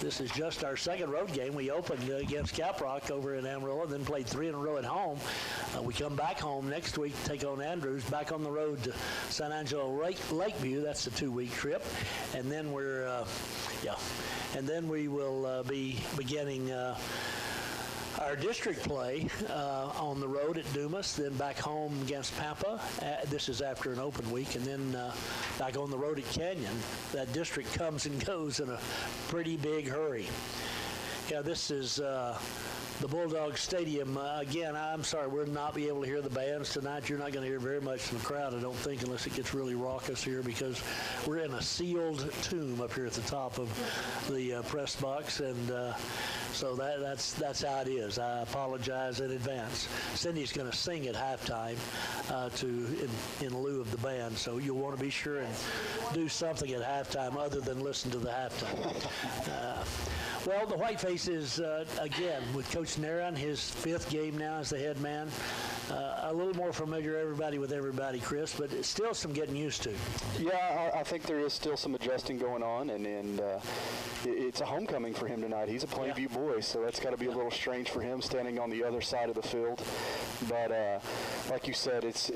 This is just our second road game. We opened against Caprock over in Amarillo, then played 3 in a row at home. We come back home next week, take on Andrews, back on the road to San Angelo Lakeview. That's a 2-week trip. And then we will be beginning our district play on the road at Dumas, then back home against Pampa. This is after an open week, and then back on the road at Canyon. That district comes and goes in a pretty big hurry. Yeah, this is the Bulldogs Stadium. Again, I'm sorry, we'll not be able to hear the bands tonight. You're not going to hear very much from the crowd, I don't think, unless it gets really raucous here, because we're in a sealed tomb up here at the top of the press box, and so that's how it is. I apologize in advance. Cindy's going to sing at halftime in lieu of the band, so you'll want to be sure and do something at halftime other than listen to the halftime. Well, the Whitefaces, again, with Coach Naran, his 5th game now as the head man. A little more familiar with everybody, Chris, but it's still some getting used to. Yeah, I think there is still some adjusting going on, and it's a homecoming for him tonight. He's a Plainview boy, so that's got to be a little strange for him standing on the other side of the field. But like you said, it's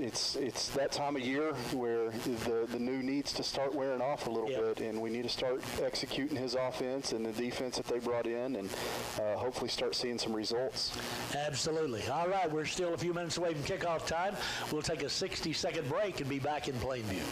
that time of year where the new needs to start wearing off a little bit, and we need to start executing his offense and the defense that they brought in, and hopefully start seeing some results. Absolutely. All right, we're still a few minutes away from kickoff time. We'll take a 60-second break and be back in Plainview.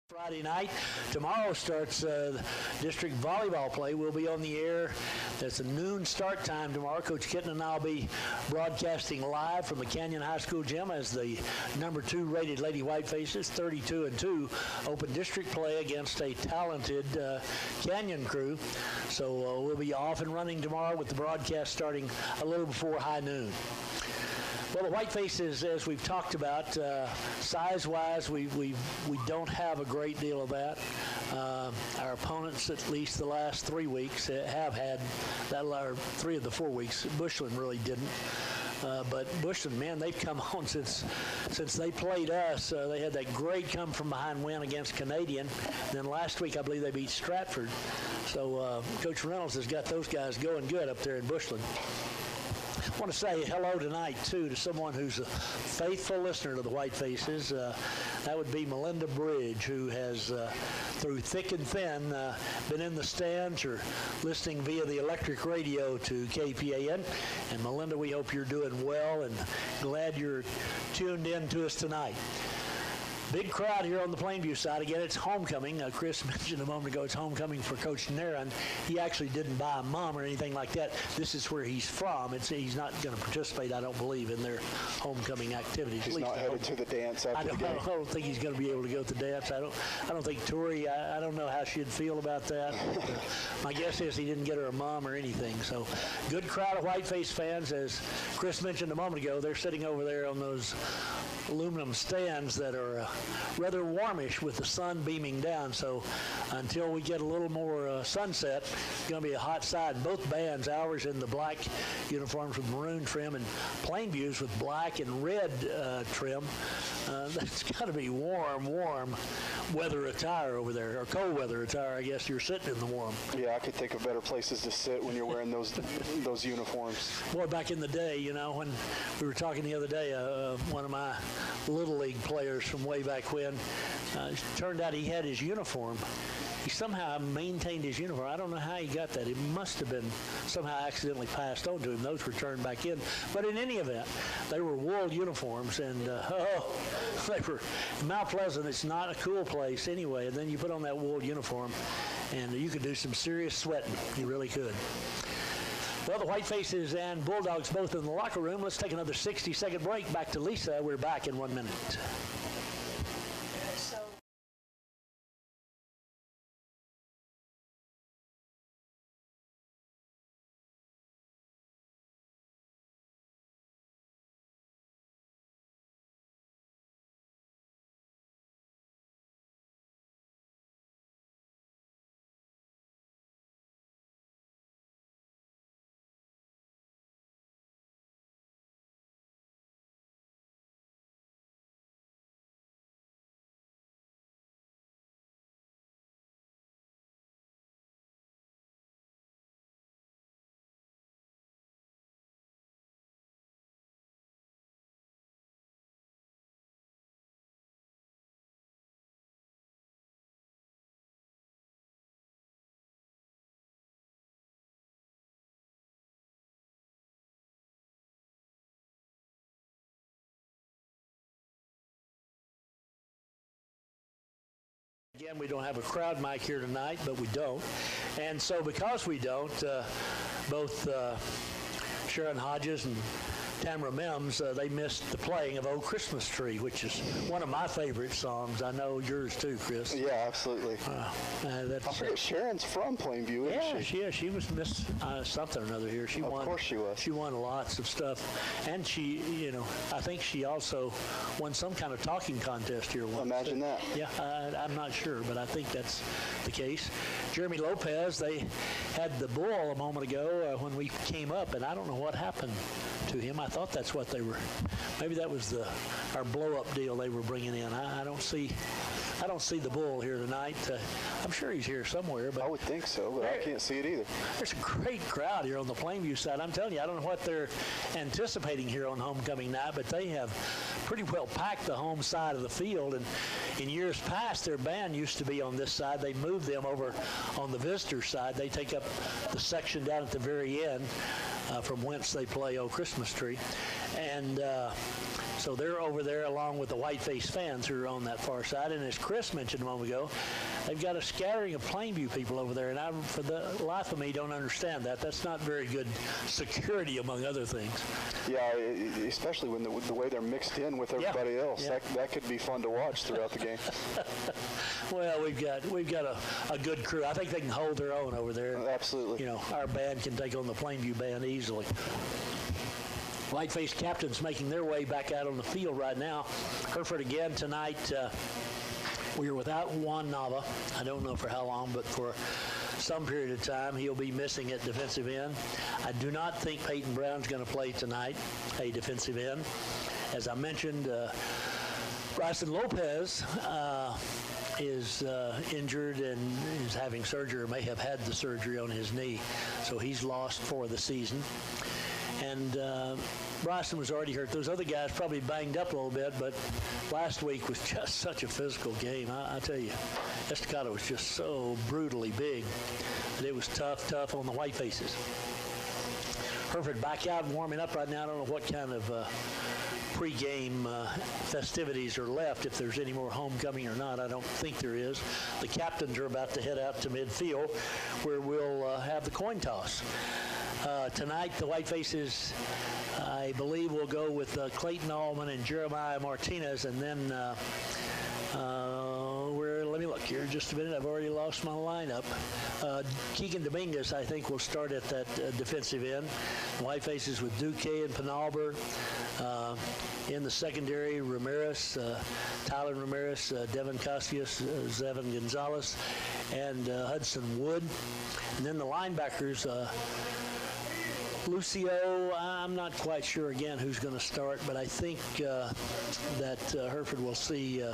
Friday night. Tomorrow starts district volleyball play. We'll be on the air. That's a noon start time tomorrow. Coach Kitten and I will be broadcasting live from the Canyon High School gym as the number 2 rated Lady Whitefaces, 32-2, open district play against a talented Canyon crew. So we'll be off and running tomorrow with the broadcast starting a little before high noon. Well, the Whitefaces, as we've talked about, size-wise, we don't have a great deal of that. Our opponents, at least the last 3 weeks, have had that, or 3 of the 4 weeks. Bushland really didn't. But Bushland, man, they've come on since they played us. They had that great come-from-behind win against Canadian. And then last week, I believe they beat Stratford. So Coach Reynolds has got those guys going good up there in Bushland. I want to say hello tonight, too, to someone who's a faithful listener to the Whitefaces. That would be Melinda Bridge, who has, through thick and thin, been in the stands or listening via the electric radio to KPAN. And, Melinda, we hope you're doing well and glad you're tuned in to us tonight. Big crowd here on the Plainview side. Again, it's homecoming. Chris mentioned a moment ago it's homecoming for Coach Naran. He actually didn't buy a mom or anything like that. This is where he's from. He's not going to participate, I don't believe, in their homecoming activities. He's not headed to the dance after the game. I don't think he's going to be able to go to the dance. I don't think Tori, I don't know how she'd feel about that. My guess is he didn't get her a mom or anything. So good crowd of Whiteface fans. As Chris mentioned a moment ago, they're sitting over there on those aluminum stands that are rather warmish with the sun beaming down. So until we get a little more sunset, it's going to be a hot side. Both bands, ours in the black uniforms with maroon trim and Plainview's with black and red trim. That's got to be warm weather attire over there, or cold weather attire. I guess you're sitting in the warm. Yeah, I could think of better places to sit when you're wearing those uniforms. Boy, back in the day, when we were talking the other day, one of my Little League players from way back when, turned out he had his uniform he somehow maintained his uniform. I don't know how he got that. It must have been somehow accidentally passed on to him. Those were turned back in. But in any event, they were wool uniforms, and they were Mount Pleasant. It's not a cool place anyway. And then you put on that wool uniform, and you could do some serious sweating. You really could. Well, the Whitefaces and Bulldogs both in the locker room. Let's take another 60-second break. Back to Lisa. We're back in 1 minute. Again, we don't have a crowd mic here tonight, but we don't. And so because we don't, both Sharon Hodges and Tamara Mims, they missed the playing of "Oh Christmas Tree," which is one of my favorite songs. I know yours too, Chris. Yeah, absolutely. I forget, Sharon's from Plainview, isn't she? Yeah, she was Miss something or another here. Of course she was. She won lots of stuff. And she, I think she also won some kind of talking contest here once. Imagine that. Yeah, I'm not sure, but I think that's the case. Jeremy Lopez, they had the bull a moment ago when we came up, and I don't know what happened to him. I thought that's what they were. Maybe that was our blow-up deal they were bringing in. I don't see the bull here tonight. I'm sure he's here somewhere, but I would think so, but I can't see it either. There's a great crowd here on the Plainview side. I'm telling you, I don't know what they're anticipating here on homecoming night, but they have pretty well packed the home side of the field. And in years past, their band used to be on this side. They moved them over on the visitor side. They take up the section down at the very end from whence they play "Oh Christmas Tree." And so they're over there along with the Whiteface fans who are on that far side. And as Chris mentioned a moment ago, they've got a scattering of Plainview people over there. And I, for the life of me, don't understand that. That's not very good security, among other things. Yeah, especially when the way they're mixed in with everybody else. Yeah. That could be fun to watch throughout the game. Well, we've got a good crew. I think they can hold their own over there. Absolutely. Our band can take on the Plainview band easily. Whiteface captains making their way back out on the field right now. Hereford again tonight. We are without Juan Nava. I don't know for how long, but for some period of time he'll be missing at defensive end. I do not think Peyton Brown's going to play tonight, a defensive end. As I mentioned, Bryson Lopez is injured and is having surgery, or may have had the surgery on his knee, so he's lost for the season. And Bryson was already hurt. Those other guys probably banged up a little bit, but last week was just such a physical game. I tell you, Estacado was just so brutally big that it was tough on the Whitefaces. Hereford back out and warming up right now. I don't know what kind of pre-game festivities are left, if there's any more homecoming or not. I don't think there is. The captains are about to head out to midfield, where we'll have the coin toss. Tonight, the Whitefaces, I believe, will go with Clayton Allman and Jeremiah Martinez, and then let me look here just a minute. I've already lost my lineup. Keegan Dominguez, I think, will start at that defensive end. Whitefaces with Duque and Penalber. In the secondary, Ramirez, Tyler Ramirez, Devin Casillas, Zevin Gonzalez, and Hudson Wood. And then the linebackers, Lucio, I'm not quite sure again who's going to start, but I think that Hereford will see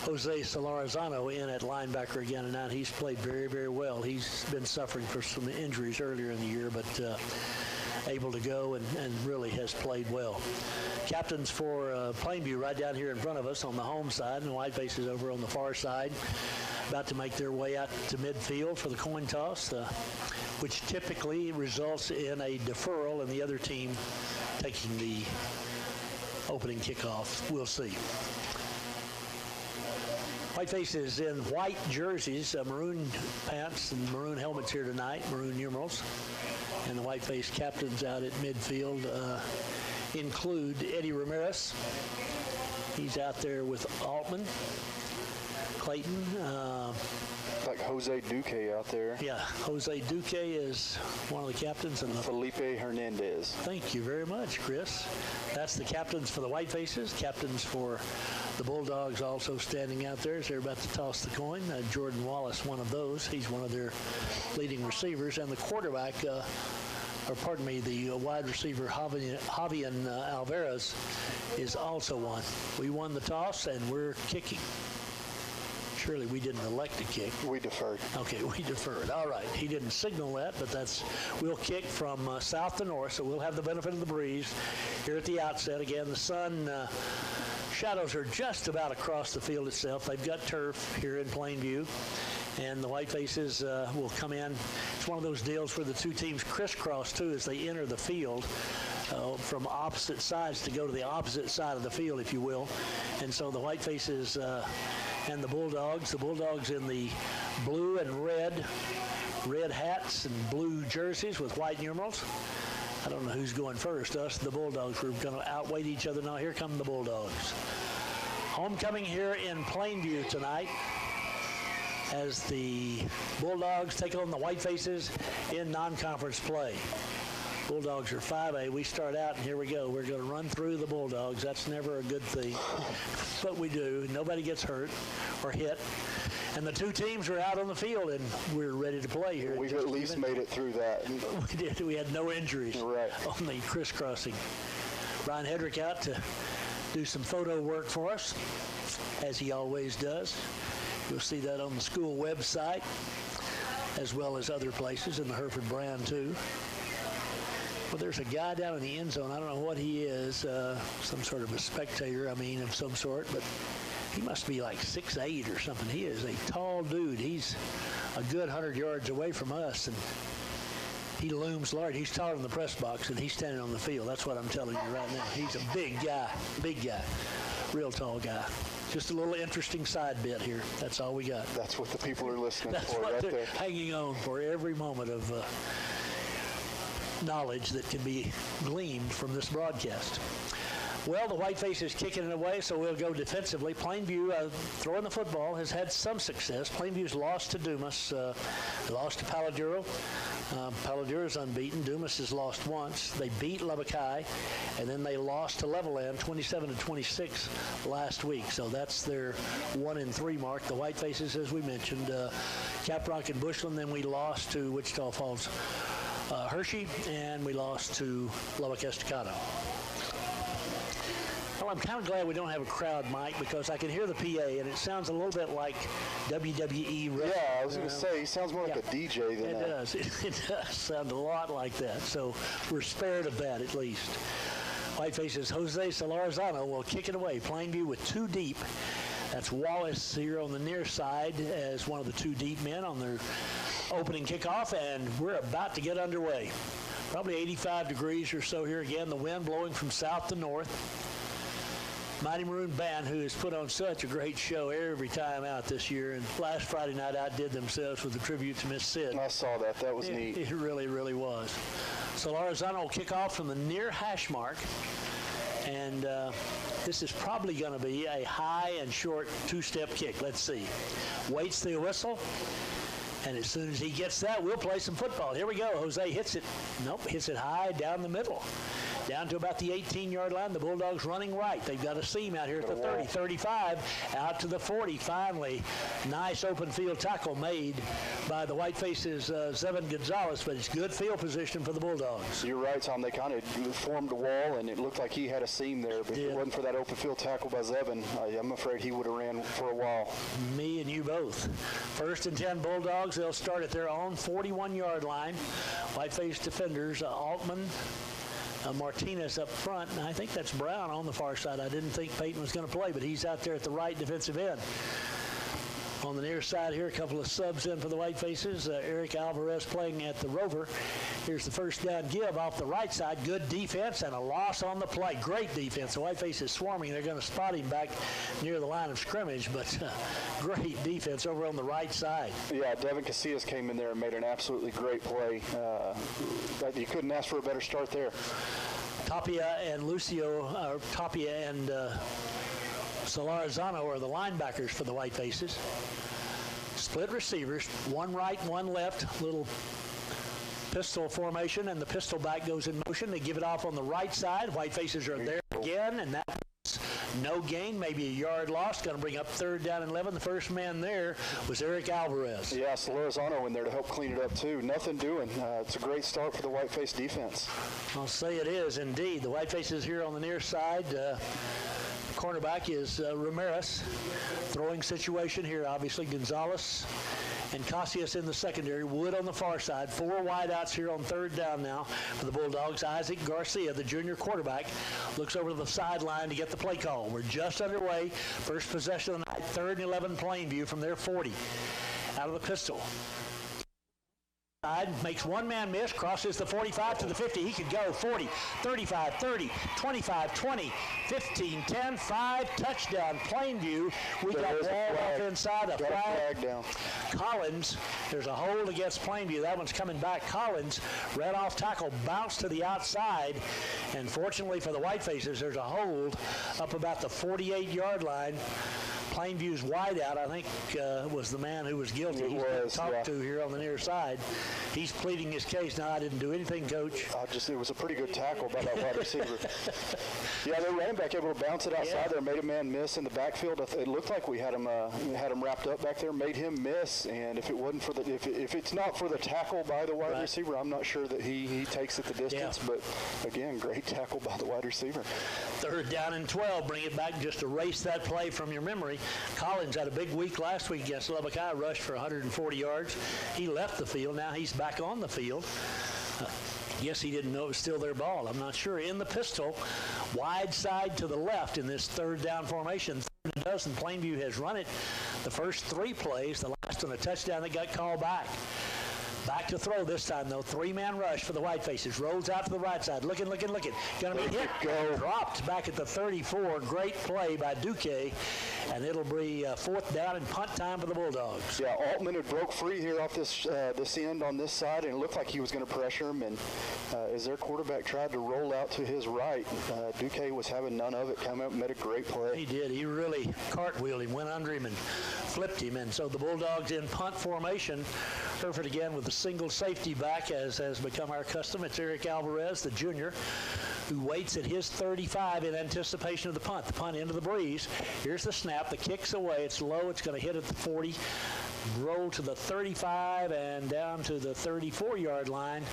Jose Solarizano in at linebacker again tonight. He's played very, very well. He's been suffering for some injuries earlier in the year, but able to go and really has played well. Captains for Plainview right down here in front of us on the home side, and Whitefaces over on the far side. about to make their way out to midfield for the coin toss, which typically results in a deferral and the other team taking the opening kickoff. We'll see. Whitefaces in white jerseys, maroon pants and maroon helmets here tonight, maroon numerals. And the Whiteface captains out at midfield include Eddie Ramirez. He's out there with Altman, Clayton. Like Jose Duque out there. Yeah, Jose Duque is one of the captains. And Felipe Hernandez. Thank you very much, Chris. That's the captains for the Whitefaces. Captains for the Bulldogs also standing out there as they're about to toss the coin. Jordan Wallace, one of those. He's one of their leading receivers. And the quarterback, the wide receiver, Javian Alvarez, is also one. We won the toss, and we're kicking. Surely we didn't elect to kick. We deferred. Okay, we deferred. All right. He didn't signal that, but we'll kick from south to north, so we'll have the benefit of the breeze here at the outset. Again, the sun shadows are just about across the field itself. They've got turf here in Plainview, and the Whitefaces will come in. It's one of those deals where the two teams crisscross, too, as they enter the field. From opposite sides to go to the opposite side of the field, if you will. And so the Whitefaces and the Bulldogs in the blue and red hats and blue jerseys with white numerals. I don't know who's going first, us or the Bulldogs. We're going to outweigh each other now. Here come the Bulldogs. Homecoming here in Plainview tonight as the Bulldogs take on the Whitefaces in non-conference play. Bulldogs are 5A. We start out, and here we go. We're going to run through the Bulldogs. That's never a good thing, but we do. Nobody gets hurt or hit. And the two teams are out on the field, and we're ready to play here. We've at least made it through that. We did. We had no injuries right on the crisscrossing. Brian Hedrick out to do some photo work for us, as he always does. You'll see that on the school website, as well as other places in the Hereford brand, too. Well, there's a guy down in the end zone. I don't know what he is, some sort of a spectator, of some sort, but he must be like 6'8" or something. He is a tall dude. He's a good 100 yards away from us, and he looms large. He's taller than the press box, and he's standing on the field. That's what I'm telling you right now. He's a big guy, real tall guy. Just a little interesting side bit here. That's all we got. That's what the people are listening That's for what right they're there. Hanging on for every moment of knowledge that can be gleaned from this broadcast. Well, the Whitefaces kicking it away, so we'll go defensively. Plainview, throwing the football, has had some success. Plainview's lost to Dumas, lost to Paladuro. Paladuro's unbeaten. Dumas has lost once. They beat Lubbock High, and then they lost to Levelland 27-26 last week. So that's their 1-3 mark. The Whitefaces, as we mentioned, Caprock and Bushland. Then we lost to Wichita Falls Hershey, and we lost to Lubbock Estacado. Well, I'm kind of glad we don't have a crowd, Mike, because I can hear the PA, and it sounds a little bit like WWE wrestling. Yeah, I was going to say, he sounds more like a DJ than It does. It does sound a lot like that. So we're spared of that, at least. Whitefaces Jose Solarzano will kick it away. Plainview with two deep. That's Wallace here on the near side as one of the two deep men on their opening kickoff, and we're about to get underway. Probably 85 degrees or so here again. The wind blowing from south to north. Mighty Maroon Band, who has put on such a great show every time out this year, and last Friday night outdid themselves with a tribute to Miss Sid. I saw that. That was neat. It really, really was. So Solarzano will kick off from the near hash mark, and this is probably going to be a high and short two-step kick. Let's see. Waits the whistle. And as soon as he gets that, we'll play some football. Here we go. Jose hits it. Nope, hits it high down the middle. Down to about the 18-yard line. The Bulldogs running right. They've got a seam out here at the 30, 35, out to the 40. Finally, nice open field tackle made by the Whitefaces, Zevin Gonzalez, but it's good field position for the Bulldogs. You're right, Tom. They kind of formed a wall, and it looked like he had a seam there. But if it wasn't for that open field tackle by Zevin, I'm afraid he would have ran for a while. Me and you both. 1st and 10 Bulldogs. They'll start at their own 41-yard line. Whiteface defenders, Altman, Martinez up front, and I think that's Brown on the far side. I didn't think Peyton was going to play, but he's out there at the right defensive end. On the near side here, a couple of subs in for the Whitefaces. Eric Alvarez playing at the Rover. Here's the first down give off the right side. Good defense and a loss on the play. Great defense. The Whitefaces swarming. They're going to spot him back near the line of scrimmage, but great defense over on the right side. Yeah, Devin Casillas came in there and made an absolutely great play. You couldn't ask for a better start there. Tapia and Solarizano are the linebackers for the Whitefaces. Split receivers, one right, one left, little pistol formation, and the pistol back goes in motion. They give it off on the right side. Whitefaces are there again, and that was no gain, maybe a yard lost. Going to bring up 3rd down and 11. The first man there was Eric Alvarez. Yeah, Solarizano in there to help clean it up, too. Nothing doing. It's a great start for the Whiteface defense. I'll say it is, indeed. The Whitefaces here on the near side. Cornerback is Ramirez. Throwing situation here, obviously. Gonzalez and Casillas in the secondary. Wood on the far side. 4 wideouts here on 3rd down now for the Bulldogs. Isaac Garcia, the junior quarterback, looks over to the sideline to get the play call. We're just underway. First possession of the night. 3rd and 11 Plainview from their 40. Out of the pistol. Makes one man miss, crosses the 45 to the 50. He could go 40, 35, 30, 25, 20, 15, 10, 5, touchdown, Plainview. We got ball off inside, a flag down. Collins, there's a hold against Plainview. That one's coming back. Collins, ran off tackle, bounced to the outside, and fortunately for the Whitefaces, there's a hold up about the 48-yard line. Plainview's wideout, I think, was the man who was guilty. He's been talked to here on the near side. He's pleading his case. No, I didn't do anything, Coach. It was a pretty good tackle by that wide receiver. Yeah, the running back able to bounce it outside there, made a man miss in the backfield. It looked like we had him wrapped up back there, made him miss. And if it wasn't for if it's not for the tackle by the wide receiver, I'm not sure that he takes it the distance. Yeah. But again, great tackle by the wide receiver. 3rd down and 12. Bring it back and just erase that play from your memory. Collins had a big week last week against Lubbock High, rushed for 140 yards. He left the field. Now he's back on the field. Guess he didn't know it was still their ball. I'm not sure. In the pistol, wide side to the left in this 3rd down formation. 3rd and dozen. Plainview has run it the first 3 plays. The last one, a touchdown that got called back. Back to throw this time, though. 3-man rush for the Whitefaces. Rolls out to the right side. Looking. Going to be hit. Dropped back at the 34. Great play by Duque. And it'll be 4th down and punt time for the Bulldogs. Yeah, Altman had broke free here off this end on this side, and it looked like he was going to pressure him. And as their quarterback tried to roll out to his right, Duque was having none of it. Came up and made a great play. He did. He really cartwheeled him, went under him, and flipped him. And so the Bulldogs in punt formation. Hereford again with the single safety back, as has become our custom. It's Eric Alvarez, the junior, who waits at his 35 in anticipation of the punt. The punt into the breeze. Here's the snap. The kick's away. It's low. It's going to hit at the 40. Roll to the 35 and down to the 34-yard line.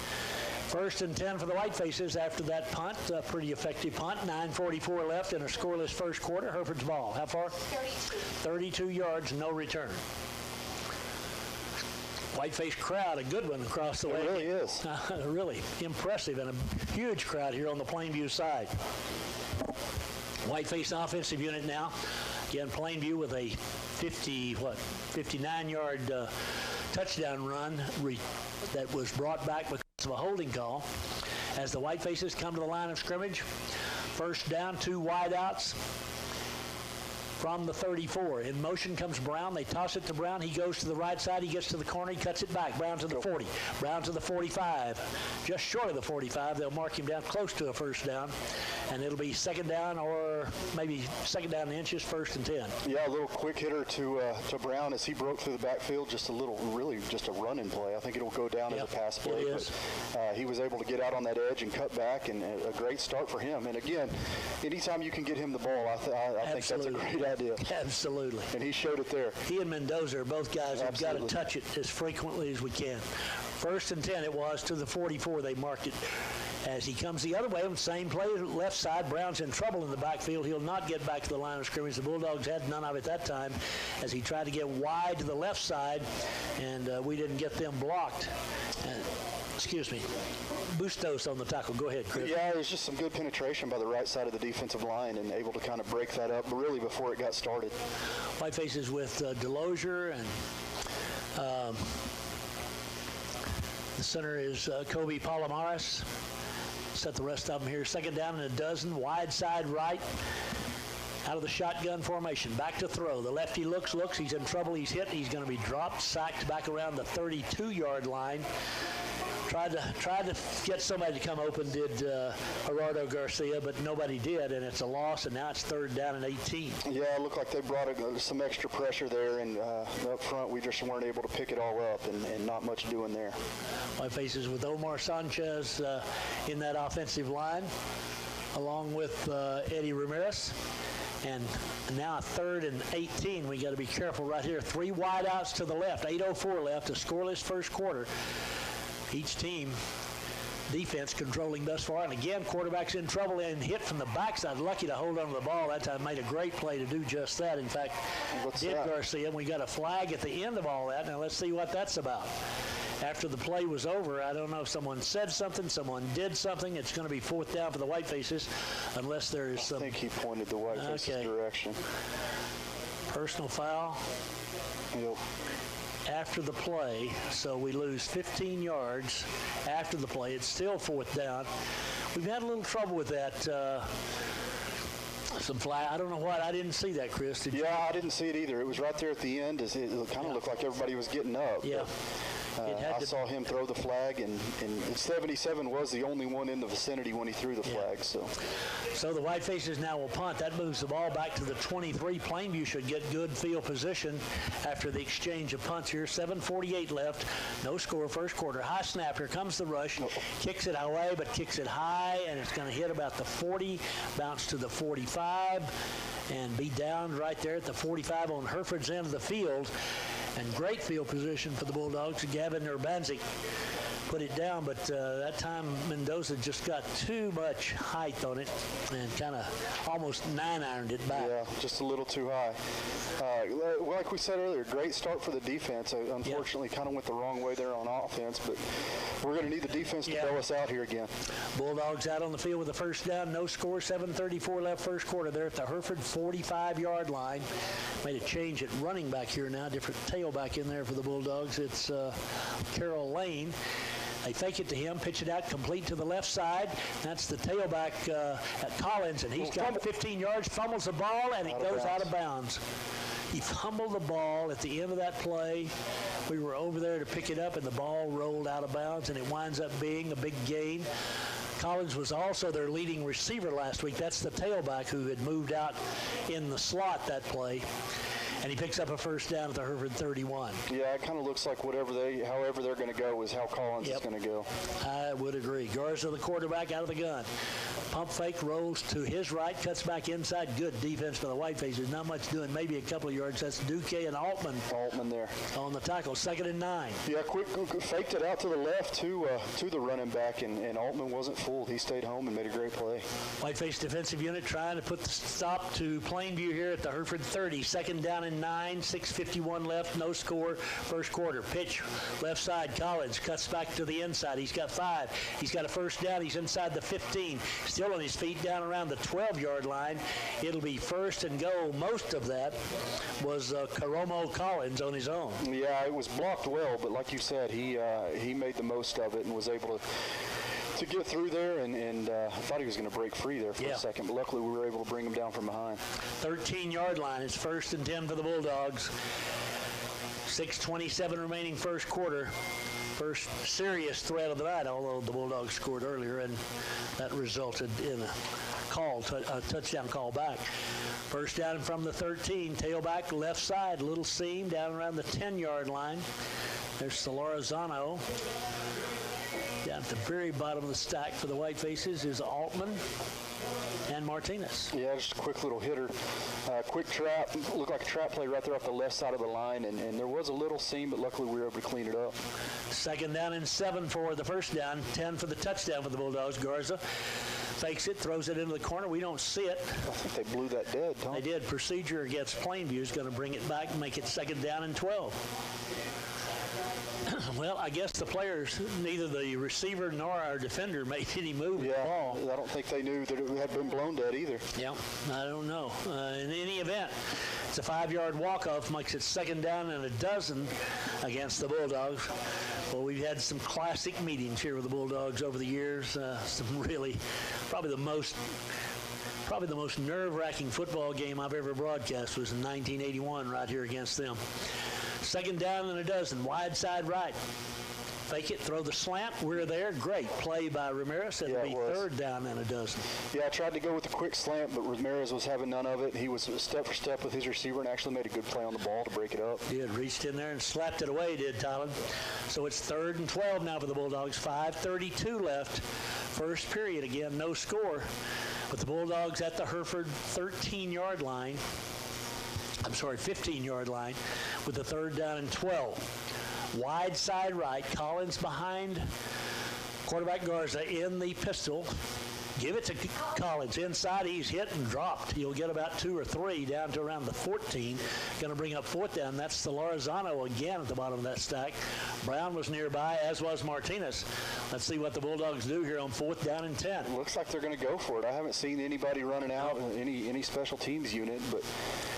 1st and 10 for the Whitefaces after that punt. A pretty effective punt. 9:44 left in a scoreless first quarter. Hereford's ball. How far? 32 yards, no return. Whiteface crowd, a good one across the way. It really is. Really impressive, and a huge crowd here on the Plainview side. Whiteface offensive unit now. Again, Plainview with a 59-yard touchdown run that was brought back because of a holding call. As the Whitefaces come to the line of scrimmage, 1st down, 2 wideouts from the 34. In motion comes Brown. They toss it to Brown. He goes to the right side. He gets to the corner. He cuts it back. Brown to the 40. Brown to the 45. Just short of the 45. They'll mark him down close to a 1st down. And it'll be 2nd down or maybe 2nd down in inches, 1st and 10. Yeah, a little quick hitter to Brown as he broke through the backfield. Just a running play. I think it'll go down as a pass play. It is. But he was able to get out on that edge and cut back, and a great start for him. And again, anytime you can get him the ball, I think that's a great idea. Absolutely. And he showed it there. He and Mendoza are both guys who've got to touch it as frequently as we can. 1st and 10 it was to the 44. They marked it. As he comes the other way, same play, left side. Brown's in trouble in the backfield. He'll not get back to the line of scrimmage. The Bulldogs had none of it that time as he tried to get wide to the left side, and we didn't get them blocked. Bustos on the tackle. Go ahead, Chris. Yeah, it was just some good penetration by the right side of the defensive line and able to kind of break that up really before it got started. Whitefaces with Delosier, and the center is Kobe Palomares. Set the rest of them here. Second down and a dozen. Wide side right. Out of the shotgun formation. Back to throw. The lefty looks. He's in trouble. He's hit. He's going to be dropped, sacked back around the 32-yard line. Tried to get somebody to come open, did Gerardo Garcia, but nobody did, and it's a loss, and now it's third down and 18. Yeah, it looked like they brought some extra pressure there, and up front we just weren't able to pick it all up, and not much doing there. Whitefaces with Omar Sanchez in that offensive line, along with Eddie Ramirez. And now third and 18. We got to be careful right here. 3 wideouts to the left. 8:04 left. A scoreless first quarter. Each team defense controlling thus far. And again, quarterback's in trouble and hit from the backside. Lucky to hold on to the ball. That time made a great play to do just that. In fact, Garcia. We got a flag at the end of all that. Now let's see what that's about. After the play was over, I don't know if someone said something, someone did something. It's going to be fourth down for the Whitefaces unless there is some... I think he pointed the Whitefaces direction. Personal foul. Yep. After the play, so we lose 15 yards after the play. It's still fourth down. We've had a little trouble with that. Some flag. I don't know what. I didn't see that, Chris. Did you? Yeah, I didn't see it either. It was right there at the end. It kind of looked like everybody was getting up. Yeah. I saw him throw the flag, and 77 was the only one in the vicinity when he threw the flag. So the Whitefaces now will punt. That moves the ball back to the 23. Plainview should get good field position after the exchange of punts here. 7:48 left. No score first quarter. High snap. Here comes the rush. Kicks it away, but kicks it high, and it's going to hit about the 40, bounce to the 45, and be down right there at the 45 on Hereford's end of the field. And great field position for the Bulldogs. Gavin Urbanzik put it down, but that time Mendoza just got too much height on it and kind of almost 9-ironed it back. Yeah, just a little too high. Like we said earlier, great start for the defense. Unfortunately, kind of went the wrong way there on offense, but we're going to need the defense to bail us out here again. Bulldogs out on the field with a first down. No score, 7:34 left first quarter. They're at the Hereford 45-yard line. Made a change at running back here now. Different tailback in there for the Bulldogs. It's Carroll Lane. They fake it to him, pitch it out, complete to the left side. That's the tailback at Collins, and he's got 15 yards, fumbles the ball, and it goes out of bounds. He fumbled the ball at the end of that play. We were over there to pick it up, and the ball rolled out of bounds, and it winds up being a big gain. Collins was also their leading receiver last week. That's the tailback who had moved out in the slot that play. And he picks up a first down at the Hereford 31. Yeah, it kind of looks like however they're going to go is how Collins is going to go. I would agree. Garza, the quarterback, out of the gun. Pump fake, rolls to his right, cuts back inside. Good defense for the Whitefaces. Not much doing, maybe a couple of yards. That's Duque and Altman. Altman there. On the tackle, 2nd and 9. Yeah, quick faked it out to the left to the running back, and Altman wasn't fooled. He stayed home and made a great play. Whiteface defensive unit trying to put the stop to Plainview here at the Hereford 30. 2nd down and 9, 6:51 left, no score, first quarter. Pitch, left side, Collins cuts back to the inside. He's got 5. He's got a first down. He's inside the 15. Still on his feet down around the 12-yard line. It'll be first and goal. Most of that was Karomo Collins on his own. Yeah, it was blocked well, but like you said, he made the most of it and was able to get through there, and I thought he was going to break free there for a second, but luckily we were able to bring him down from behind. 13-yard line. It's 1st and 10 for the Bulldogs. 6:27 remaining first quarter. First serious threat of the night, although the Bulldogs scored earlier, and that resulted in a touchdown call back. First down from the 13, tailback left side, little seam down around the 10-yard line. There's Solorzano. Down at the very bottom of the stack for the Whitefaces is Altman and Martinez. Yeah, just a quick little hitter. Quick trap. Looked like a trap play right there off the left side of the line, and there was a little seam, but luckily we were able to clean it up. 2nd down and 7 for the first down. 10 for the touchdown for the Bulldogs. Garza fakes it, throws it into the corner. We don't see it. I think they blew that dead, Tom. They did. Procedure against Plainview is going to bring it back and make it 2nd down and 12. Well, I guess the players, neither the receiver nor our defender made any move with the ball. I don't think they knew that it had been blown dead either. Yeah, I don't know. In any event, it's a 5-yard walk-off, makes it 2nd down and a dozen against the Bulldogs. Well, we've had some classic meetings here with the Bulldogs over the years. Some really, probably the most nerve-wracking football game I've ever broadcast was in 1981 right here against them. 2nd down and a dozen, wide side right. Fake it, throw the slant. We're there. Great play by Ramirez. It'll be 3rd down and a dozen. Yeah, I tried to go with a quick slant, but Ramirez was having none of it. He was step for step with his receiver and actually made a good play on the ball to break it up. He had reached in there and slapped it away, did Tylen. So it's 3rd and 12 now for the Bulldogs. 5:32 left. First period, again, no score. With the Bulldogs at the Hereford 15-yard line with the 3rd down and 12. Wide side right, Collins behind quarterback Garza in the pistol. Give it to Collins. Inside, he's hit and dropped. He'll get about 2 or 3 down to around the 14. Going to bring up 4th down. That's the Lorenzano again at the bottom of that stack. Brown was nearby, as was Martinez. Let's see what the Bulldogs do here on 4th down and 10. It looks like they're going to go for it. I haven't seen anybody running out, any special teams unit, but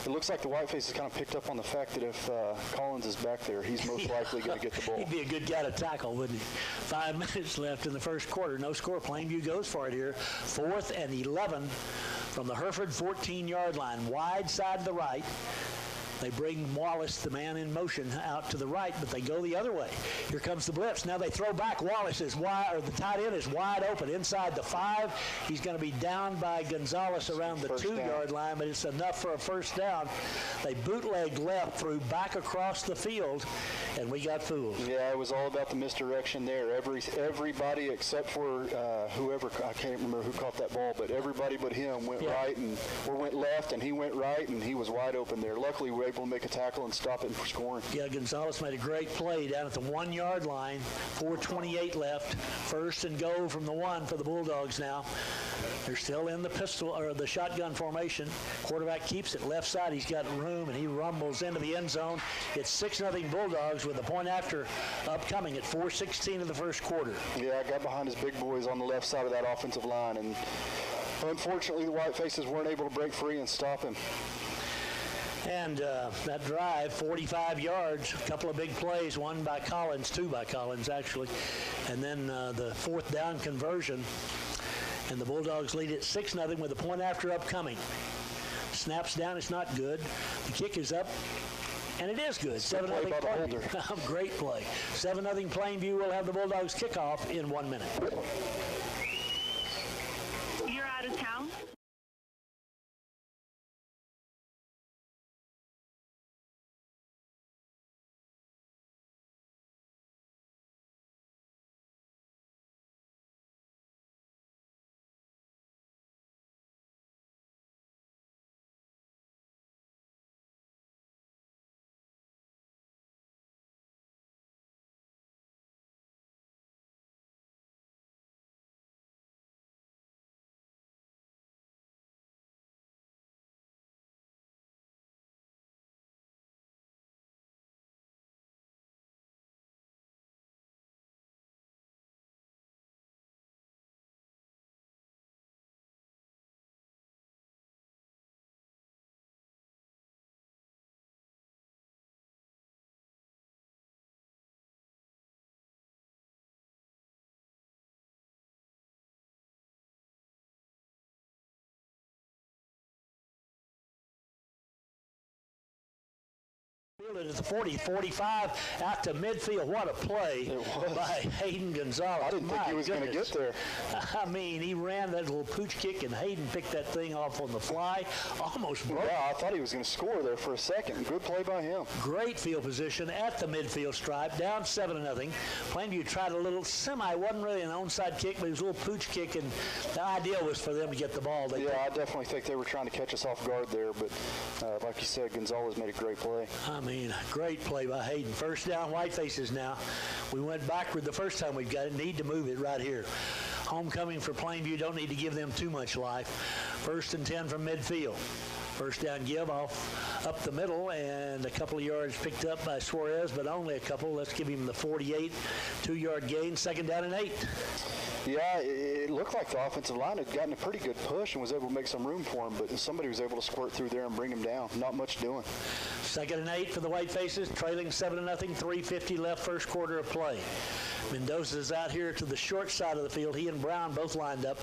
it looks like the Whitefaces kind of picked up on the fact that if Collins is back there, he's most likely going to get the ball. He'd be a good guy to tackle, wouldn't he? 5 minutes left in the first quarter. No score. Plainview goes for it here. 4th and 11 from the Hereford 14-yard line. Wide side to the right. They bring Wallace, the man in motion, out to the right, but they go the other way. Here comes the blitz. Now they throw back. Wallace is wide, or the tight end is wide open inside the 5. He's going to be down by Gonzalez around the 2-yard line, but it's enough for a 1st down. They bootleg left, threw back across the field, and we got fooled. Yeah, it was all about the misdirection there. Everybody except for whoever, I can't remember who caught that ball, but everybody but him went right or went left, and he went right, and he was wide open there. Luckily, we were able to make a tackle and stop it for scoring. Yeah, Gonzalez made a great play down at the 1-yard line. 4:28 left. 1st and goal from the 1 for the Bulldogs now. They're still in the pistol or the shotgun formation. Quarterback keeps it left side. He's got room, and he rumbles into the end zone. It's 6-0 Bulldogs with a point after upcoming at 4:16 of the first quarter. Yeah, I got behind his big boys on the left side of that offensive line, and unfortunately the Whitefaces weren't able to break free and stop him. And that drive, 45 yards, a couple of big plays, 1 by Collins, 2 by Collins actually, and then the 4th down conversion. And the Bulldogs lead it 6-0 with a point after upcoming. Snaps down, it's not good. The kick is up, and it is good. 7-0 Plainview. Great play. 7-0 Plainview will have the Bulldogs kickoff in 1 minute. You're out of town? Fielded at the 40, 45, out to midfield. What a play by Hayden Gonzalez. I didn't think he was going to get there. I mean, he ran that little pooch kick, and Hayden picked that thing off on the fly. Almost broke. Yeah, I thought he was going to score there for a second. Good play by him. Great field position at the midfield stripe, down 7-0. Plainview tried a little wasn't really an onside kick, but it was a little pooch kick, and the idea was for them to get the ball. I definitely think they were trying to catch us off guard there, but like you said, Gonzalez made a great play. I mean, great play by Hayden. 1st down, Whitefaces now. We went backward the first time we've got it. Need to move it right here. Homecoming for Plainview. Don't need to give them too much life. 1st and 10 from midfield. First down give off up the middle, and a couple of yards picked up by Suarez, but only a couple. Let's give him the 48, 2-yard gain, 2nd down and 8. Yeah, it looked like the offensive line had gotten a pretty good push and was able to make some room for him, but somebody was able to squirt through there and bring him down. Not much doing. 2nd and 8 for the Whitefaces, trailing 7-0, 3:50 left, first quarter of play. Mendoza's out here to the short side of the field. He and Brown both lined up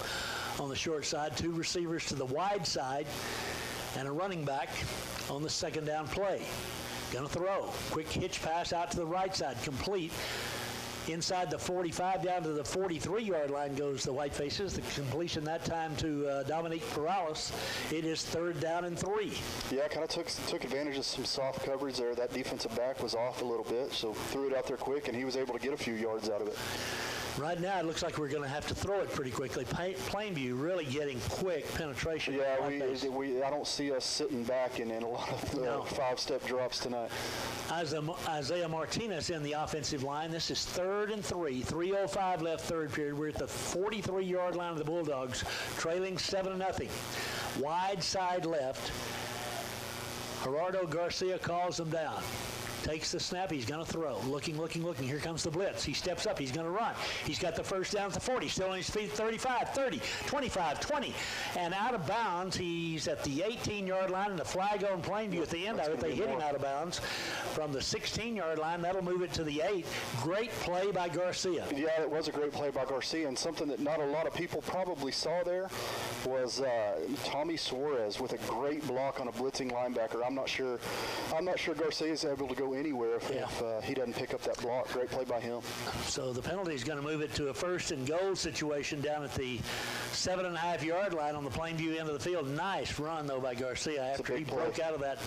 on the short side. 2 receivers to the wide side and a running back on the 2nd down play. Gonna throw. Quick hitch pass out to the right side, complete. Inside the 45, down to the 43-yard line goes the Whitefaces. The completion that time to Dominique Perales. It is 3rd down and 3. Yeah, kind of took advantage of some soft coverage there. That defensive back was off a little bit, so threw it out there quick, and he was able to get a few yards out of it. Right now, it looks like we're going to have to throw it pretty quickly. Plainview really getting quick penetration. Yeah, I don't see us sitting back in a lot of 5-step drops tonight. Isaiah Martinez in the offensive line. This is 3rd and 3. 3:05 left, third period. We're at the 43-yard line of the Bulldogs, trailing 7-0. Wide side left. Gerardo Garcia calls them down. Takes the snap. He's going to throw. Looking. Here comes the blitz. He steps up. He's going to run. He's got the first down at the 40. Still on his feet. 35, 30, 25, 20. And out of bounds. He's at the 18-yard line, and the flag on Plainview at the end of it. They hit him out of bounds from the 16-yard line. That'll move it to the 8. Great play by Garcia. Yeah, it was a great play by Garcia, and something that not a lot of people probably saw there was Tommy Suarez with a great block on a blitzing linebacker. I'm not sure Garcia is able to go anywhere if he doesn't pick up that block. Great play by him. So the penalty is going to move it to a 1st and goal situation down at the 7.5-yard line on the Plainview end of the field. Nice run, though, by Garcia after he broke out of that.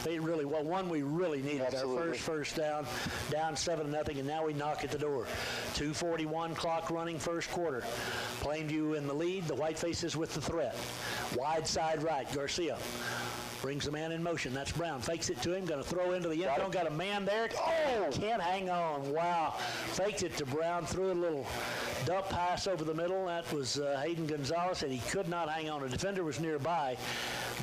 We really needed. Absolutely. Our first down 7-0, and now we knock at the door. 2:41 clock running, first quarter. Plainview in the lead, the Whitefaces with the threat. Wide side right, Garcia brings the man in motion. That's Brown. Fakes it to him. Going to throw into the end zone. Got a man there. Oh! Can't hang on. Wow. Faked it to Brown. Threw a little dump pass over the middle. That was Hayden Gonzalez, and he could not hang on. A defender was nearby,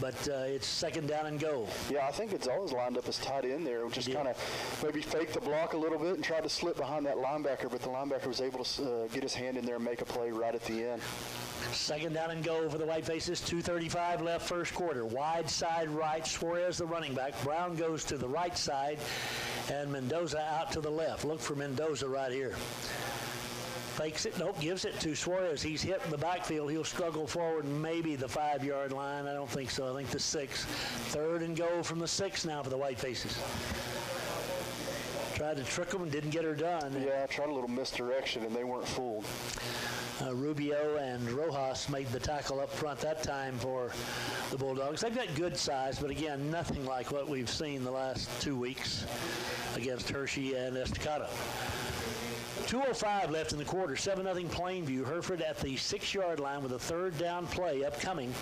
but it's 2nd down and goal. Yeah, I think Gonzalez lined up as tight end there. Just kind of maybe faked the block a little bit and tried to slip behind that linebacker, but the linebacker was able to get his hand in there and make a play right at the end. 2nd down and goal for the Whitefaces. 2:35 left, first quarter. Wide side right, Suarez the running back. Brown goes to the right side, and Mendoza out to the left. Look for Mendoza right here. Fakes it. Nope, gives it to Suarez. He's hit in the backfield. He'll struggle forward maybe the 5-yard line. I don't think so. I think the 6. 3rd and goal from the 6 now for the Whitefaces. Tried to trick them and didn't get her done. Yeah, tried a little misdirection, and they weren't fooled. Rubio and Rojas made the tackle up front that time for the Bulldogs. They've got good size, but again, nothing like what we've seen the last 2 weeks against Hershey and Estacado. 2:05 left in the quarter. 7-0 Plainview. Hereford at the 6-yard line with a 3rd down play upcoming.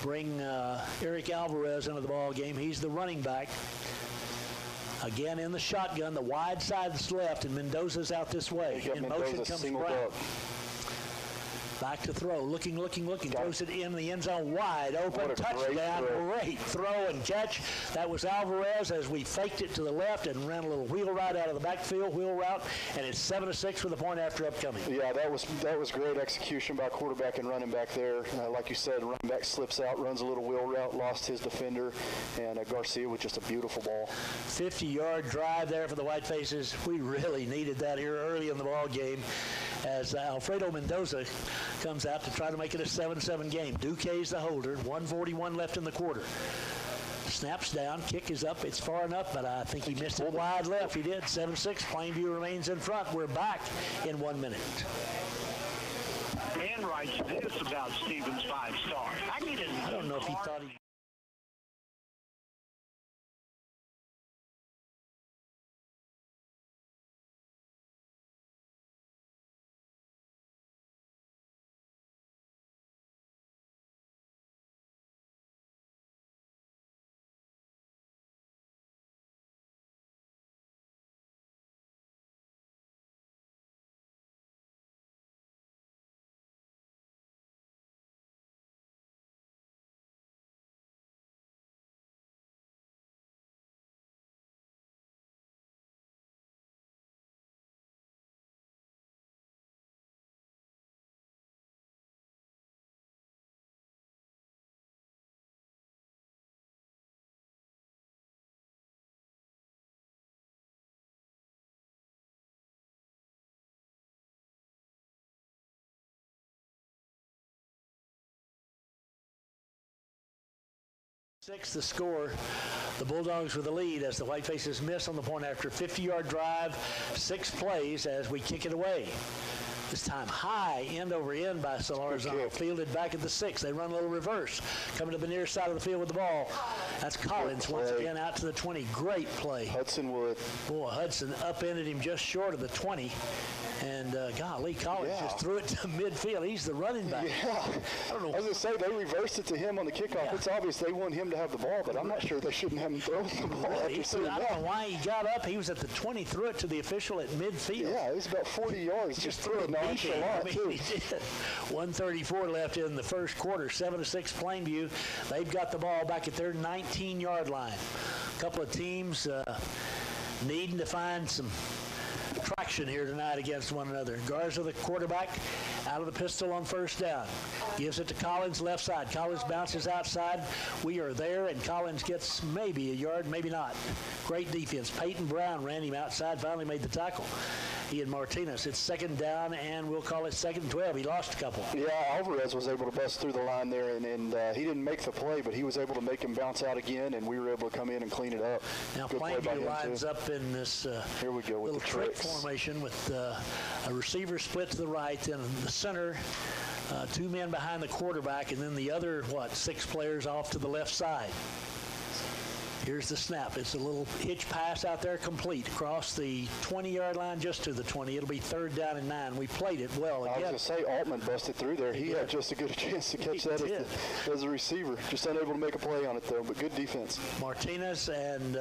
Bring Eric Alvarez into the ball game. He's the running back. Again in the shotgun, the wide side is left, and Mendoza's out this way. In motion comes Brown. Back to throw, looking, throws it in the end zone, wide open, touchdown, great throw and catch. That was Alvarez as we faked it to the left and ran a little wheel route out of the backfield, wheel route, and it's 7-6 with a point after upcoming. Yeah, that was great execution by quarterback and running back there. Like you said, running back slips out, runs a little wheel route, lost his defender, and Garcia with just a beautiful ball. 50-yard drive there for the Whitefaces. We really needed that here early in the ball game as Alfredo Mendoza comes out to try to make it a 7-7 game. Duquesne's the holder. 1:41 left in the quarter. Snaps down. Kick is up. It's far enough, but I think he missed it wide left. He did. 7-6. Plainview remains in front. We're back in 1 minute. Dan writes this about Stevens 5-star. I don't know if he thought he... 6 the score. The Bulldogs with the lead as the Whitefaces miss on the point after 50-yard drive, 6 plays as we kick it away. This time high, end over end by Solarzano, fielded back at the 6. They run a little reverse, coming to the near side of the field with the ball. That's Collins once again out to the 20. Great play. Hudson Wood. Boy, Hudson upended him just short of the 20. And golly, Collins just threw it to midfield. He's the running back. Yeah. I don't know. I was going to say, they reversed it to him on the kickoff. Yeah. It's obvious they want him to have the ball, but I'm not sure they shouldn't have him throw the ball. Really? I don't know why he got up. He was at the 20, threw it to the official at midfield. Yeah, it was about 40 yards. Just threw it nonchalant, too. He did. 1:34 left in the first quarter. 7-6 Plainview. They've got the ball back at their 19-yard line. A couple of teams needing to find some traction here tonight against one another. Garza, the quarterback, out of the pistol on first down. Gives it to Collins, left side. Collins bounces outside. We are there, and Collins gets maybe a yard, maybe not. Great defense. Peyton Brown ran him outside, finally made the tackle. He and Martinez. It's second down, and we'll call it 2nd and 12. He lost a couple. Yeah, Alvarez was able to bust through the line there, and he didn't make the play, but he was able to make him bounce out again, and we were able to come in and clean it up. Now Plainview lines up in this here we go with little trick formation with a receiver split to the right, and the center, 2 men behind the quarterback, and then the other, 6 players off to the left side. Here's the snap. It's a little hitch pass out there, complete across the 20-yard line, just to the 20. It'll be 3rd down and 9. We played it well again. I was going to say, Altman busted through there. He had just a good chance to catch that as a receiver. Just unable to make a play on it, though, but good defense. Martinez, and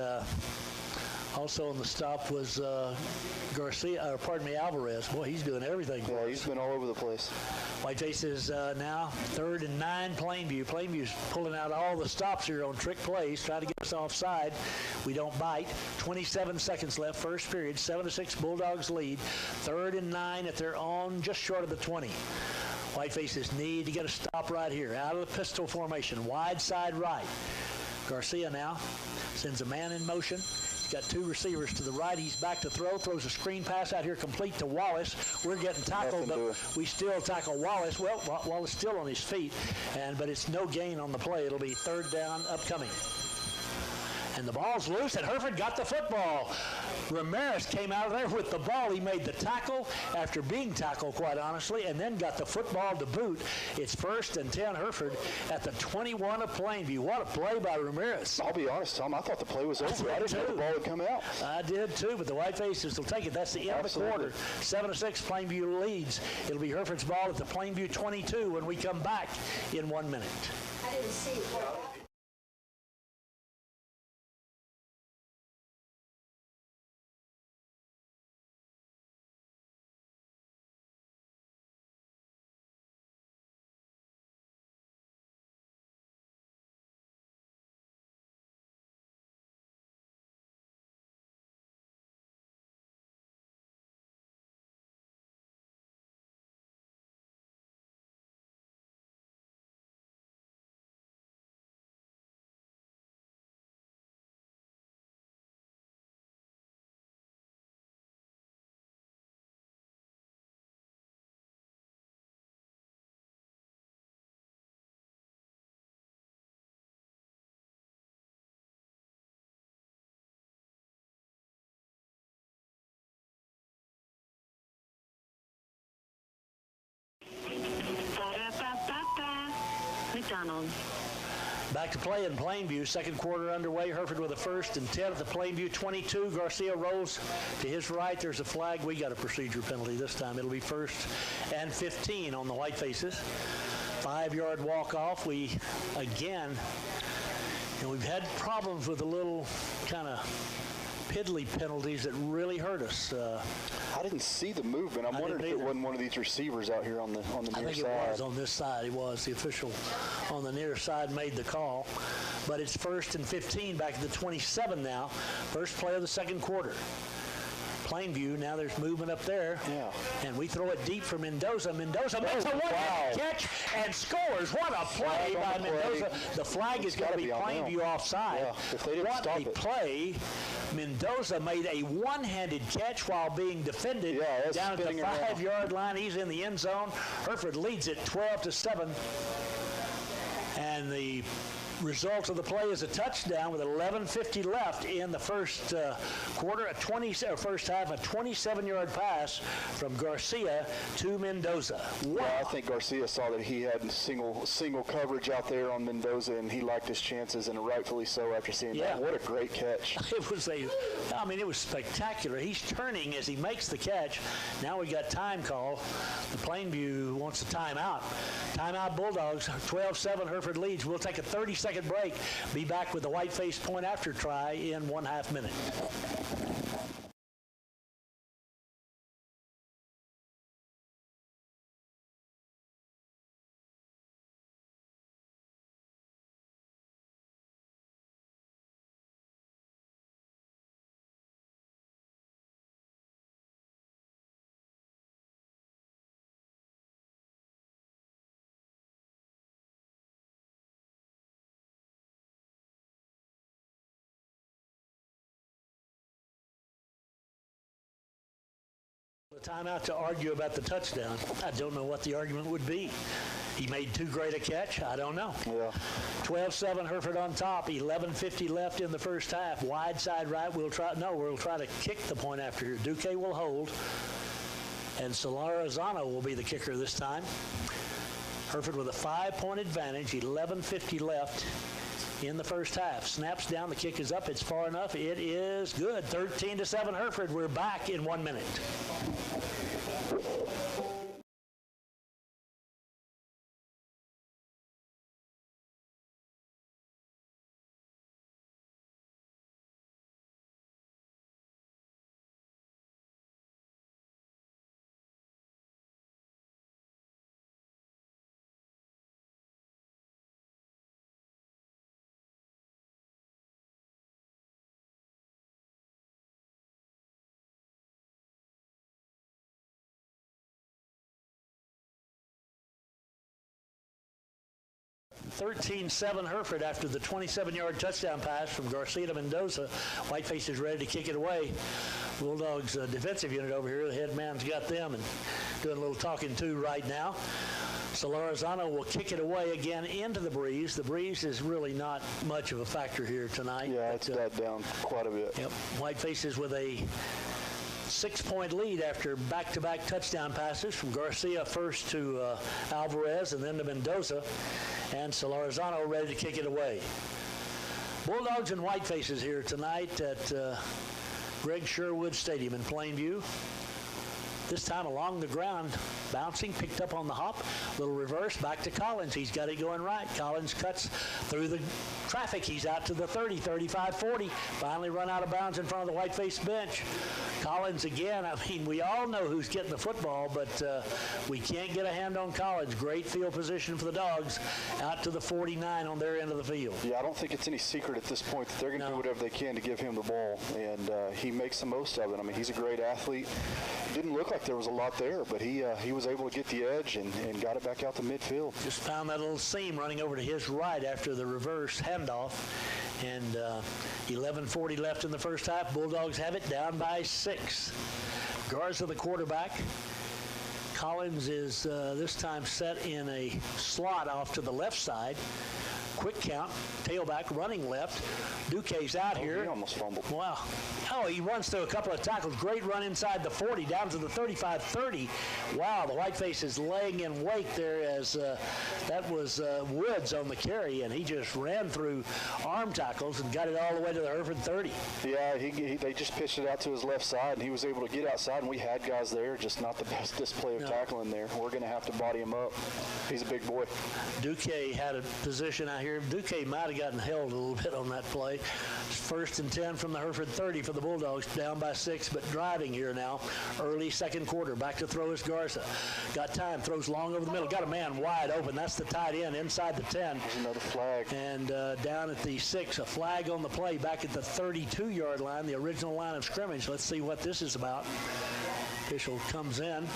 also on the stop was Alvarez. Boy, he's doing everything for us. Yeah, he's been all over the place. Whitefaces now 3rd and 9 Plainview. Plainview's pulling out all the stops here on trick plays, trying to get us offside. We don't bite. 27 seconds left, first period. 7-6 Bulldogs lead. 3rd and 9 at their own, just short of the 20. Whitefaces need to get a stop right here. Out of the pistol formation, wide side right. Garcia now sends a man in motion. Got 2 receivers to the right. He's back to throw. Throws a screen pass out here complete to Wallace. We're getting tackled, but we still tackle Wallace. Well, Wallace still on his feet, but it's no gain on the play. It'll be 3rd down upcoming. And the ball's loose, and Hereford got the football. Ramirez came out of there with the ball. He made the tackle after being tackled, quite honestly, and then got the football to boot. It's 1st and 10 Hereford at the 21 of Plainview. What a play by Ramirez. I'll be honest, Tom, I thought the play was over. I didn't know the ball would come out. I did, too, but the Whitefaces will take it. That's the end of the quarter. 7-6 Plainview leads. It'll be Hereford's ball at the Plainview 22 when we come back in 1 minute. I didn't see it. McDonald. Back to play in Plainview. Second quarter underway. Hereford with a 1st and 10 at the Plainview 22. Garcia rolls to his right. There's a flag. We got a procedure penalty this time. It'll be 1st and 15 on the Whitefaces. 5-yard walk-off. We, again, we've had problems with a little kind of piddly penalties that really hurt us. I didn't see the movement. I'm wondering if it wasn't one of these receivers out here on the near side. I think it was on this side. It was. The official on the near side made the call. But it's 1st and 15 back at the 27 now. First play of the second quarter. Plainview, now there's movement up there. Yeah. And we throw it deep for Mendoza. Mendoza makes a one-handed catch and scores. What a play by Mendoza. The flag is going to be Plainview offside. Yeah, if they didn't stop it. What a play. Mendoza made a one-handed catch while being defended down at the 5-yard line. He's in the end zone. Hereford leads it 12-7. And the Result of the play is a touchdown with 11:50 left in the first quarter. First half, a 27-yard pass from Garcia to Mendoza. Wow. Yeah, I think Garcia saw that he had single coverage out there on Mendoza, and he liked his chances, and rightfully so after seeing that. What a great catch! It was spectacular. He's turning as he makes the catch. Now we got time call. The Plainview wants a timeout. Timeout Bulldogs. 12-7 Hereford leads. We'll take a 30-second break. Be back with the Whiteface point after try in 1/2 minute. The timeout to argue about the touchdown. I don't know what the argument would be. He made too great a catch. I don't know. Yeah. 12-7 Hereford on top. 11:50 left in the first half. Wide side right. We'll try to kick the point after here. Duque will hold, and Solarizano will be the kicker this time. Hereford with a 5-point advantage. 11:50 left in the first half. Snaps down. The kick is up. It's far enough. It is good. 13-7 Hereford. We're back in 1 minute. (13-7) Hereford after the 27-yard touchdown pass from Garcia to Mendoza. Whiteface is ready to kick it away. Bulldogs defensive unit over here, the head man's got them and doing a little talking to right now. Solarizano will kick it away again into the breeze. The breeze is really not much of a factor here tonight. Yeah, it's died down quite a bit. Yep. Whitefaces with a 6-point lead after back-to-back touchdown passes from Garcia first to Alvarez and then to Mendoza, and Solarizano ready to kick it away. Bulldogs and Whitefaces here tonight at Greg Sherwood Stadium in Plainview. This time along the ground, bouncing, picked up on the hop, little reverse, back to Collins. He's got it going right. Collins cuts through the traffic. He's out to the 30, 35, 40. Finally run out of bounds in front of the Whiteface bench. Collins again, I mean, we all know who's getting the football, but we can't get a hand on Collins. Great field position for the Dogs, out to the 49 on their end of the field. Yeah, I don't think it's any secret at this point that they're going to do whatever they can to give him the ball, and he makes the most of it. I mean, he's a great athlete. Didn't look like there was a lot there, but he was able to get the edge and got it back out to midfield. Just found that little seam running over to his right after the reverse handoff. And 11:40 left in the first half. Bulldogs have it down by 6. Garza, the quarterback. Collins is this time set in a slot off to the left side. Quick count, tailback, running left. Duque's out here. He almost fumbled. Wow. Oh, he runs through a couple of tackles. Great run inside the 40, down to the 35-30. Wow, the Whiteface is laying in wait there as that was Woods on the carry, and he just ran through arm tackles and got it all the way to the Hereford 30. Yeah, they just pitched it out to his left side, and he was able to get outside, and we had guys there, just not the best display of tackling there. We're going to have to body him up. He's a big boy. Duque had a position out here. Duque might have gotten held a little bit on that play. First and 10 from the Hereford 30 for the Bulldogs, down by 6, but driving here now. Early second quarter. Back to throw is Garza. Got time, throws long over the middle. Got a man wide open. That's the tight end inside the 10. There's another flag. And down at the 6, a flag on the play back at the 32-yard line, the original line of scrimmage. Let's see what this is about. Official comes in.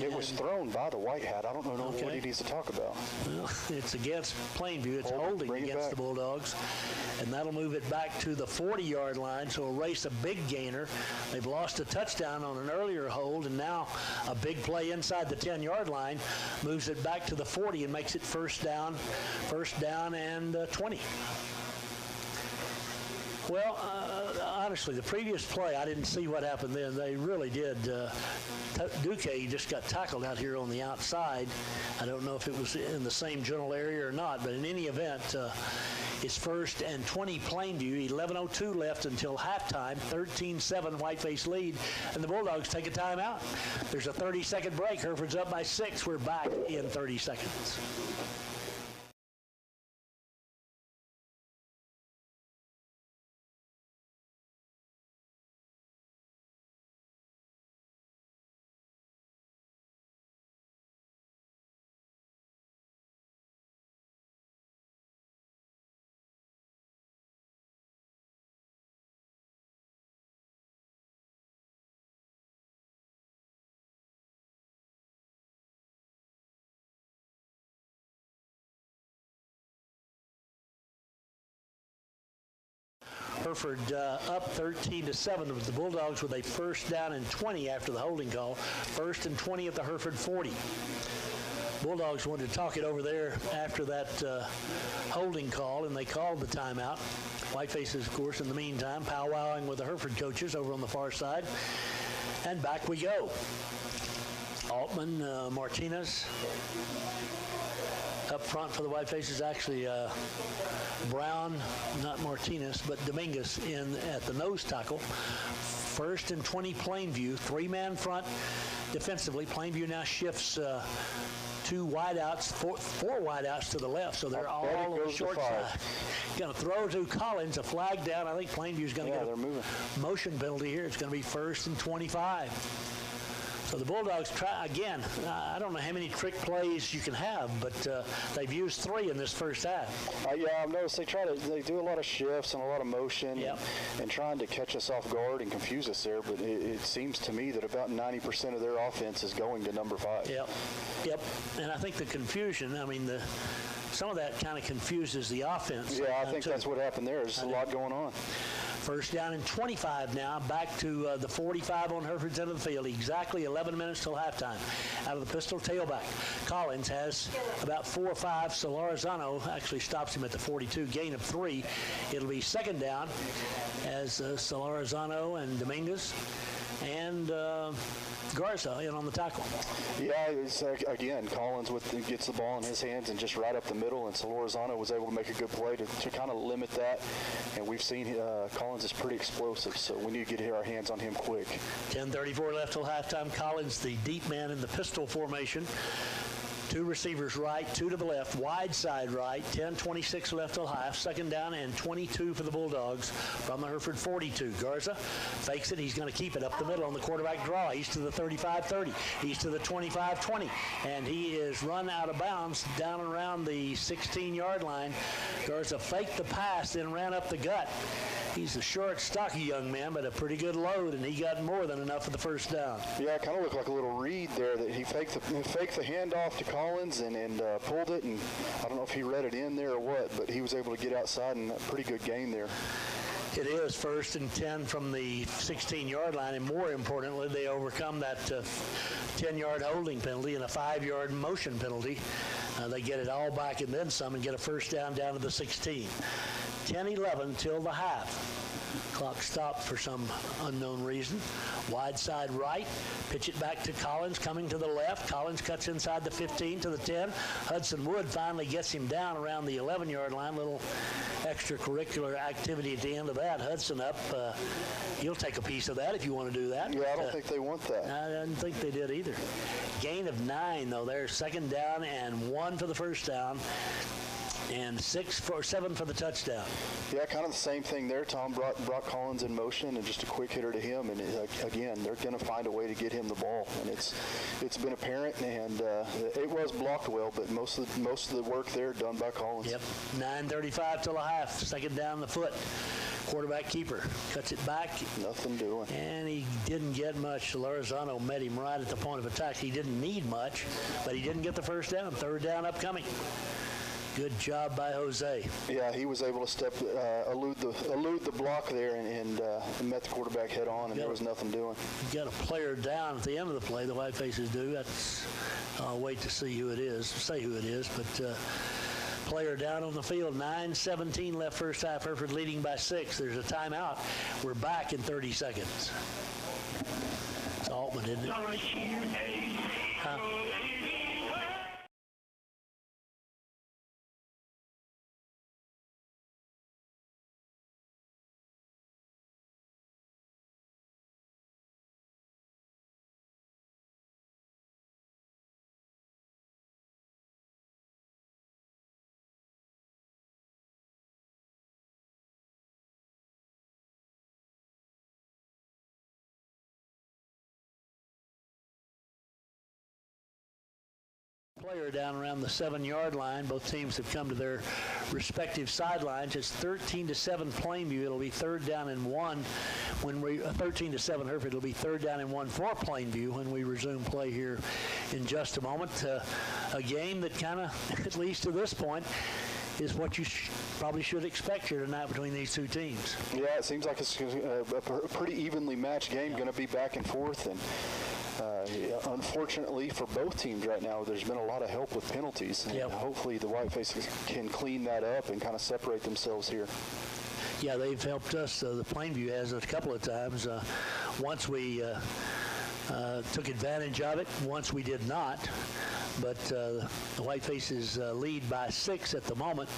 It was thrown by the White Hat. I don't know what he needs to talk about. Well, it's against Plainview. It's holding against the Bulldogs. And that'll move it back to the 40-yard line, so erase a big gainer. They've lost a touchdown on an earlier hold, and now a big play inside the 10-yard line moves it back to the 40 and makes it first down and 20. Well, honestly, the previous play, I didn't see what happened then. They really did. Duque just got tackled out here on the outside. I don't know if it was in the same general area or not, but in any event, it's first and 20 Plainview, 11:02 left until halftime, 13-7 Whiteface lead, and the Bulldogs take a timeout. There's a 30-second break. Hereford's up by 6. We're back in 30 seconds. Hereford up 13-7 with the Bulldogs with a first down and 20 after the holding call. First and 20 at the Hereford 40. Bulldogs wanted to talk it over there after that holding call, and they called the timeout. Whitefaces, of course, in the meantime, powwowing with the Hereford coaches over on the far side. And back we go. Altman, Martinez. Up front for the Whitefaces, actually Brown, not Martinez, but Dominguez in at the nose tackle. First and 20 Plainview, 3-man front defensively. Plainview now shifts 2 wideouts, four wideouts to the left, so they're all on the short side. Going to throw to Collins, a flag down. I think Plainview's going to get a motion penalty here. It's going to be first and 25. So the Bulldogs try again. I don't know how many trick plays you can have, but they've used 3 in this first half. Yeah, I've noticed they do a lot of shifts and a lot of motion and trying to catch us off guard and confuse us there. But it seems to me that about 90% of their offense is going to number 5. Yep. And I think the confusion. I mean, some of that kind of confuses the offense. Yeah, I think that's what happened there. There's a lot going on. First down and 25 now, back to the 45 on Hereford's end of the field. Exactly 11 minutes till halftime. Out of the pistol tailback, Collins has about 4 or 5. Solarizano actually stops him at the 42, gain of 3. It'll be second down as Solarizano and Dominguez and Garza in on the tackle. Yeah, it's again, Collins gets the ball in his hands and just right up the middle, and Solorzano was able to make a good play to kind of limit that. And we've seen Collins is pretty explosive, so we need to get our hands on him quick. 10:34 left till halftime. Collins, the deep man in the pistol formation. 2 receivers right, 2 to the left, wide side right, 10:26 left till half. Second down and 22 for the Bulldogs from the Hereford 42. Garza fakes it. He's going to keep it up the middle on the quarterback draw. He's to the 35-30. He's to the 25-20. And he is run out of bounds down around the 16-yard line. Garza faked the pass, then ran up the gut. He's a short, stocky young man, but a pretty good load, and he got more than enough for the first down. Yeah, it kind of looked like a little read there that he faked the handoff to Collins and pulled it, and I don't know if he read it in there or what, but he was able to get outside and a pretty good gain there. It is first and 10 from the 16-yard line, and more importantly, they overcome that 10-yard holding penalty and a 5-yard motion penalty. They get it all back and then some and get a first down to the 16. 10-11 till the half. Clock stopped for some unknown reason. Wide side right. Pitch it back to Collins coming to the left. Collins cuts inside the 15 to the 10. Hudson Wood finally gets him down around the 11-yard line. Little extracurricular activity at the end of that. Hudson up. He'll take a piece of that if you want to do that. Yeah, I don't think they want that. I didn't think they did either. Gain of 9, though. There's second down and 1 for the first down. and 7 for the touchdown. Yeah, kind of the same thing there. Tom brought Collins in motion and just a quick hitter to him. And again, they're going to find a way to get him the ball. And it's been apparent, and it was blocked well, but most of the work there done by Collins. Yep, 9:35 till a half. Second down the foot. Quarterback keeper cuts it back. Nothing doing. And he didn't get much. Lozano met him right at the point of attack. He didn't need much, but he didn't get the first down. Third down upcoming. Good job by Jose. Yeah, he was able to elude the block there and met the quarterback head on, and there was nothing doing. You got a player down at the end of the play. The Whitefaces do. I'll wait to see who it is. Say who it is, but. Player down on the field. 9:17 left first half. Hereford leading by 6. There's a timeout. We're back in 30 seconds. It's Altman, isn't it? Huh? Player down around the 7-yard line. Both teams have come to their respective sidelines. It's 13-7 Plainview. It'll be third down and 1 when we 13-7 Hereford. It'll be third down and 1 for Plainview when we resume play here in just a moment. A game that kind of, at least to this point, is what you probably should expect here tonight between these two teams. Yeah, it seems like it's a pretty evenly matched game, going to be back and forth. And unfortunately for both teams right now, there's been a lot of help with penalties. And hopefully the Whitefaces can clean that up and kind of separate themselves here. Yeah, they've helped us. The Plainview has a couple of times. Once we took advantage of it, once we did not. But the Whitefaces lead by 6 at the moment,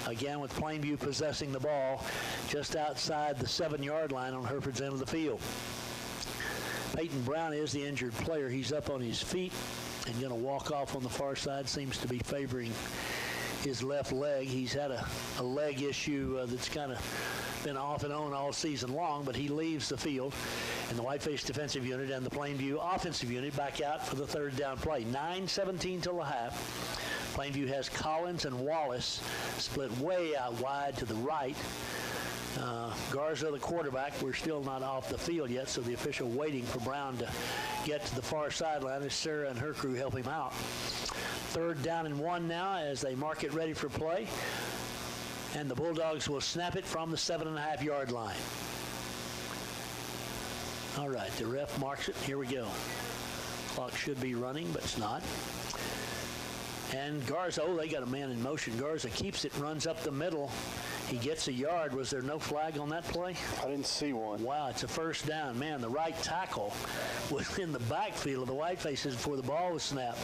again with Plainview possessing the ball just outside the 7-yard line on Hereford's end of the field. Peyton Brown is the injured player. He's up on his feet and going to walk off on the far side. Seems to be favoring his left leg. He's had a leg issue that's kind of been off and on all season long, but he leaves the field. And the Whiteface defensive unit and the Plainview offensive unit back out for the third down play. 9:17 till the half. Plainview has Collins and Wallace split way out wide to the right. Garza, the quarterback, we're still not off the field yet, so the official waiting for Brown to get to the far sideline as Sarah and her crew help him out. Third down and 1 now as they mark it ready for play. And the Bulldogs will snap it from the 7.5-yard line. All right, the ref marks it. Here we go. Clock should be running, but it's not. And Garza, they got a man in motion. Garza keeps it, runs up the middle. He gets a yard. Was there no flag on that play? I didn't see one. Wow, it's a first down. Man, the right tackle was in the backfield of the Whitefaces before the ball was snapped.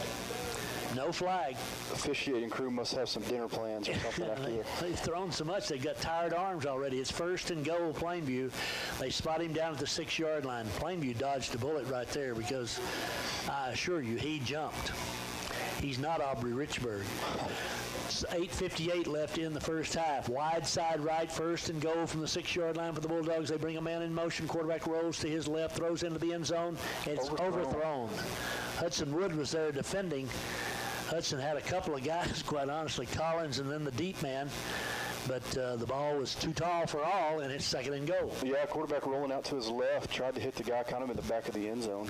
No flag. Officiating crew must have some dinner plans or something after that. They've thrown so much, they've got tired arms already. It's first and goal, Plainview. They spot him down at the 6-yard line. Plainview dodged a bullet right there because I assure you, he jumped. He's not Aubrey Richburg. 8:58 left in the first half. Wide side right, first and goal from the 6-yard line for the Bulldogs. They bring a man in motion. Quarterback rolls to his left, throws into the end zone. It's overthrown. Hudson Wood was there defending. Hudson had a couple of guys, quite honestly, Collins and then the deep man. But the ball was too tall for all, and it's second and goal. Yeah, quarterback rolling out to his left, tried to hit the guy kind of in the back of the end zone.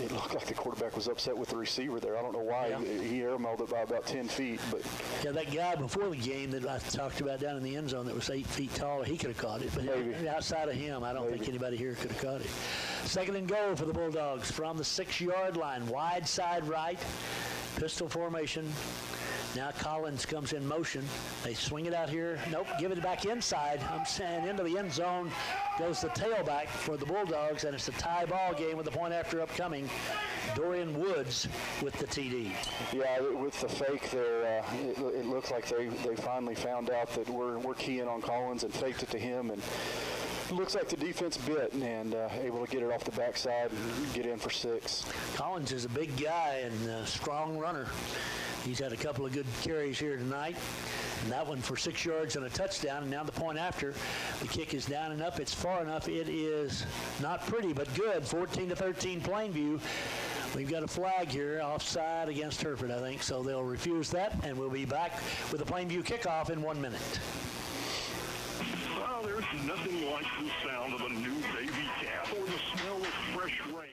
It looked like the quarterback was upset with the receiver there. I don't know why. Yeah. He airmailed it by about 10 feet. But yeah, that guy before the game that I talked about down in the end zone that was 8 feet taller, he could have caught it. But maybe. Outside of him, I don't think anybody here could have caught it. Second and goal for the Bulldogs from the 6-yard line. Wide side right, pistol formation. Now Collins comes in motion. They swing it out here. Nope, give it back inside. I'm saying into the end zone goes the tailback for the Bulldogs, and it's a tie ball game with the point after upcoming. Dorian Woods with the TD. Yeah, with the fake there, it looks like they finally found out that we're keying on Collins and faked it to him, and it looks like the defense bit and able to get it off the backside and get in for 6. Collins is a big guy and a strong runner. He's had a couple of good carries here tonight. And that one for 6 yards and a touchdown. And now the point after. The kick is down and up. It's far enough. It is not pretty, but good. 14-13 Plainview. We've got a flag here, offside against Hereford, I think. So they'll refuse that, and we'll be back with the Plainview kickoff in 1 minute. Well, there's nothing like the sound of a new baby calf or the smell of fresh rain.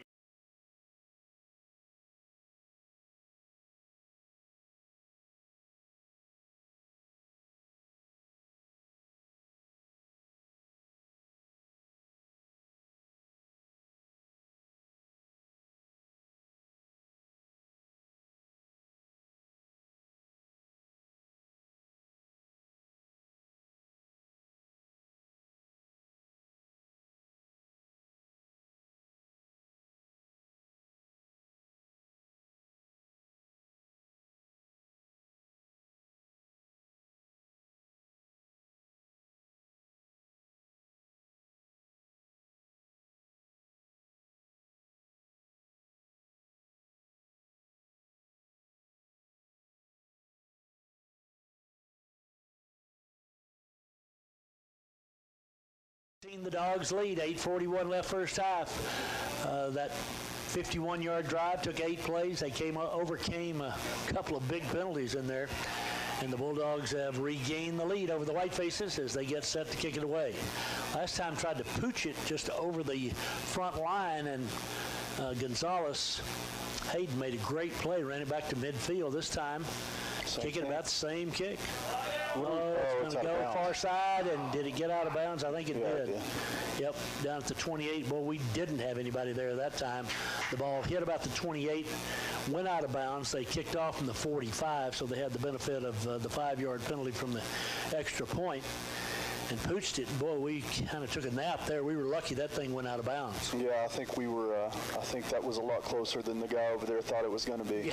The Dogs lead, 8:41 left first half. That 51-yard drive took 8 plays. They overcame a couple of big penalties in there, and the Bulldogs have regained the lead over the Whitefaces as they get set to kick it away. Last time tried to pooch it just over the front line, and Gonzalez Hayden made a great play, ran it back to midfield. This time, kicking about the same kick. It's going to go far side, and did it get out of bounds? I think it did. Yep, down at the 28. Well, we didn't have anybody there that time. The ball hit about the 28, went out of bounds. They kicked off from the 45, so they had the benefit of the 5-yard penalty from the extra point and pooched it. Boy, we kind of took a nap there. We were lucky that thing went out of bounds. Yeah, I think we were. I think that was a lot closer than the guy over there thought it was going to be.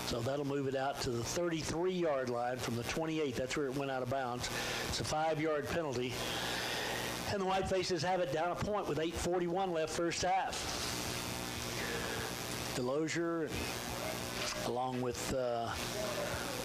So that'll move it out to the 33-yard line from the 28. That's where it went out of bounds. It's a 5-yard penalty. And the Whitefaces have it down a point with 8:41 left first half. Delosier, along with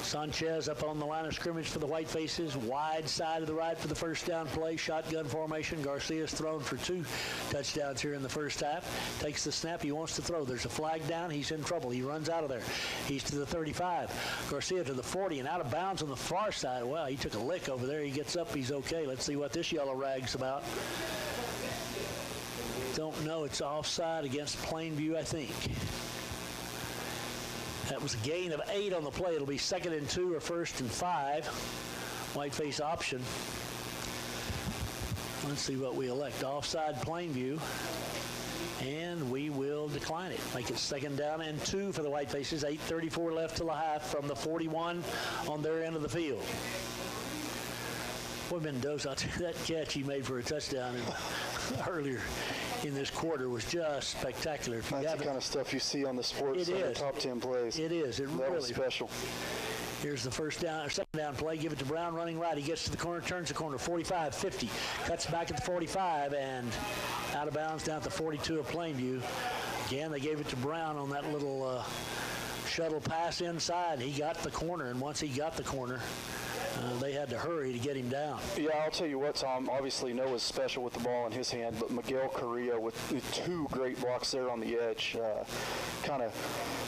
Sanchez up on the line of scrimmage for the Whitefaces. Wide side of the right for the first down play. Shotgun formation. Garcia's thrown for 2 touchdowns here in the first half. Takes the snap. He wants to throw. There's a flag down. He's in trouble. He runs out of there. He's to the 35. Garcia to the 40 and out of bounds on the far side. Well, he took a lick over there. He gets up. He's okay. Let's see what this yellow rag's about. Don't know. It's offside against Plainview, I think. That was a gain of 8 on the play. It'll be 2nd and 2 or 1st and 5. Whiteface option. Let's see what we elect. Offside Plainview. And we will decline it. Make it 2nd down and 2 for the Whitefaces. 8:34 left till the half from the 41 on their end of the field. Boy, Mendoza, that catch he made for a touchdown earlier in this quarter was just spectacular. That's the kind of stuff you see on the Sports Center top 10 plays. It is. That really was special. Here's the 2nd down play. Give it to Brown running right. He gets to the corner, turns the corner, 45, 50. Cuts back at the 45 and out of bounds down at the 42 of Plainview. Again, they gave it to Brown on that little shuttle pass inside. He got the corner, and once he got the corner, they had to hurry to get him down. Yeah, I'll tell you what, Tom. Obviously, Noah's special with the ball in his hand, but Miguel Correa with 2 great blocks there on the edge kind of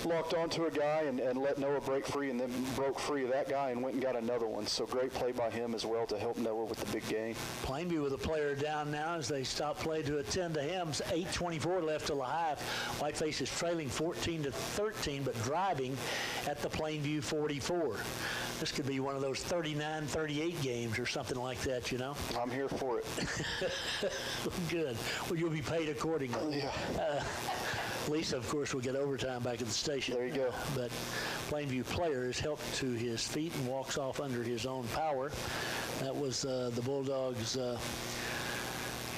locked onto a guy and let Noah break free, and then broke free of that guy and went and got another one. So great play by him as well to help Noah with the big gain. Plainview with a player down now as they stop play to attend to him. 8:24 left till the half. Whiteface is trailing 14-13, but driving at the Plainview 44. This could be one of those 39-38 games or something like that, you know? I'm here for it. Good. Well, you'll be paid accordingly. Yeah. Lisa, of course, will get overtime back at the station. There you go. But Plainview player is helped to his feet and walks off under his own power. That was the Bulldogs'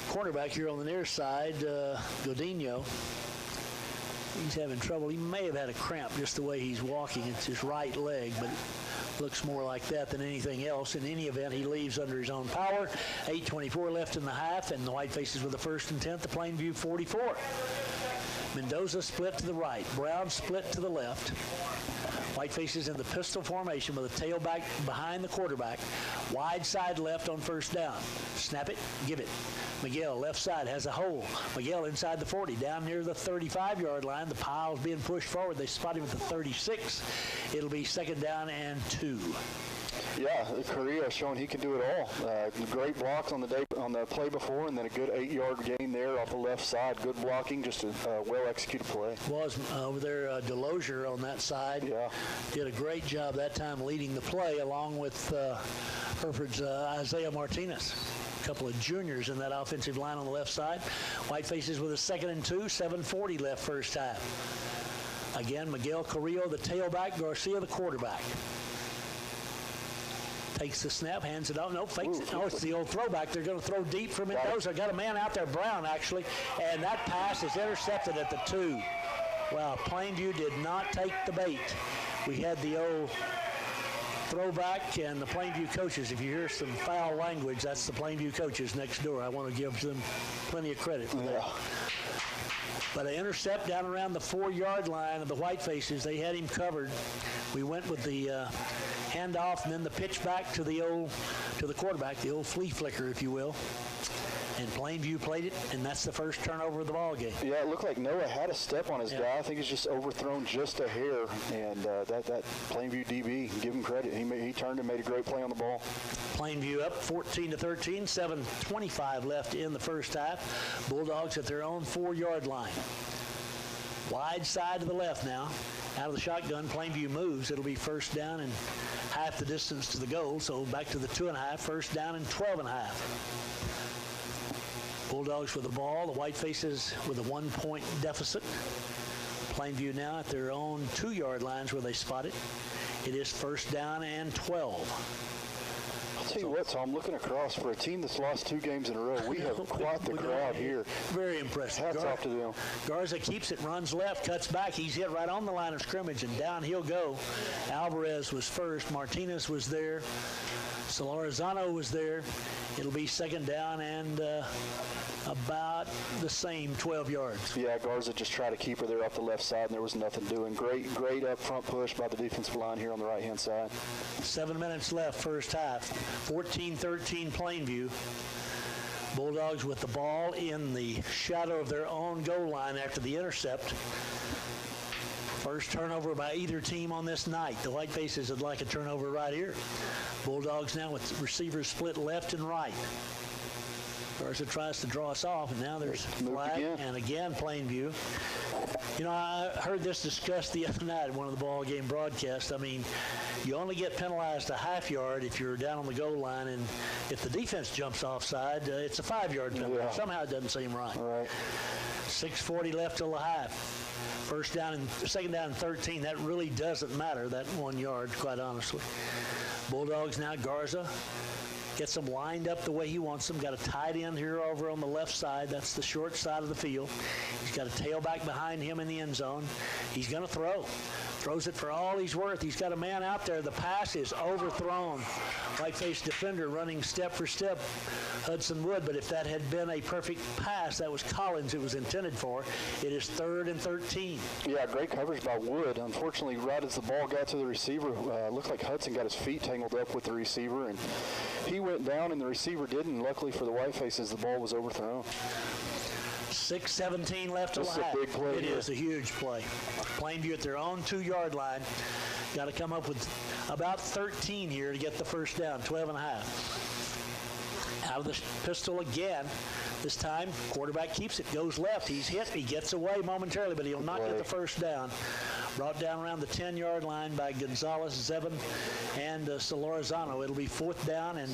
cornerback here on the near side, Godinho. He's having trouble. He may have had a cramp just the way he's walking. It's his right leg, but it looks more like that than anything else. In any event, he leaves under his own power. 8:24 left in the half, and the Whitefaces with the 1st and 10th, the Plainview 44. Mendoza split to the right. Brown split to the left. Whitefaces in the pistol formation with a tailback behind the quarterback. Wide side left on first down. Snap it, give it. Miguel, left side, has a hole. Miguel inside the 40, down near the 35-yard line. The pile's being pushed forward. They spot him at the 36. It'll be second down and 2. Yeah, Correa showing he can do it all. Great blocks on the play before, and then a good 8-yard gain there off the left side. Good blocking, just a well-executed play. Was over there Delosier on that side. Yeah. Did a great job that time leading the play, along with Hereford's Isaiah Martinez. A couple of juniors in that offensive line on the left side. Whitefaces with a 2nd and 2, 7:40 left first half. Again, Miguel Carrillo, the tailback, Garcia, the quarterback. Takes the snap, hands it out. No, fakes it. No, it's the old throwback. They're going to throw deep from Mendoza. Got a man out there, Brown, actually. And that pass is intercepted at the 2. Wow, Plainview did not take the bait. We had the old throwback and the Plainview coaches. If you hear some foul language, that's the Plainview coaches next door. I want to give them plenty of credit for that. But an intercept down around the 4-yard line of the Whitefaces. They had him covered. We went with the handoff and then the pitch back to the quarterback, the old flea flicker, if you will. And Plainview played it, and that's the first turnover of the ball game. Yeah, it looked like Noah had a step on his guy. I think he's just overthrown just a hair, and that Plainview DB, give him credit. He turned and made a great play on the ball. Plainview up 14-13, 7:25 left in the first half. Bulldogs at their own 4-yard line. Wide side to the left now. Out of the shotgun, Plainview moves. It'll be first down and half the distance to the goal, so back to the 2.5, first down and 12.5. Bulldogs with the ball, the Whitefaces with a 1-point deficit. Plainview now at their own 2-yard lines where they spot it. It is first down and 12. I'll tell you what, Tom, looking across, for a team that's lost 2 games in a row, we have quite the crowd here. Very impressive. Hats off to them. Garza keeps it, runs left, cuts back. He's hit right on the line of scrimmage, and down he'll go. Alvarez was first. Martinez was there. Solorzano was there. It'll be second down and about the same, 12 yards. Yeah, Garza just tried to keep her there off the left side, and there was nothing doing. Great up front push by the defensive line here on the right-hand side. 7 minutes left, first half. 14-13 Plainview. Bulldogs with the ball in the shadow of their own goal line after the intercept. First turnover by either team on this night. The Whitefaces would like a turnover right here. Bulldogs now with receivers split left and right. Garza tries to draw us off, and now there's flag, and again Plainview. You know, I heard this discussed the other night in one of the ball game broadcasts. I mean, you only get penalized a half yard if you're down on the goal line, and if the defense jumps offside, it's a 5-yard penalty. Yeah. Somehow it doesn't seem right. All right. 6:40 left till the half. Second down and 13. That really doesn't matter, that 1 yard, quite honestly. Bulldogs now, Garza gets them lined up the way he wants them. Got a tight end here over on the left side. That's the short side of the field. He's got a tailback behind him in the end zone. He's going to throw. Throws it for all he's worth. He's got a man out there. The pass is overthrown. Whiteface defender running step for step, Hudson Wood. But if that had been a perfect pass, that was Collins it was intended for. It is 3rd and 13. Yeah, great coverage by Wood. Unfortunately, right as the ball got to the receiver, looked like Hudson got his feet tangled up with the receiver, and he went down and the receiver didn't. Luckily for the Whitefaces, the ball was overthrown. 6:17 left to the half. This is a big play. It is a huge play. Plainview at their own 2-yard line. Got to come up with about 13 here to get the first down, 12.5. Out of the pistol again. This time, quarterback keeps it, goes left. He's hit. He gets away momentarily, but he'll not get the first down. Brought down around the 10-yard line by Gonzalez, Zevin, and Solorzano. It'll be 4th down, and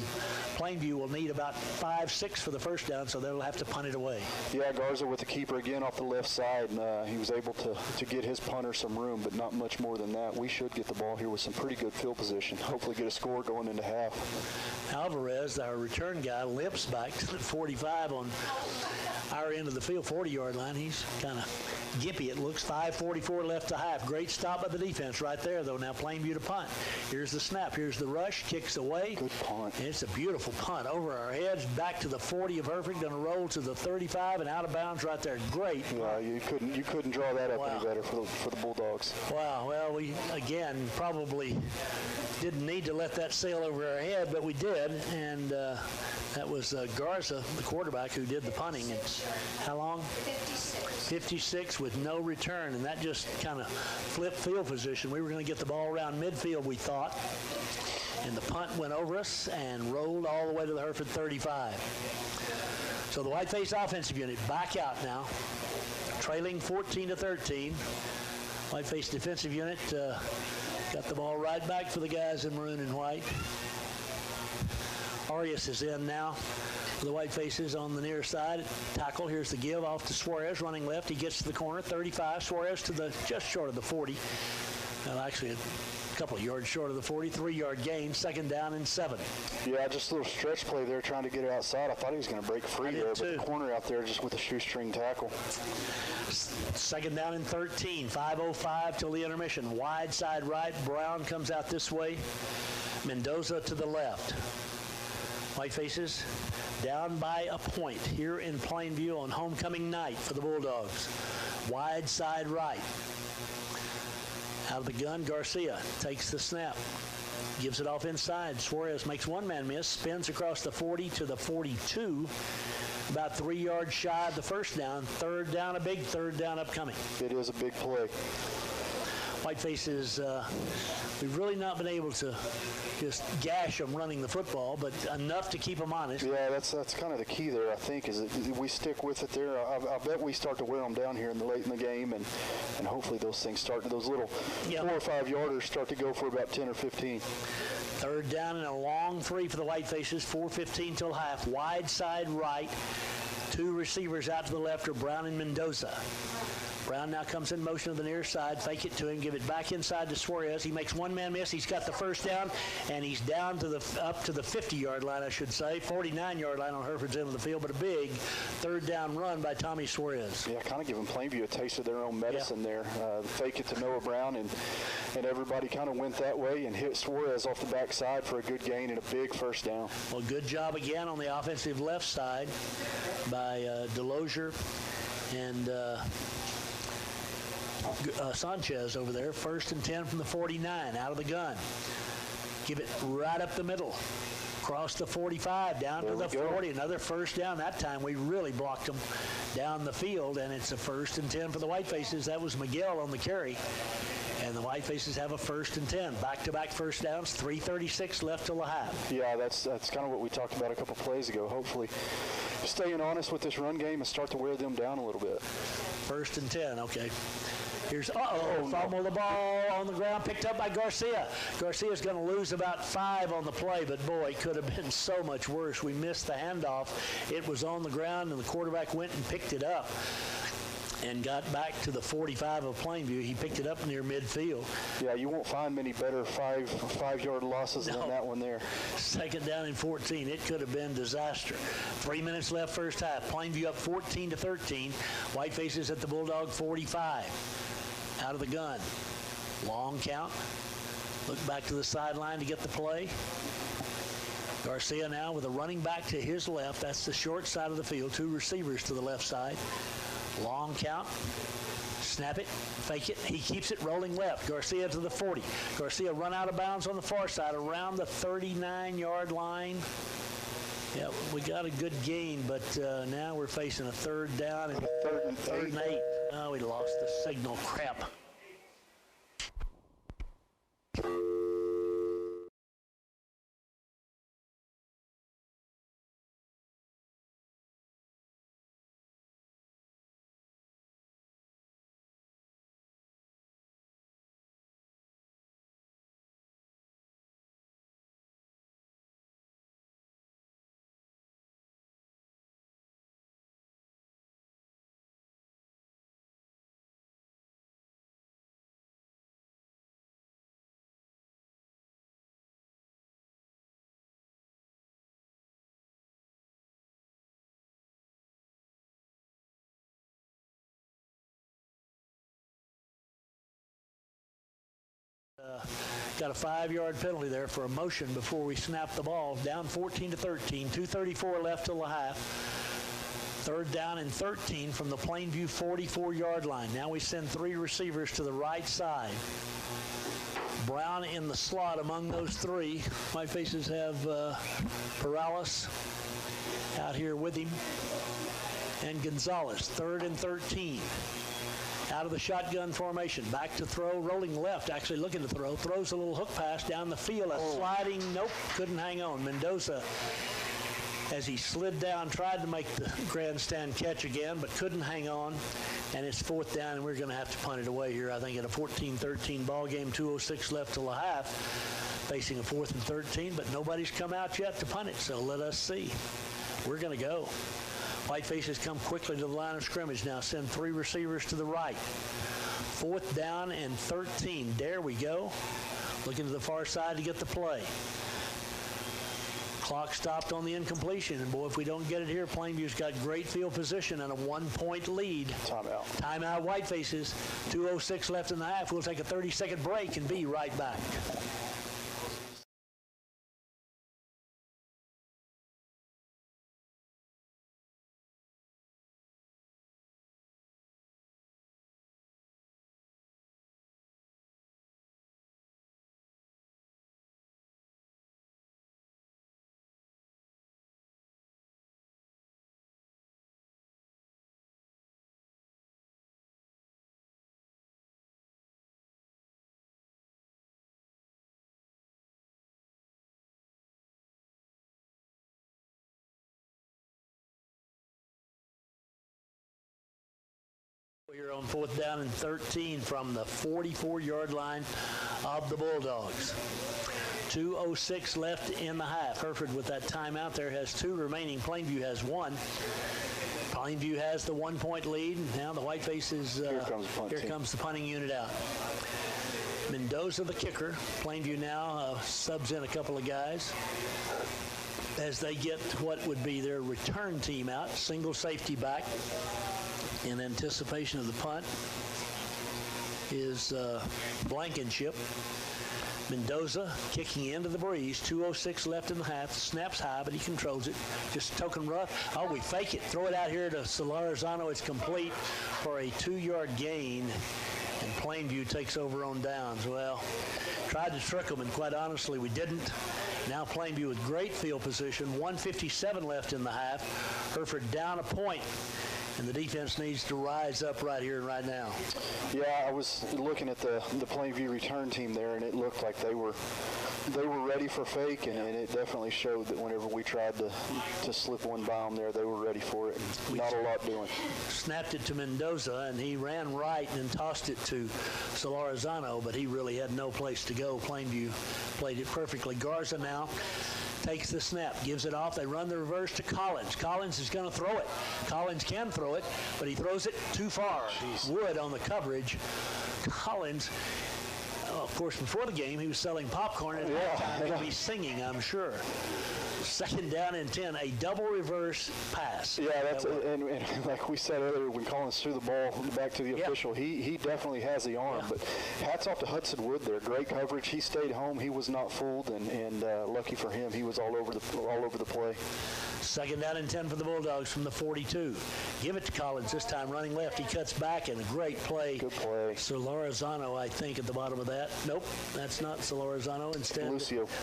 Plainview will need about 5-6 for the first down, so they'll have to punt it away. Yeah, Garza with the keeper again off the left side, and he was able to get his punter some room, but not much more than that. We should get the ball here with some pretty good field position. Hopefully get a score going into half. Alvarez, our return guy, limps back to the 45 on our end of the field, 40-yard line. He's kind of gimpy, it looks. 5:44 left to half. Great stop by the defense right there, though. Now Plainview to punt. Here's the snap. Here's the rush. Kicks away. Good punt. And it's a beautiful punt over our heads, back to the 40 of Hereford, going to roll to the 35 and out of bounds right there. Great punt. Yeah, you couldn't draw that up any better for the Bulldogs. Wow. Well, we again probably didn't need to let that sail over our head, but we did, and that was Garza, the quarterback, who did the punting. It's how long? 56 with no return, and that just kind of flipped field position. We were going to get the ball around midfield, we thought, and the punt went over us and rolled all the way to the Hereford 35. So the Whiteface offensive unit back out now, trailing 14-13. Whiteface defensive unit got the ball right back for the guys in maroon and white. Arias is in now for the Whitefaces on the near side. Tackle, here's the give off to Suarez, running left. He gets to the corner, 35. Suarez to the just short of the 40. Well, actually, a couple of yards short of the 40. 3-yard gain, 2nd down and 7. Yeah, just a little stretch play there trying to get it outside. I thought he was going to break free there, but the corner out there just with a shoestring tackle. 2nd down and 13. 5:05 till the intermission. Wide side right. Brown comes out this way. Mendoza to the left. Whitefaces down by a point here in Plainview on homecoming night for the Bulldogs. Wide side right. Out of the gun, Garcia takes the snap. Gives it off inside. Suarez makes one-man miss. Spins across the 40 to the 42. About 3 yards shy of the first down. 3rd down, a big 3rd down upcoming. It is a big play. Whitefaces, we've really not been able to just gash them running the football, but enough to keep them honest. Yeah, that's kind of the key there, I think, is that we stick with it there. I bet we start to wear them down here late in the game, and hopefully those things start, those little 4 or 5 yarders start to go for about 10 or 15. 3rd down and a long 3 for the Whitefaces. 4:15 till half. Wide side right. 2 receivers out to the left are Brown and Mendoza. Brown now comes in motion to the near side. Fake it to him. Give it back inside to Suarez. He makes one-man miss. He's got the first down, and he's down to up to the 50-yard line, I should say. 49-yard line on Hereford's end of the field, but a big 3rd down run by Tommy Suarez. Yeah, kind of giving Plainview a taste of their own medicine there. Fake it to Noah Brown, and everybody kind of went that way and hit Suarez off the backside for a good gain and a big first down. Well, good job again on the offensive left side by Delosier and Sanchez over there. 1st and 10 from the 49, out of the gun. Give it right up the middle. Across the 45, down to the 40. Another first down. That time we really blocked them down the field, and it's a 1st and 10 for the Whitefaces. That was Miguel on the carry. And the Whitefaces have a 1st and 10. Back-to-back first downs, 3:36 left till the half. Yeah, that's kind of what we talked about a couple plays ago. Hopefully staying honest with this run game and start to wear them down a little bit. 1st and 10, okay. Here's, fumble the ball on the ground, picked up by Garcia. Garcia's going to lose about 5 on the play, but boy, it could have been so much worse. We missed the handoff. It was on the ground, and the quarterback went and picked it up and got back to the 45 of Plainview. He picked it up near midfield. Yeah, you won't find many better five-yard losses than that one there. 2nd down and 14. It could have been disaster. 3 minutes left first half. Plainview up 14-13. Whitefaces at the Bulldog 45. Out of the gun. Long count. Look back to the sideline to get the play. Garcia now with a running back to his left. That's the short side of the field. 2 receivers to the left side. Long count. Snap it. Fake it. He keeps it rolling left. Garcia to the 40. Garcia run out of bounds on the far side around the 39-yard line. Yeah, we got a good gain, but now we're facing a 3rd down and 3rd and 8. Oh, we lost the signal. Crap. got a 5-yard penalty there for a motion before we snapped the ball. Down 14-13, 2:34 left till the half. 3rd down and 13 from the Plainview 44-yard line. Now we send 3 receivers to the right side. Brown in the slot among those 3. Whitefaces have Perales out here with him. And Gonzalez, 3rd and 13. Out of the shotgun formation, back to throw, rolling left, actually looking to throw. Throws a little hook pass down the field, sliding, nope, couldn't hang on. Mendoza, as he slid down, tried to make the grandstand catch again, but couldn't hang on. And it's 4th down, and we're going to have to punt it away here, I think, at a 14-13 ball game, 2:06 left till the half, facing a 4th and 13, but nobody's come out yet to punt it, so let us see. We're going to go. Whitefaces come quickly to the line of scrimmage now. Send 3 receivers to the right. 4th down and 13. There we go. Looking to the far side to get the play. Clock stopped on the incompletion. And, boy, if we don't get it here, Plainview's got great field position and a 1-point lead. Timeout. Timeout, Whitefaces. 2:06 left in the half. We'll take a 30-second break and be right back. Here on 4th down and 13 from the 44-yard line of the Bulldogs. 2:06 left in the half. Hereford with that timeout there has 2 remaining. Plainview has 1. Plainview has the 1-point lead. Now the Whitefaces, here comes the punting unit out. Mendoza the kicker. Plainview now subs in a couple of guys as they get what would be their return team out. Single safety back. In anticipation of the punt is Blankenship. Mendoza kicking into the breeze. 2:06 left in the half. Snaps high, but he controls it. Just token rough. Oh, we fake it. Throw it out here to Solarizano. It's complete for a 2-yard gain. And Plainview takes over on downs. Well, tried to trick them, and quite honestly, we didn't. Now Plainview with great field position. 1:57 left in the half. Hereford down a point. And the defense needs to rise up right here and right now. Yeah, I was looking at the Plainview return team there, and it looked like they were ready for fake, and it definitely showed that whenever we tried to slip one by them there, they were ready for it. Not a lot doing. Snapped it to Mendoza, and he ran right and tossed it to Solarizano, but he really had no place to go. Plainview played it perfectly. Garza now takes the snap, gives it off. They run the reverse to Collins. Collins is going to throw it. Collins can throw it, but he throws it too far. Wood on the coverage. Collins, of course, before the game, he was selling popcorn at halftime. He'll be singing, I'm sure. 2nd down and 10, a double reverse pass. Yeah, that's and like we said earlier, when Collins threw the ball back to the official, he definitely has the arm. But hats off to Hudson Wood there. Great coverage. He stayed home. He was not fooled, and lucky for him, he was all over the play. 2nd down and 10 for the Bulldogs from the 42. Give it to Collins this time, running left. He cuts back, and a great play. Good play. Solarizano, I think, at the bottom of that. Nope, that's not Solarizano. Instead,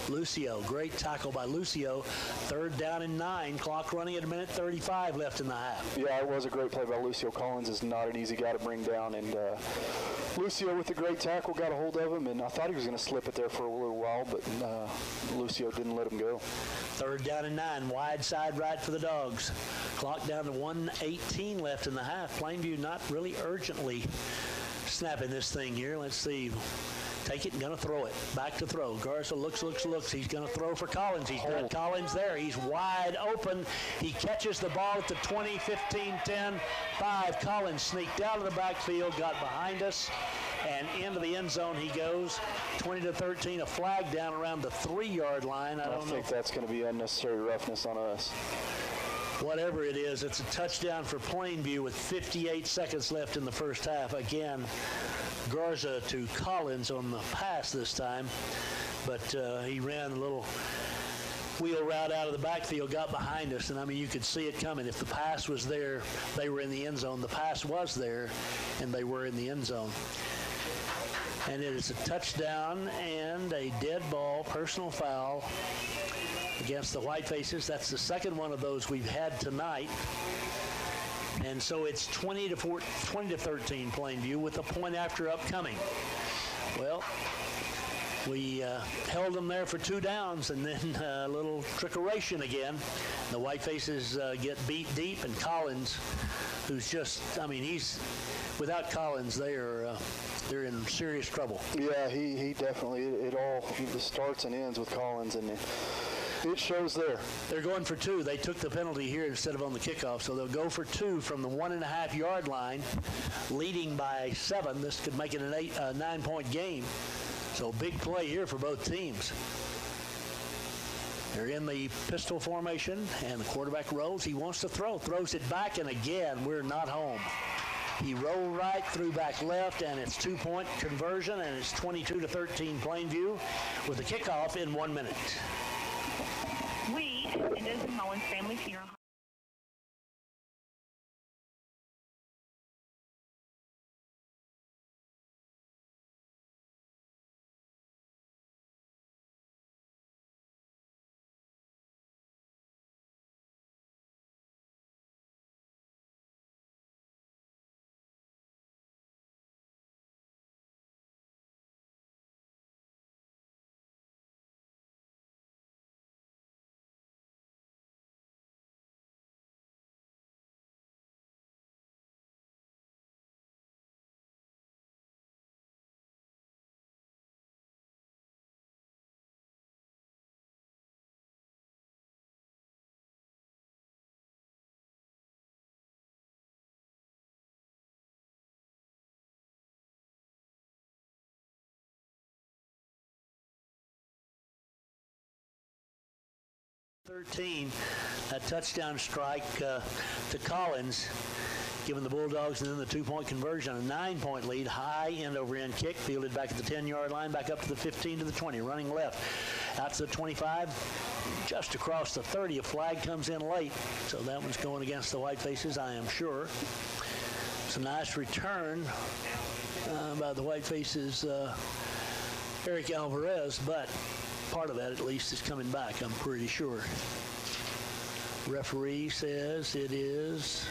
Lucio. Great tackle by Lucio. 3rd down and 9. Clock running at 1:35 left in the half. Yeah, it was a great play by Lucio. Collins is not an easy guy to bring down, and Lucio with a great tackle got a hold of him, and I thought he was going to slip it there for a little while, but Lucio didn't let him go. 3rd down and 9. Wide side right for the Dogs. Clock down to 1:18 left in the half. Plainview not really urgently snapping this thing here. Let's see. Take it and going to throw it. Back to throw. Garza looks. He's going to throw for Collins. He's got Collins there. He's wide open. He catches the ball at the 20, 15, 10, 5. Collins sneaked out of the backfield, got behind us, and into the end zone he goes. 20-13, a flag down around the 3-yard line. I don't know. Think that's going to be unnecessary roughness on us. whatever it is, it's a touchdown for Plainview with 58 seconds left in the first half. Again, Garza to Collins on the pass this time, but he ran a little wheel route out of the backfield, got behind us, and I mean, you could see it coming. If the pass was there, they were in the end zone. The pass was there, and they were in the end zone. And it is a touchdown and a dead ball, personal foul against the Whitefaces. That's the second one of those we've had tonight. And so it's 20 to 13 Plainview with a point after upcoming. Well, we held them there for 2 downs, and then a little trickeration again. The Whitefaces get beat deep, and Collins, who's just, I mean, he's, without Collins, they're in serious trouble. Yeah, he definitely, it all starts and ends with Collins, and it shows there. They're going for 2. They took the penalty here instead of on the kickoff, so they'll go for 2 from the 1.5-yard line, leading by 7. This could make it a 9-point game. So big play here for both teams. They're in the pistol formation, and the quarterback rolls. He wants to throw, throws it back, and again, we're not home. He rolled right, threw back left, and it's 2-point conversion, and it's 22 to 13 Plainview with the kickoff in 1 minute. We, Mendez and Mullins Family Funeral. That touchdown strike to Collins, giving the Bulldogs and then the 2-point conversion, a 9-point lead, high end-over-end kick, fielded back at the 10-yard line, back up to the 15 to the 20, running left, out to the 25, just across the 30. A flag comes in late, so that one's going against the Whitefaces, I am sure. It's a nice return by the Whitefaces, Eric Alvarez, but part of that, at least, is coming back, I'm pretty sure. Referee says it is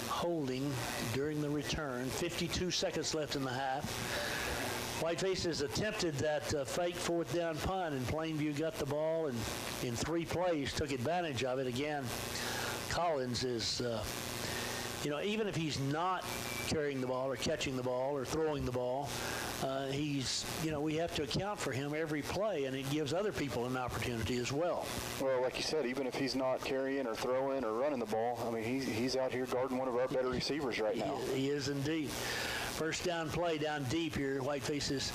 holding during the return. 52 seconds left in the half. Whitefaces attempted that fake 4th down punt, and Plainview got the ball and in 3 plays took advantage of it. Again, Collins is, even if he's not carrying the ball or catching the ball or throwing the ball, he's, we have to account for him every play, and it gives other people an opportunity as well. Well, like you said, even if he's not carrying or throwing or running the ball, I mean, he's out here guarding one of our better receivers right now. He is indeed. First down play down deep here. Whitefaces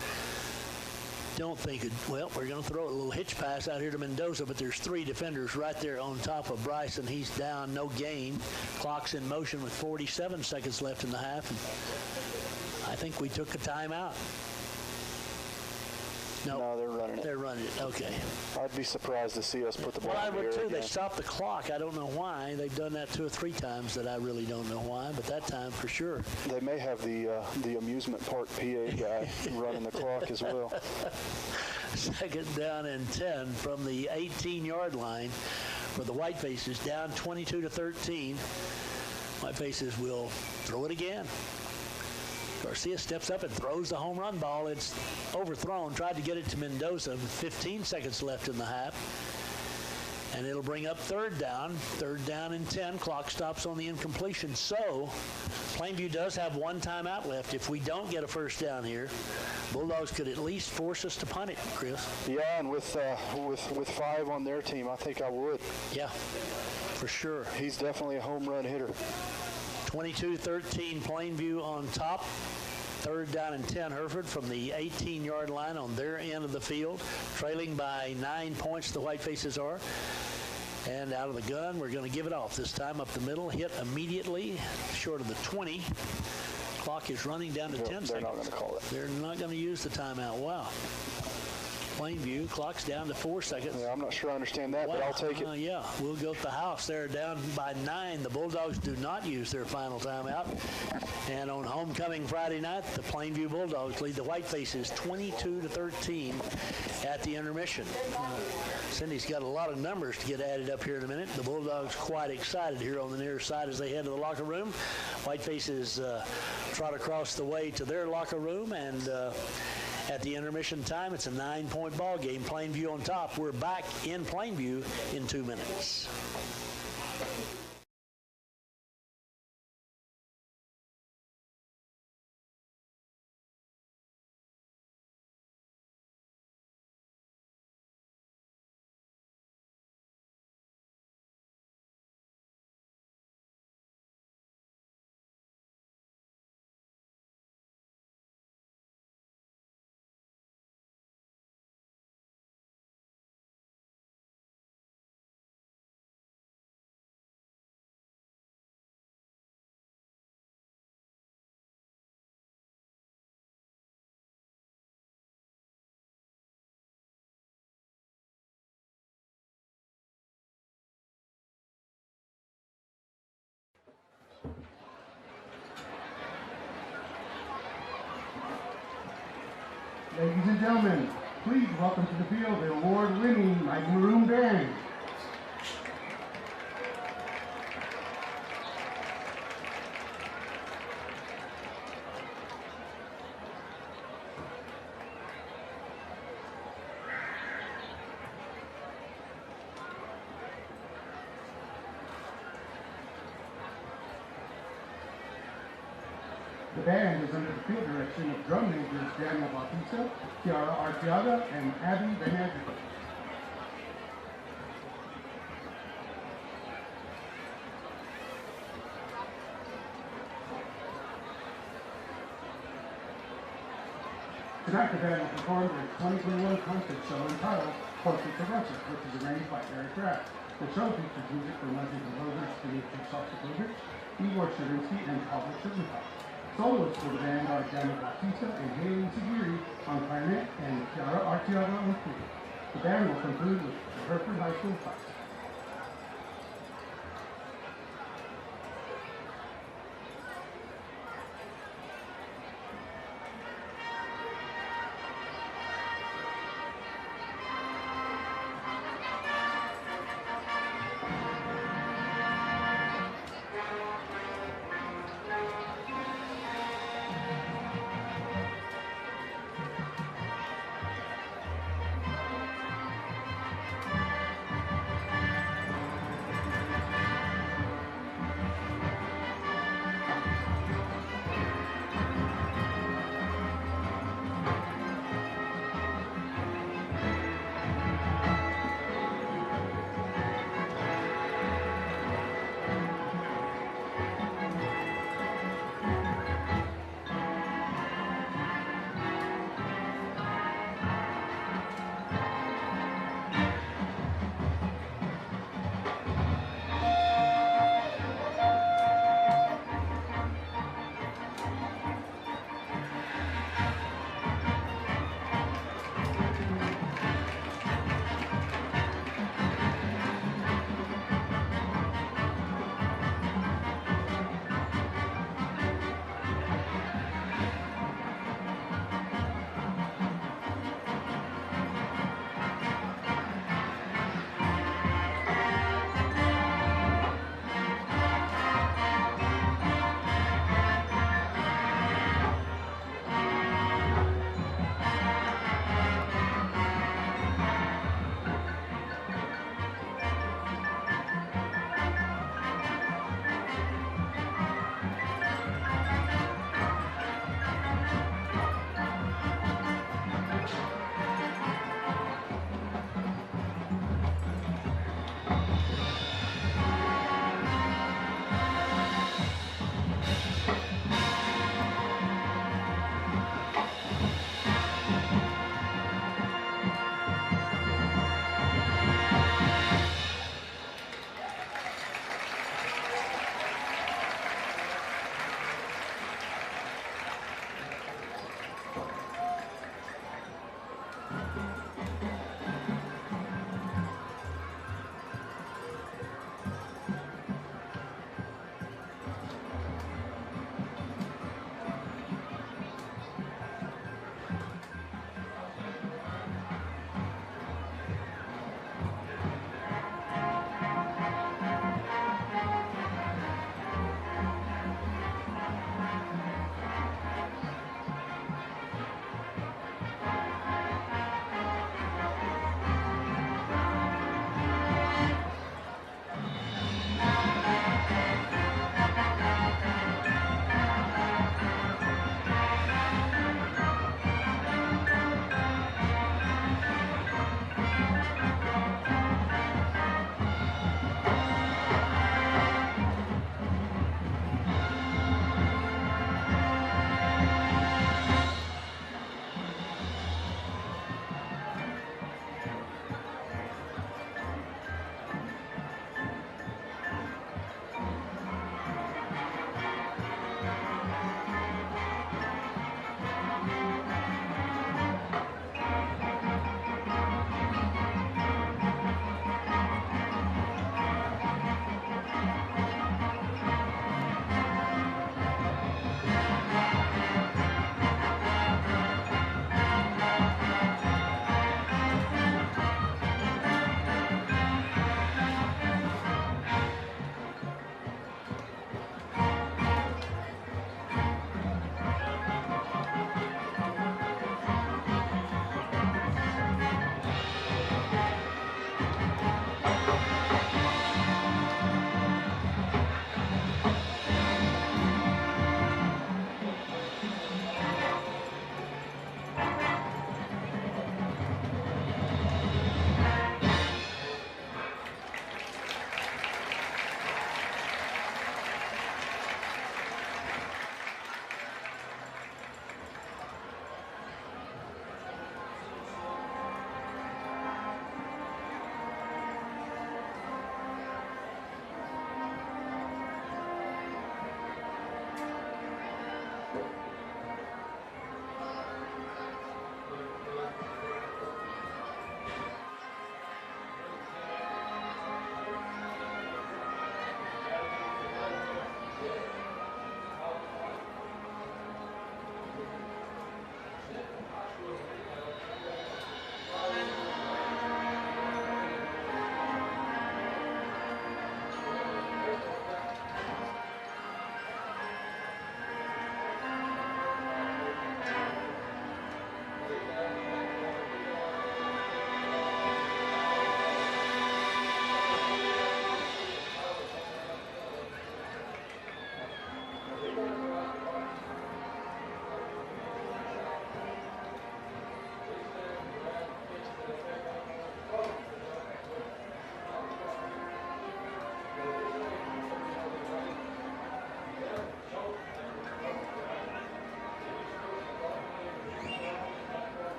don't think it, well, we're going to throw a little hitch pass out here to Mendoza, but there's 3 defenders right there on top of Bryson. He's down, no gain. Clock's in motion with 47 seconds left in the half. And I think we took a timeout. No, they're running it. They're running it, okay. I'd be surprised to see us put the ball in the air too. again. They stopped the clock. I don't know why. They've done that 2 or 3 times that I really don't know why, but that time for sure. They may have the amusement park PA guy running the clock as well. Second down and 10 from the 18-yard line for the Whitefaces, down 22 to 13. Whitefaces will throw it again. Garcia steps up and throws the home run ball. It's overthrown. Tried to get it to Mendoza with 15 seconds left in the half. And it'll bring up 3rd down. 3rd down and 10. Clock stops on the incompletion. So Plainview does have 1 timeout left. If we don't get a first down here, Bulldogs could at least force us to punt it, Chris. Yeah, and with 5 on their team, I think I would. Yeah, for sure. He's definitely a home run hitter. 22-13 Plainview on top. 3rd down and 10 Hereford from the 18-yard line on their end of the field. Trailing by 9 points, the Whitefaces are. And out of the gun, we're going to give it off. This time up the middle, hit immediately, short of the 20. Clock is running down to 10 seconds. They're not going to call it. They're not going to use the timeout. Wow. Plainview, clock's down to 4 seconds. Yeah, I'm not sure I understand that, but I'll take it. Yeah, we'll go to the house. They're down by 9. The Bulldogs do not use their final timeout. And on homecoming Friday night, the Plainview Bulldogs lead the Whitefaces 22-13 at the intermission. Cindy's got a lot of numbers to get added up here in a minute. The Bulldogs quite excited here on the near side as they head to the locker room. Whitefaces trot across the way to their locker room, and at the intermission time, it's a 9-point ball game. Plainview on top. We're back in Plainview in 2 minutes. Ladies and gentlemen, please welcome to the field the award-winning Mighty Maroon Band. The band is under the field direction of drum majors Daniel Bautista, Kiara Arteaga, and Abby Benadry. Tonight the band will perform their 2021 concert show entitled Portrait of Russia, which is arranged by Eric Graff. The show features music from legend composers Dmitri Shostakovich, Igor Stravinsky, and Pavlo Shirnikov. Soloists for the band are Daniel Bautista and Haley Segiri on clarinet and Chiara Arteaga on flute. The band will conclude with the Hereford High School class.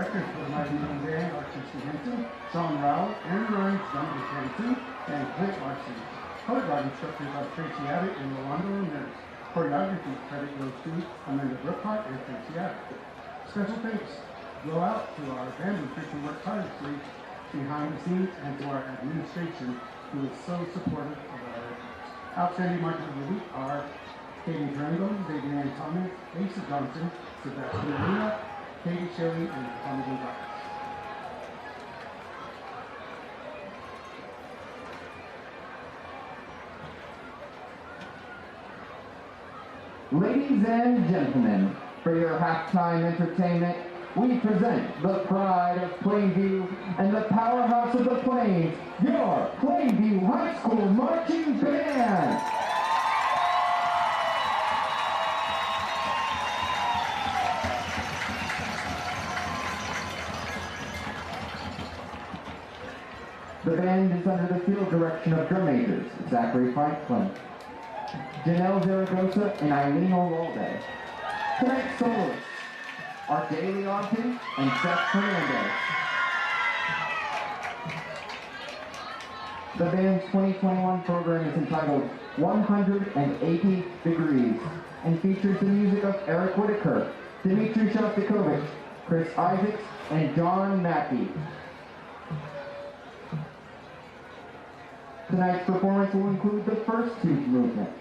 directors for the Mighty Moon Band are Christy Henson, Sean Rowell, Aaron Rhymes, Dominic Hanson, and Clint Larson. Color guard instructors are Tracy Abbott and Rolando Ramirez. Choreography credit goes to Amanda Brookhart and Tracy Abbott. Special thanks go out to our band and Christian work tirelessly behind the scenes and to our administration who is so supportive of our efforts. Outstanding markers of the week are Katie Durango, Xavier Thomas, Asa Johnson, Sebastian Arena, Katie Shelley, and Tommy Gonzalez. Ladies and gentlemen, for your halftime entertainment, we present the pride of Plainview and the powerhouse of the Plains, your Plainview High School Marching Band! The band is under the field direction of drum majors, Zachary Franklin, Janelle Zaragoza, and Eileen O'Walde. Tonight's soloists are Daly Austin and Seth Hernandez. The band's 2021 program is entitled 180 Degrees and features the music of Eric Whitaker, Dmitry Shostakovich, Chris Isaacs, and John Mackey. Tonight's performance will include the first two movements.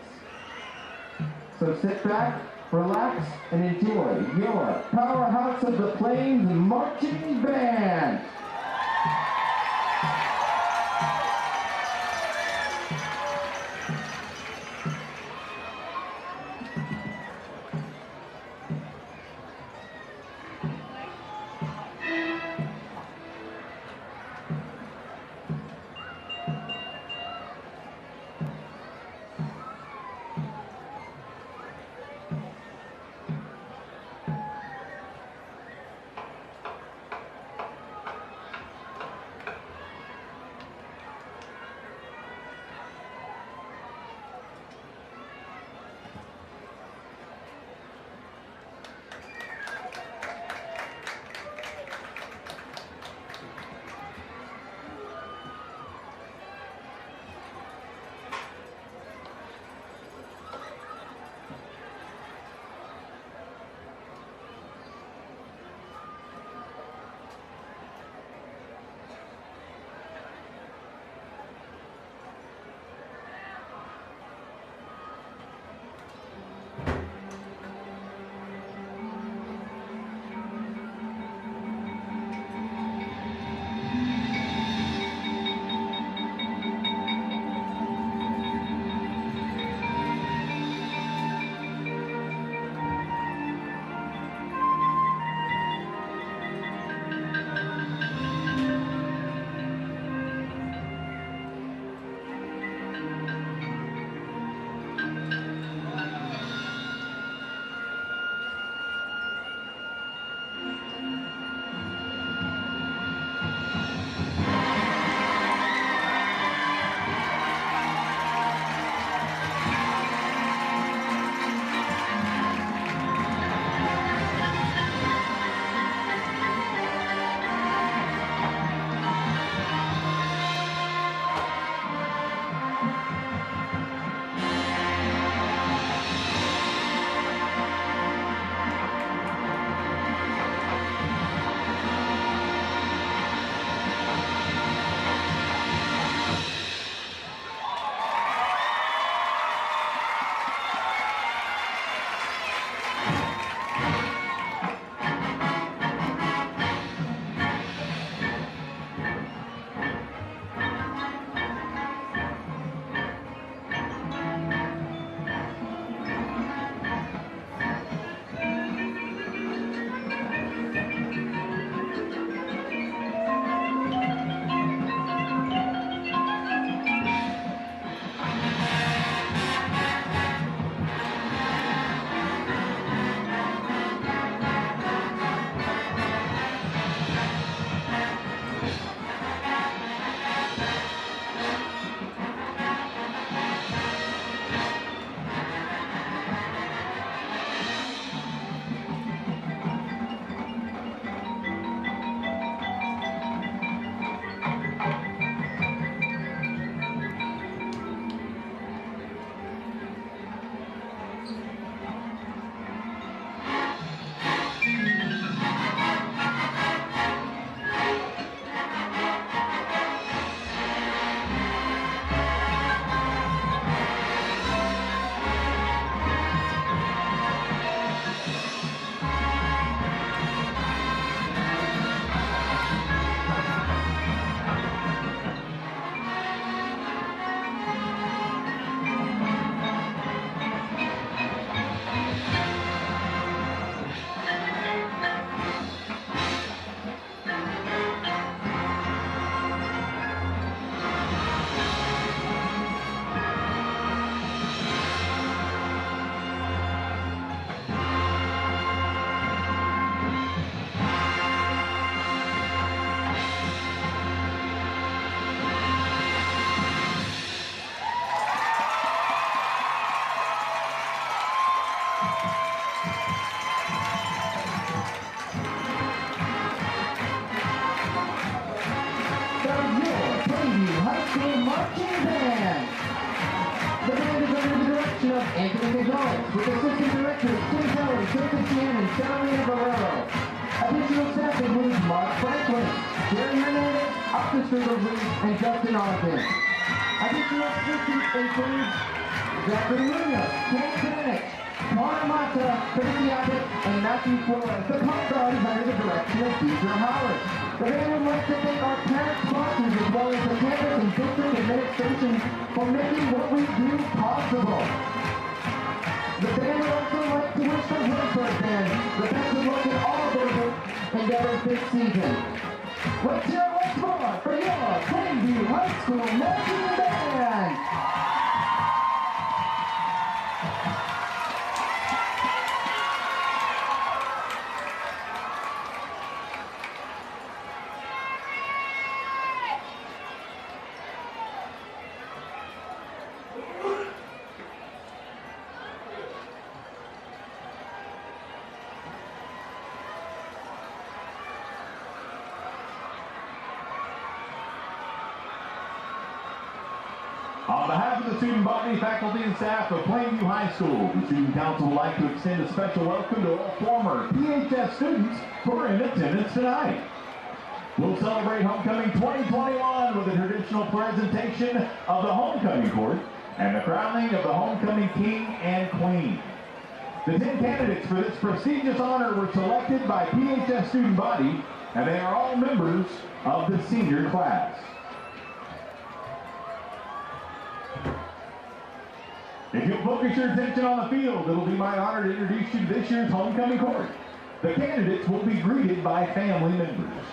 So sit back, relax, and enjoy your powerhouse of the Plains Marching Band. Anthony Gonzalez, with Assistant Directors Tim Kelly, Joseph Shannon, and Carolina Guerrero. Additional staff includes Mark Franklin, Jerry Hernandez, Optus Reed, and Justin Ogden. Additional assistants include Zachary Munoz, Ken Krennick, Connor Mata, Timothy Abbott, and Matthew Flores. The Pop Guard is under the direction of Deidre Howard. The band would like to thank our parent sponsors as well as the campus and district administration for making what we do possible. The band would also like to wish the Hereford band the best of luck in all of their endeavors this season. Let's hear it once more for your Plainview High School marching band! On behalf of the student body, faculty, and staff of Plainview High School, the Student Council would like to extend a special welcome to all former PHS students who are in attendance tonight. We'll celebrate Homecoming 2021 with a traditional presentation of the Homecoming Court and the crowning of the Homecoming King and Queen. The 10 candidates for this prestigious honor were selected by PHS student body, and they are all members of the senior class. If you'll focus your attention on the field, it'll be my honor to introduce you to this year's Homecoming Court. The candidates will be greeted by family members.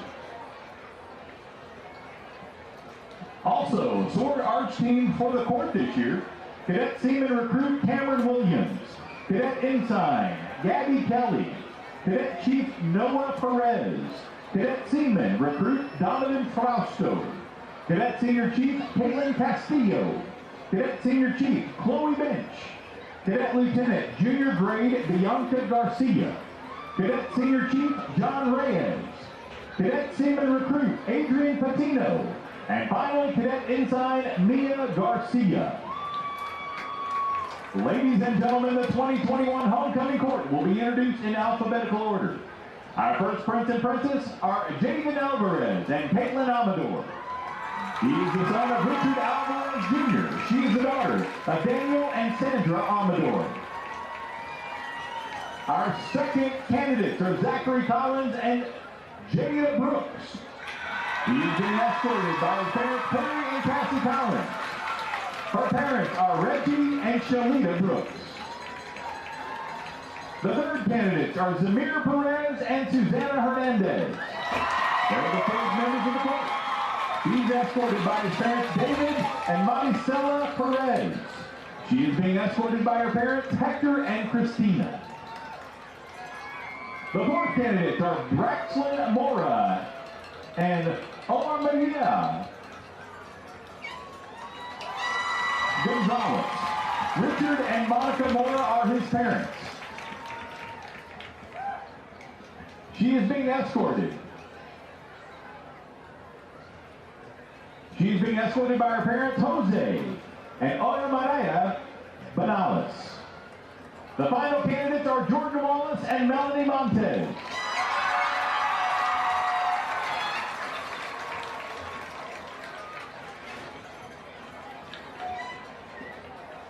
Also, sword arch team for the court this year, Cadet Seaman Recruit Cameron Williams, Cadet Ensign Gabby Kelly, Cadet Chief Noah Perez, Cadet Seaman Recruit Donovan Frausto, Cadet Senior Chief Caitlin Castillo, Cadet Senior Chief Chloe Bench, Cadet Lieutenant Junior Grade Bianca Garcia, Cadet Senior Chief John Reyes, Cadet Seaman Recruit Adrian Patino, and finally Cadet Ensign Mia Garcia. Ladies and gentlemen, the 2021 Homecoming Court will be introduced in alphabetical order. Our first prince and princess are Jaden Alvarez and Caitlin Amador. He is the son of Richard Alvarez Jr. She is the daughter of Daniel and Sandra Amador. Our second candidates are Zachary Collins and Jada Brooks. He is being escorted by his parents, Perry and Cassie Collins. Her parents are Reggie and Shalita Brooks. The third candidates are Zamir Perez and Susanna Hernandez. They're the third members of the court. He's escorted by his parents, David and Maricela Perez. She is being escorted by her parents, Hector and Christina. The fourth candidates are Braxlin Mora and Omar Maria Gonzalez. Richard and Monica Mora are his parents. She is being escorted. She is being escorted by her parents, Jose and Oya Maria Banales. The final candidates are Jordan Wallace and Melanie Montez.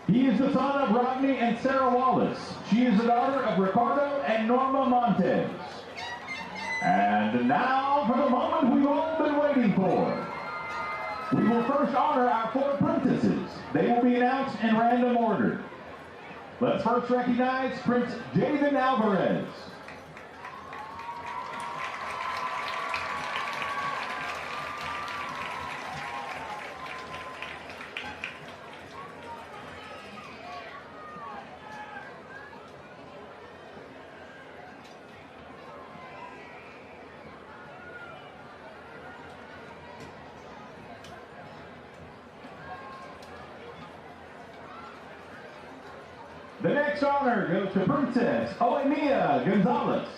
He is the son of Rodney and Sarah Wallace. She is the daughter of Ricardo and Norma Montez. And now for the moment we've all been waiting for. We will first honor our four princesses. They will be announced in random order. Let's first recognize Prince Jaden Alvarez. The next honor goes to Princess Oemia Gonzalez.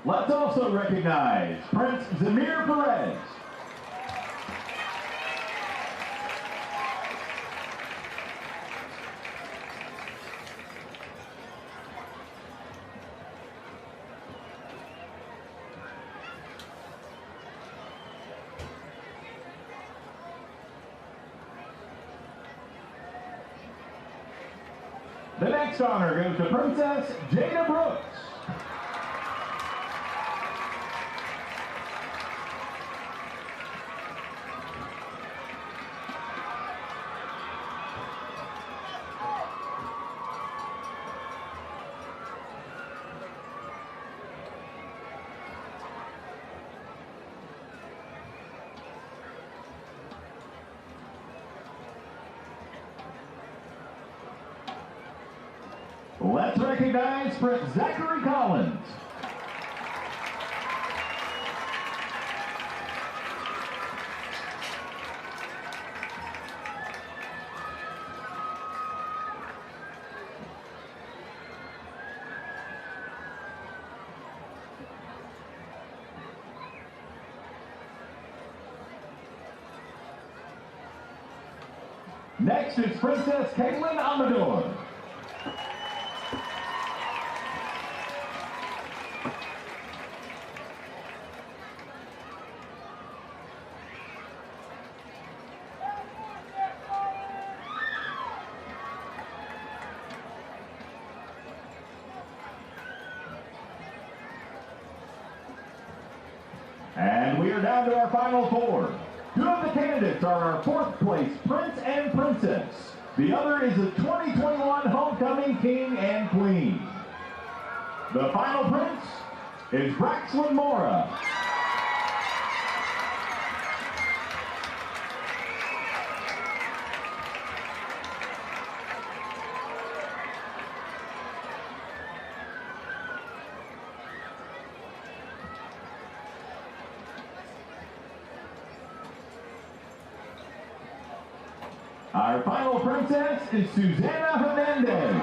Let's also recognize Prince Zamir Perez. The next honor goes to Princess Jada Brooks. Let's recognize Prince Zachary Collins. Next is Princess Caitlin Amador. And we are down to our final four. Two of the candidates are our fourth place Prince and Princess. The other is a 2021 Homecoming King and Queen. The final prince is Braxton Mora. Our final princess is Susana Hernandez.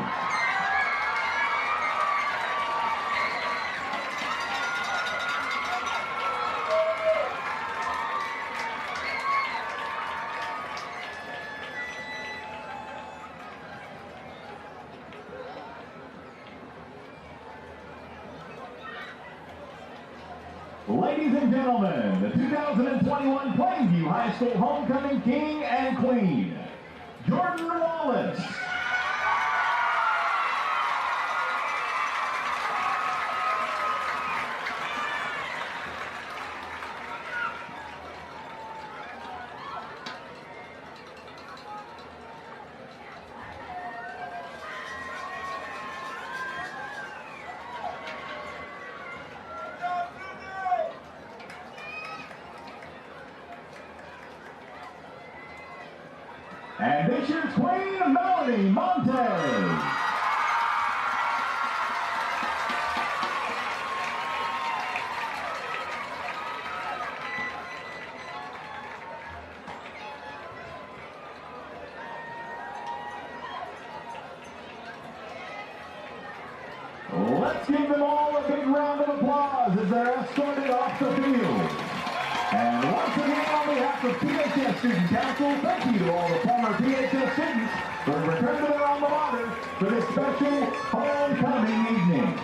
Ladies and gentlemen, the 2021 Plainview High School Homecoming King and Queen, Jordan Wallace. And this year's Queen, Melanie Montez. Let's give them all a big round of applause as they're escorted off the field. And once again, on behalf of PHS Student Council, thank you to all the former PHS students for returning to their alma mater for this special homecoming evening.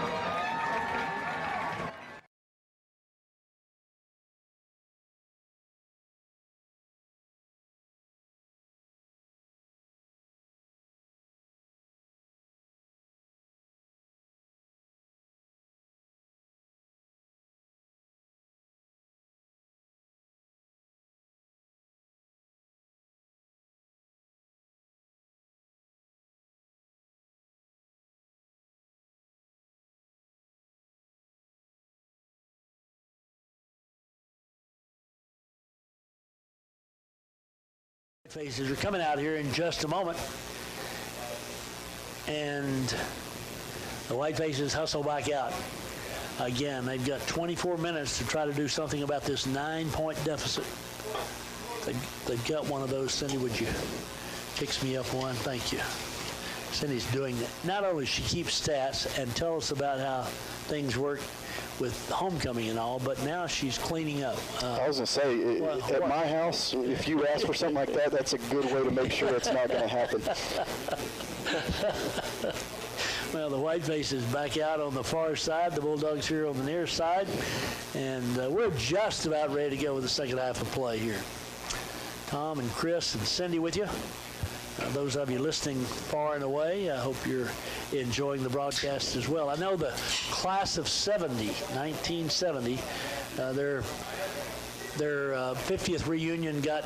Whitefaces are coming out here in just a moment, and the Whitefaces hustle back out. Again, they've got 24 minutes to try to do something about this 9-point deficit. They've got one of those. Cindy, would you fix me up one? Thank you. Cindy's doing that. Not only does she keep stats and tell us about how things work, with homecoming and all, but now she's cleaning up. I was going to say, at my house, if you ask for something like that, that's a good way to make sure it's not going to happen. Well, the Whitefaces back out on the far side, the Bulldogs here on the near side, and we're just about ready to go with the second half of play here. Tom and Chris and Cindy with you. Those of you listening far and away, I hope you're enjoying the broadcast as well. I know the class of 1970, their 50th reunion got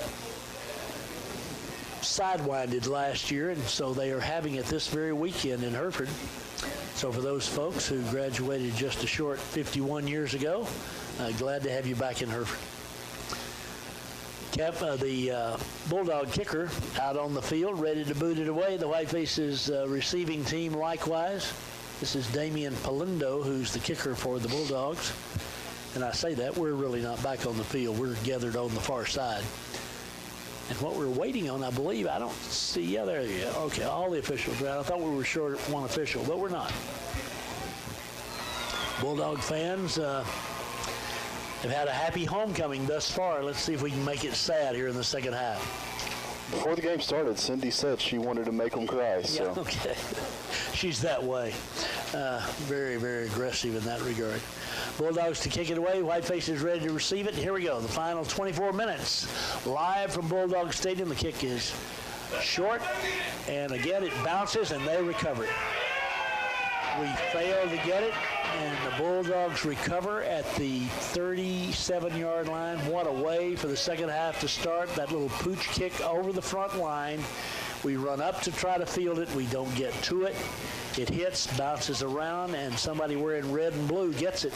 sidewinded last year, and so they are having it this very weekend in Hereford. So for those folks who graduated just a short 51 years ago, glad to have you back in Hereford. The Bulldog kicker out on the field, ready to boot it away. The Whitefaces receiving team likewise. This is Damian Palindo, who's the kicker for the Bulldogs. And I say that, we're really not back on the field. We're gathered on the far side. And what we're waiting on, I believe, I don't see, yeah, there you go. Okay, all the officials are out. I thought we were short one official, but we're not. Bulldog fans have had a happy homecoming thus far. Let's see if we can make it sad here in the second half. Before the game started, Cindy said she wanted to make them cry. So. Yeah, okay. She's that way. Very, very aggressive in that regard. Bulldogs to kick it away. Whitefaces ready to receive it. Here we go. The final 24 minutes. Live from Bulldog Stadium. The kick is short. And again, it bounces and they recover it. We fail to get it. And the Bulldogs recover at the 37-yard line. What a way for the second half to start. That little pooch kick over the front line. We run up to try to field it. We don't get to it. It hits, bounces around, and somebody wearing red and blue gets it.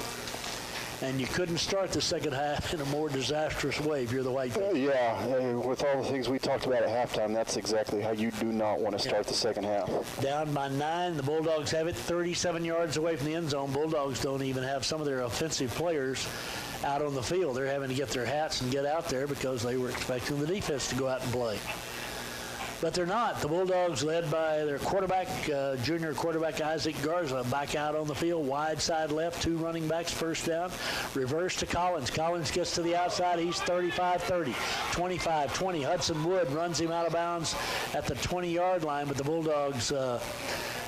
And you couldn't start the second half in a more disastrous way if you're the Whitefaces. Yeah, with all the things we talked about at halftime, that's exactly how you do not want to start the second half. Down by 9, the Bulldogs have it 37 yards away from the end zone. Bulldogs don't even have some of their offensive players out on the field. They're having to get their hats and get out there because they were expecting the defense to go out and play. But they're not. The Bulldogs, led by their quarterback, junior quarterback Isaac Garza, back out on the field, wide side left, 2 running backs, first down. Reverse to Collins. Collins gets to the outside. He's 35-30, 25-20. Hudson Wood runs him out of bounds at the 20-yard line, but the Bulldogs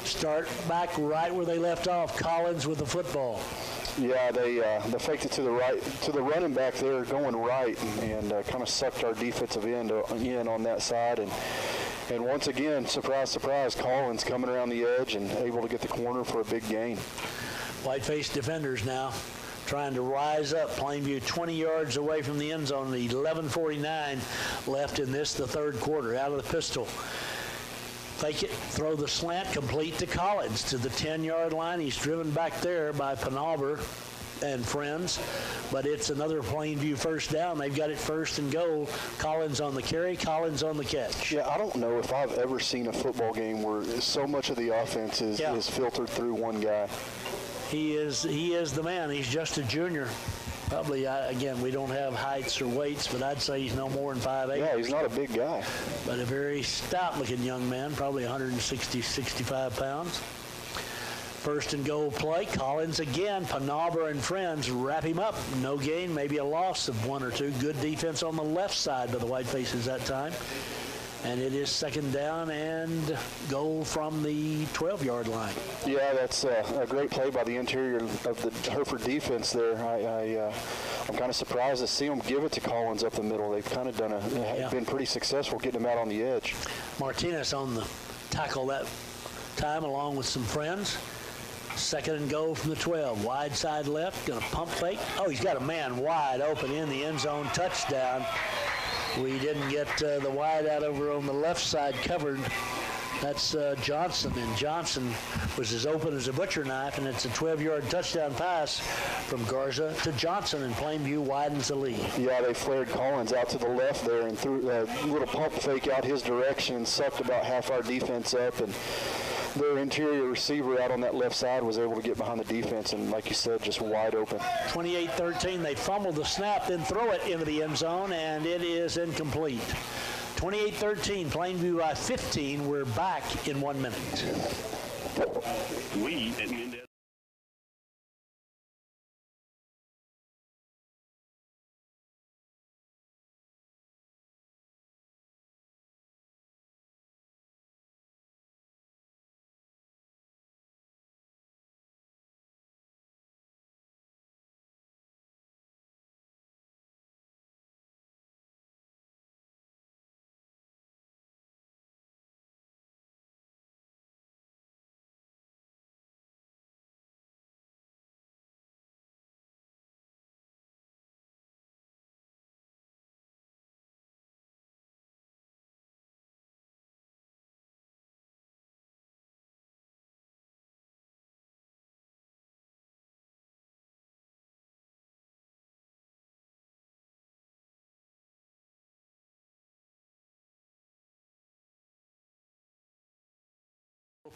start back right where they left off. Collins with the football. Yeah, they faked it to the right, to the running back there going right, and kind of sucked our defensive end in on that side. And once again, surprise, surprise, Collins coming around the edge and able to get the corner for a big gain. Whiteface defenders now trying to rise up. Plainview 20 yards away from the end zone. 11:49 left in this, the third quarter. Out of the pistol. Fake it, throw the slant, complete to Collins to the 10-yard line. He's driven back there by Penalver and friends, but it's another Plainview first down. They've got it first and goal. Collins on the carry, Collins on the catch. Yeah, I don't know if I've ever seen a football game where so much of the offense is filtered through one guy. He is the man. He's just a junior. Probably, again, we don't have heights or weights, but I'd say he's no more than 5'8". Yeah, he's not a big guy. But a very stout-looking young man, probably 160, 65 pounds. First and goal play. Collins again. Penalver and friends wrap him up. No gain, maybe a loss of 1 or 2. Good defense on the left side by the Whitefaces that time. And it is second down and goal from the 12-yard line. Yeah, that's a great play by the interior of the Hereford defense there. I'm kind of surprised to see them give it to Collins up the middle. They've kind of been pretty successful getting him out on the edge. Martinez on the tackle that time along with some friends. Second and goal from the 12. Wide side left, going to pump fake. Oh, he's got a man wide open in the end zone. Touchdown. We didn't get the wide out over on the left side covered. That's Johnson, and Johnson was as open as a butcher knife, and it's a 12-yard touchdown pass from Garza to Johnson, and Plainview widens the lead. Yeah, they flared Collins out to the left there and threw a little pump fake out his direction and sucked about half our defense up, and their interior receiver out on that left side was able to get behind the defense, and like you said, just wide open. 28-13, they fumbled the snap, then throw it into the end zone, and it is incomplete. 28-13, Plainview by 15. We're back in 1 minute. We at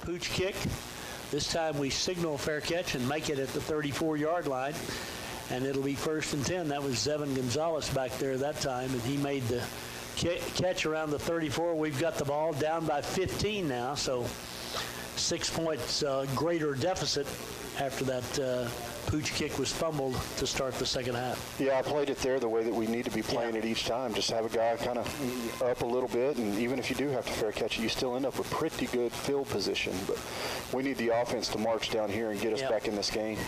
Pooch kick. This time we signal fair catch and make it at the 34-yard line, and it'll be 1st and 10. That was Zevin Gonzalez back there that time, and he made the catch around the 34. We've got the ball down by 15 now, so 6 points greater deficit after that Pooch kick was fumbled to start the second half. Yeah, I played it there the way that we need to be playing it each time. Just have a guy kind of up a little bit, and even if you do have to fair catch it, you still end up with pretty good field position. But we need the offense to march down here and get us back in this game.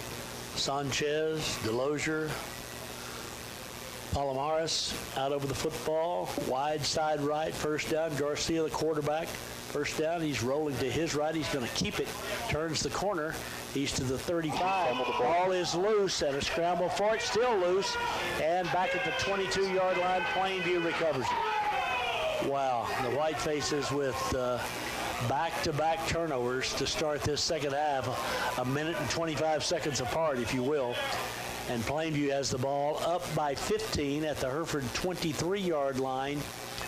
Sanchez, Delosier, Palomares out over the football. Wide side right, 1st down. Garcia, the quarterback. 1st down, he's rolling to his right. He's going to keep it. Turns the corner. He's to the 35. Ball is loose, and a scramble for it. Still loose. And back at the 22-yard line, Plainview recovers it. Wow, the Whitefaces with back-to-back turnovers to start this second half. A minute and 25 seconds apart, if you will. And Plainview has the ball up by 15 at the Hereford 23-yard line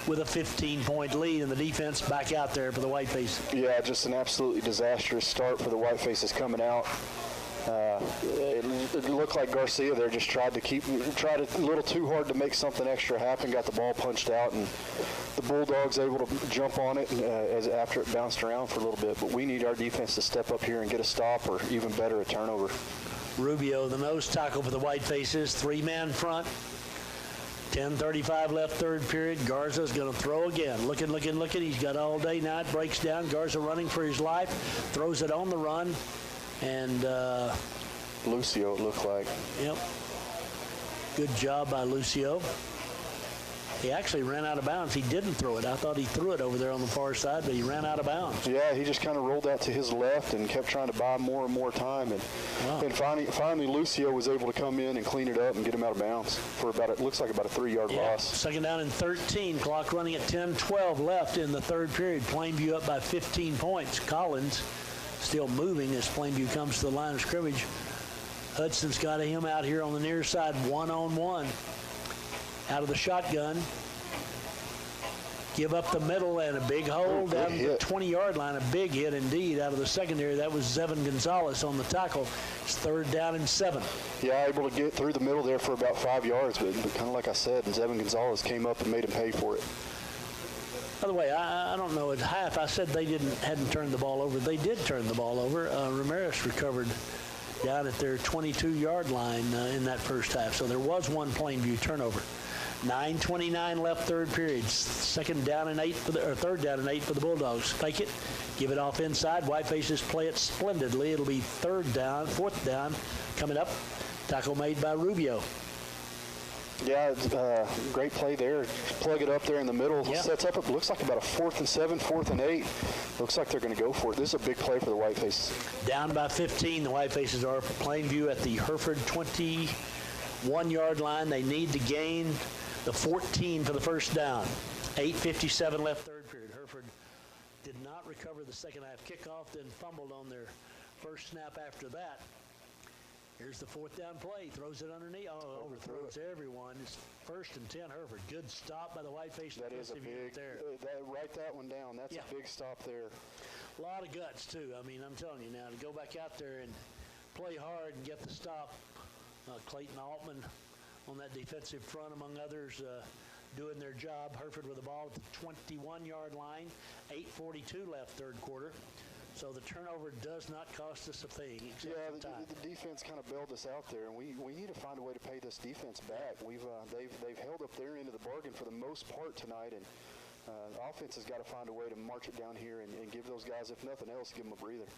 with a 15-point lead, and the defense back out there for the Whitefaces. Yeah, just an absolutely disastrous start for the Whitefaces coming out. It looked like Garcia there just tried a little too hard to make something extra happen, got the ball punched out, and the Bulldogs able to jump on it as after it bounced around for a little bit. But we need our defense to step up here and get a stop, or even better, a turnover. Rubio, the nose tackle for the Whitefaces, 3-man front. 10:35 left, 3rd period. Garza's going to throw again. Looking. He's got all day now. It breaks down. Garza running for his life. Throws it on the run. And Lucio, it looked like. Yep. Good job by Lucio. He actually ran out of bounds. He didn't throw it. I thought he threw it over there on the far side, but he ran out of bounds. Yeah, he just kind of rolled out to his left and kept trying to buy more and more time. And finally Lucio was able to come in and clean it up and get him out of bounds for it looks like about a 3-yard loss. 2nd down and 13. Clock running at 10:12 left in the 3rd period. Plainview up by 15 points. Collins still moving as Plainview comes to the line of scrimmage. Hudson's got him out here on the near side, 1-on-1. Out of the shotgun. Give up the middle and a big hole down the 20-yard line. A big hit indeed out of the secondary. That was Zevin Gonzalez on the tackle. It's 3rd down and 7. Yeah, able to get through the middle there for about 5 yards, but kind of like I said, Zevin Gonzalez came up and made him pay for it. By the way, I don't know, at half I said they hadn't turned the ball over. They did turn the ball over. Ramirez recovered down at their 22-yard line in that first half. So there was one Plainview turnover. 9:29 left, 3rd period. 3rd down and 8 for the Bulldogs. Fake it, give it off inside. Whitefaces play it splendidly. It'll be 4th down coming up. Tackle made by Rubio. Yeah, great play there. Plug it up there in the middle. Yep. Sets up, it looks like about a 4th and 7, 4th and 8. Looks like they're going to go for it. This is a big play for the Whitefaces. Down by 15, the Whitefaces are for Plainview at the Hereford 21-yard line. They need to gain the 14 for the 1st down. 8:57 left, 3rd period. Hereford did not recover the second half kickoff, then fumbled on their first snap after that. Here's the 4th down play. Throws it underneath. Oh, overthrows everyone. It's 1st and 10, Hereford. Good stop by the Whiteface. That is a big, write that one down. That's a big stop there. A lot of guts, too. I mean, I'm telling you now, to go back out there and play hard and get the stop. Clayton Altman on that defensive front, among others, doing their job. Hereford with the ball at the 21-yard line. 8:42 left, 3rd quarter. So the turnover does not cost us a thing. Yeah, the defense kind of bailed us out there, and we need to find a way to pay this defense back. They've held up their end of the bargain for the most part tonight, and the offense has got to find a way to march it down here and give those guys, if nothing else, give them a breather.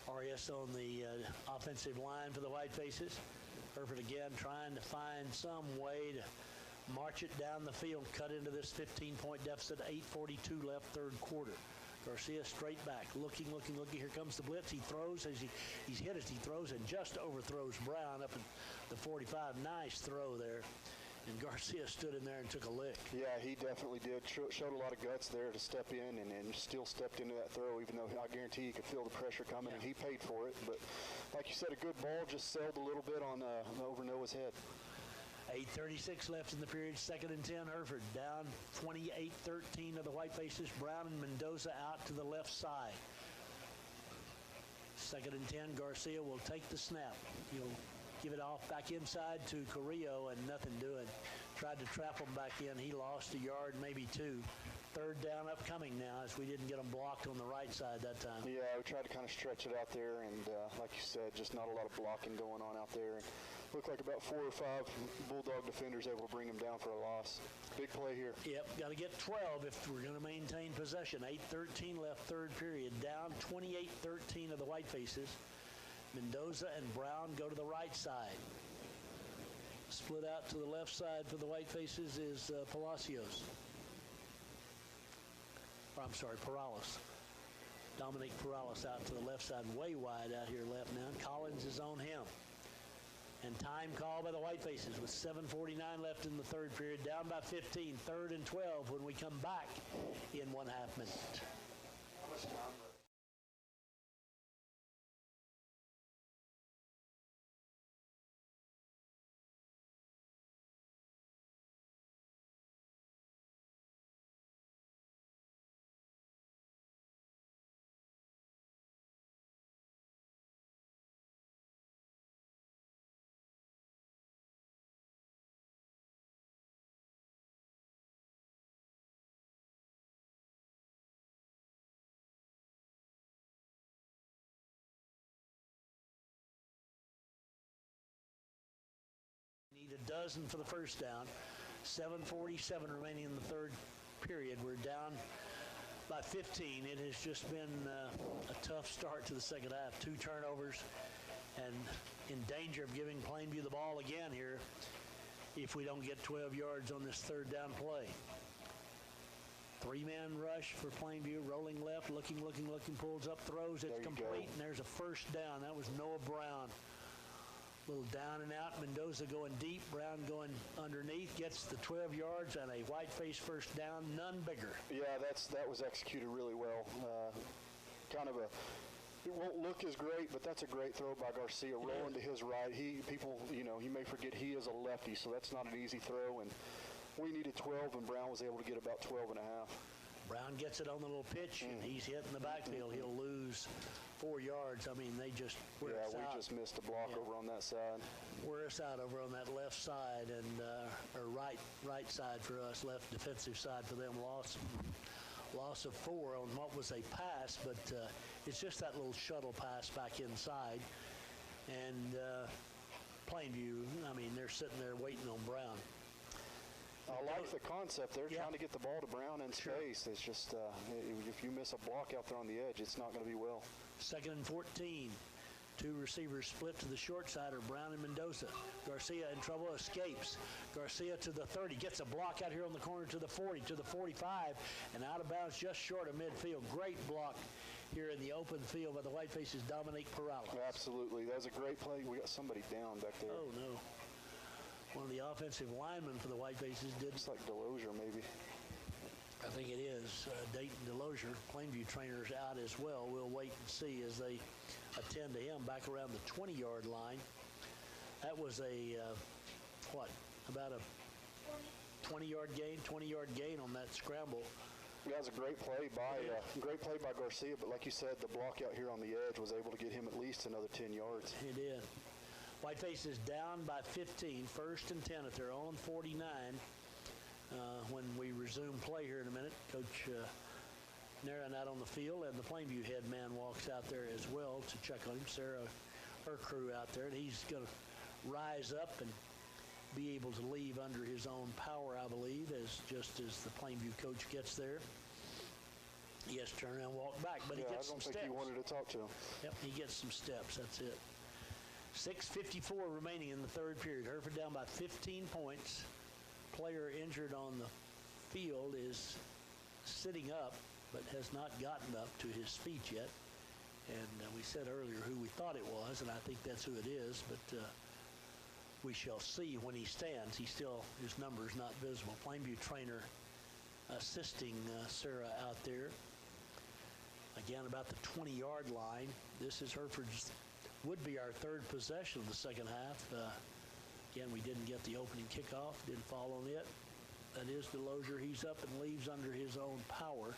RS on the offensive line for the Whitefaces. Hereford again trying to find some way to march it down the field, cut into this 15-point deficit. 8:42 left, 3rd quarter. Garcia straight back, looking. Here comes the blitz. He throws as he's hit as he throws and just overthrows Brown up at the 45. Nice throw there. And Garcia stood in there and took a lick. Yeah, he definitely did. Showed a lot of guts there to step in and still stepped into that throw, even though I guarantee he could feel the pressure coming, and he paid for it. But like you said, a good ball, just sailed a little bit on over Noah's head. 8:36 left in the period. 2nd and 10. Hereford down 28-13 of the Whitefaces. Brown and Mendoza out to the left side. 2nd and 10, Garcia will take the snap. He'll give it off back inside to Carrillo, and nothing doing. Tried to trap him back in. He lost a yard, maybe 2. 3rd down upcoming now, as we didn't get them blocked on the right side that time. Yeah, we tried to kind of stretch it out there, and like you said, just not a lot of blocking going on out there. And looked like about 4 or 5 Bulldog defenders able to bring him down for a loss. Big play here. Yep, got to get 12 if we're going to maintain possession. 8:13 left, 3rd period. Down 28-13 of the Whitefaces. Mendoza and Brown go to the right side. Split out to the left side for the Whitefaces is Palacios. Or, I'm sorry, Perales. Dominic Perales out to the left side, way wide out here left now. Collins is on him. And time call by the Whitefaces with 7:49 left in the 3rd period. Down by 15, 3rd and 12 when we come back in 1/2 minute. How much time left? Need a dozen for the first down. 7:47 remaining in the 3rd period. We're down by 15. It has just been a tough start to the second half. 2 turnovers and in danger of giving Plainview the ball again here if we don't get 12 yards on this 3rd down play. 3-man rush for Plainview, rolling left, looking, pulls up, throws. It's complete, and there's a first down. That was Noah Brown. Little down and out. Mendoza going deep. Brown going underneath. Gets the 12 yards and a Whiteface first down. None bigger. Yeah, that was executed really well. Kind of it won't look as great, but that's a great throw by Garcia. Rolling to his right. You may forget he is a lefty, so that's not an easy throw. And we needed 12, and Brown was able to get about 12 and a half. Brown gets it on the little pitch, and he's hitting the backfield. He'll lose 4 yards. I mean, they just wear us out. We just missed a block over on that side. Wear us out over on that left side, and or right side for us, left defensive side for them. Loss of 4 on what was a pass, but it's just that little shuttle pass back inside. And Plainview, I mean, they're sitting there waiting on Brown. I like the concept. They're trying to get the ball to Brown in space. It's just if you miss a block out there on the edge, it's not going to be well. 2nd and 14. 2 receivers split to the short side are Brown and Mendoza. Garcia in trouble, escapes. Garcia to the 30, gets a block out here on the corner to the 40, to the 45, and out of bounds just short of midfield. Great block here in the open field by the Whitefaces, Dominic Perales. Absolutely. That was a great play. We got somebody down back there. Oh, no. One of the offensive linemen for the Whitefaces did. It's like Delosier, maybe. I think it is. Dayton Delosier, Plainview trainer's out as well. We'll wait and see as they attend to him back around the 20-yard line. That was about a 20-yard gain on that scramble. Yeah, it was a great play by Garcia, but like you said, the block out here on the edge was able to get him at least another 10 yards. He did. Whitefaces down by 15, 1st and 10 at their own 49. When we resume play here in a minute, Coach Nara out on the field, and the Plainview head man walks out there as well to check on him. Sarah, her crew out there, and he's going to rise up and be able to leave under his own power, I believe, just as the Plainview coach gets there. He has to turn around and walk back, but he gets some steps. I don't think he wanted to talk to him. Yep, he gets some steps. That's it. 6:54 remaining in the 3rd period. Hereford down by 15 points. Player injured on the field is sitting up, but has not gotten up to his feet yet. And we said earlier who we thought it was, and I think that's who it is, but we shall see when he stands. His number is not visible. Plainview trainer assisting Sarah out there. Again, about the 20-yard line. This is Hereford's, would be our 3rd possession of the second half. Again, we didn't get the opening kickoff, didn't fall on it. That is Delosier. He's up and leaves under his own power.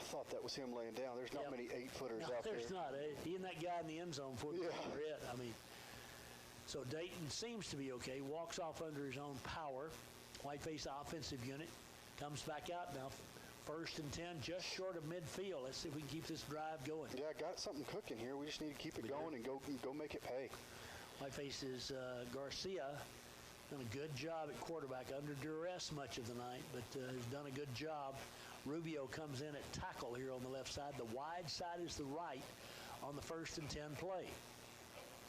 thought that was him laying down. There's not many 8-footers out there. There's not. He and that guy in the end zone for it. I mean, so Dayton seems to be okay. Walks off under his own power. Whiteface offensive unit comes back out now. 1st and 10, just short of midfield. Let's see if we can keep this drive going. Yeah, got something cooking here. We just need to keep it going and go make it pay. Whiteface's Garcia done a good job at quarterback, under duress much of the night, but has done a good job. Rubio comes in at tackle here on the left side. The wide side is the right on the 1st and 10 play.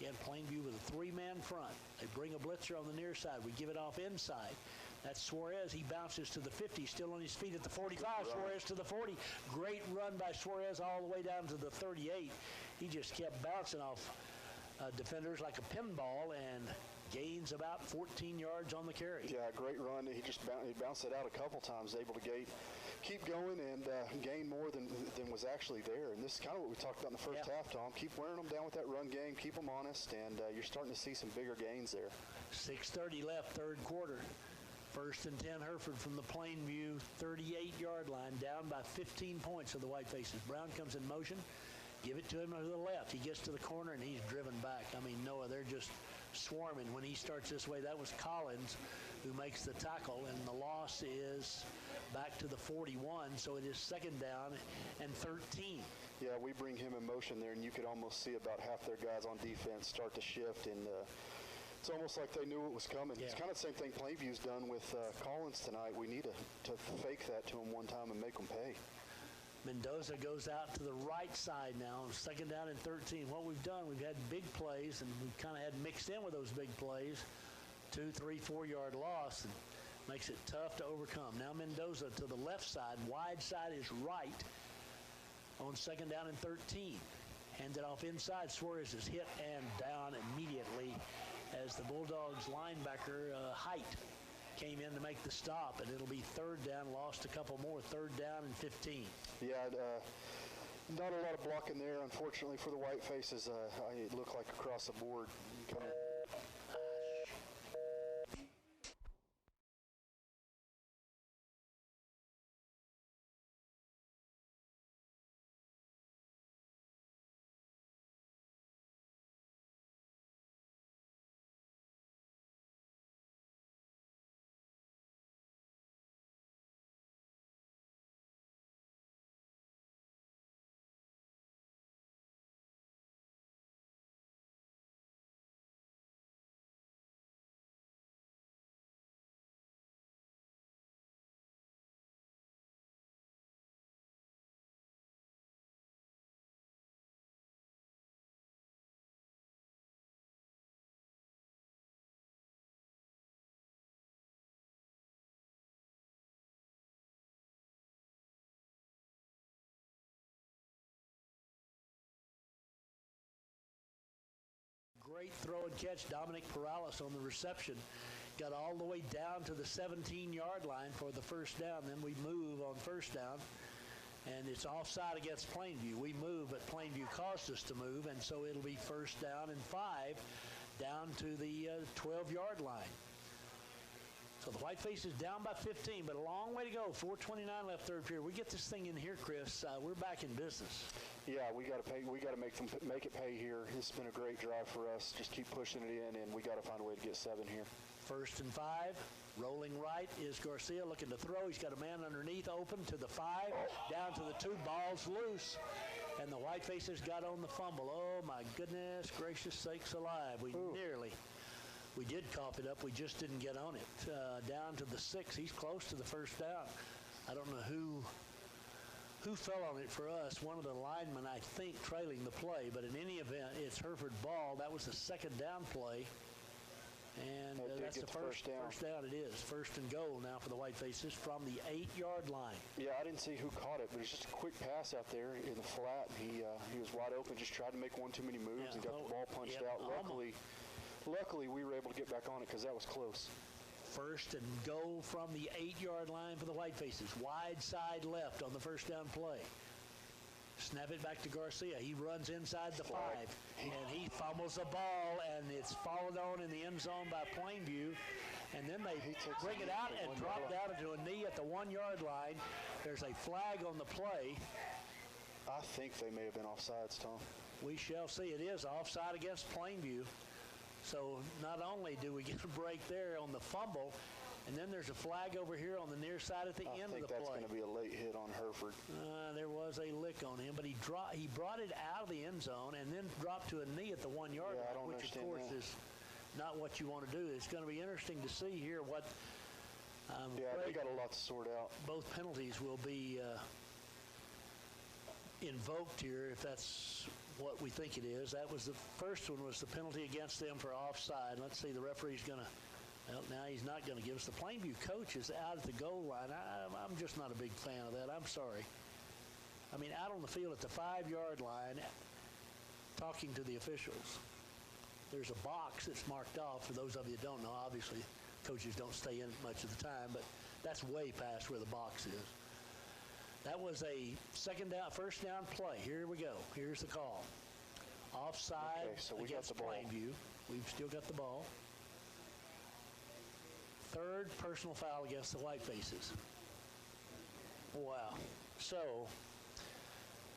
Again, Plainview with a 3-man front. They bring a blitzer on the near side. We give it off inside. That's Suarez. He bounces to the 50, still on his feet at the 45. Suarez to the 40. Great run by Suarez all the way down to the 38. He just kept bouncing off defenders like a pinball and gains about 14 yards on the carry. Yeah, great run. He just bounced it out a couple times, able to keep going and gain more than was actually there. And this is kind of what we talked about in the first half, Tom. Keep wearing them down with that run game, keep them honest, and you're starting to see some bigger gains there. 6:30 left, third quarter. 1st and 10, Hereford from the Plainview 38-yard line, down by 15 points of the Whitefaces. Brown comes in motion. Give it to him to the left. He gets to the corner, and he's driven back. I mean, Noah, they're just swarming. When he starts this way, that was Collins who makes the tackle, and the loss is back to the 41, so it is 2nd down and 13. Yeah, we bring him in motion there, and you could almost see about half their guys on defense start to shift, and it's almost like they knew it was coming. Yeah. It's kind of the same thing Plainview's done with Collins tonight. We need to fake that to him one time and make him pay. Mendoza goes out to the right side now, 2nd down and 13. What we've done, we've had big plays, and we've kind of had mixed in with those big plays. 2, 3, 4-yard loss, and makes it tough to overcome. Now Mendoza to the left side. Wide side is right on 2nd down and 13. Handed off inside. Suarez is hit and down immediately as the Bulldogs linebacker, Height, came in to make the stop, and it'll be 3rd down, lost a couple more, 3rd down and 15. Yeah, not a lot of blocking there, unfortunately, for the Whitefaces. It looked like across the board. Great throw and catch. Dominic Perales on the reception. Got all the way down to the 17-yard line for the 1st down. Then we move on 1st down, and it's offside against Plainview. We move, but Plainview caused us to move, and so it'll be 1st down and 5 down to the 12-yard line. So the Whitefaces down by 15, but a long way to go. 4:29 left, third period. We get this thing in here, Chris. We're back in business. Yeah, we got to pay. We got to make it pay here. It's been a great drive for us. Just keep pushing it in, and we got to find a way to get 7 here. 1st and 5. Rolling right is Garcia looking to throw. He's got a man underneath open to the 5, down to the 2. Ball's loose, and the Whitefaces got on the fumble. Oh my goodness gracious sakes alive! We did cough it up. We just didn't get on it. Down to the 6. He's close to the 1st down. I don't know who fell on it for us. One of the linemen, I think, trailing the play. But in any event, it's Hereford ball. That was the 2nd down play. And that's the first down. First down it is. 1st and goal now for the Whitefaces from the 8-yard line. Yeah, I didn't see who caught it, but it's just a quick pass out there in the flat. He was wide open, just tried to make one too many moves and got the ball punched out. Luckily, we were able to get back on it because that was close. 1st and goal from the 8-yard line for the Whitefaces. Wide side left on the 1st down play. Snap it back to Garcia. He runs inside the 5, and he fumbles the ball, and it's followed on in the end zone by Plainview. and then they bring it out and drop down into a knee at the 1 yard line. There's a flag on the play. I think they may have been offsides, Tom. We shall see. It is offside against Plainview. So not only do we get a break there on the fumble, and then there's a flag over here on the near side at the end of the play. I think that's going to be a late hit on Hereford. There was a lick on him, but he brought it out of the end zone and then dropped to a knee at the 1 yard line, which of course is not what you want to do. It's going to be interesting to see here what. They got a lot to sort out. Both penalties will be invoked here, if that's what we think it is. That was the first one, was the penalty against them for offside. Let's see, the referee's going to. Well, now he's not going to give us. The Plainview coach is out at the goal line. I'm just not a big fan of that. I'm sorry. I mean, out on the field at the 5 yard line, talking to the officials. There's a box that's marked off. For those of you who don't know, obviously, coaches don't stay in it much of the time, but that's way past where the box is. That was a first down play. Here we go. Here's the call. Offside against Plainview. We've still got the ball. Third personal foul against the Whitefaces. Wow. So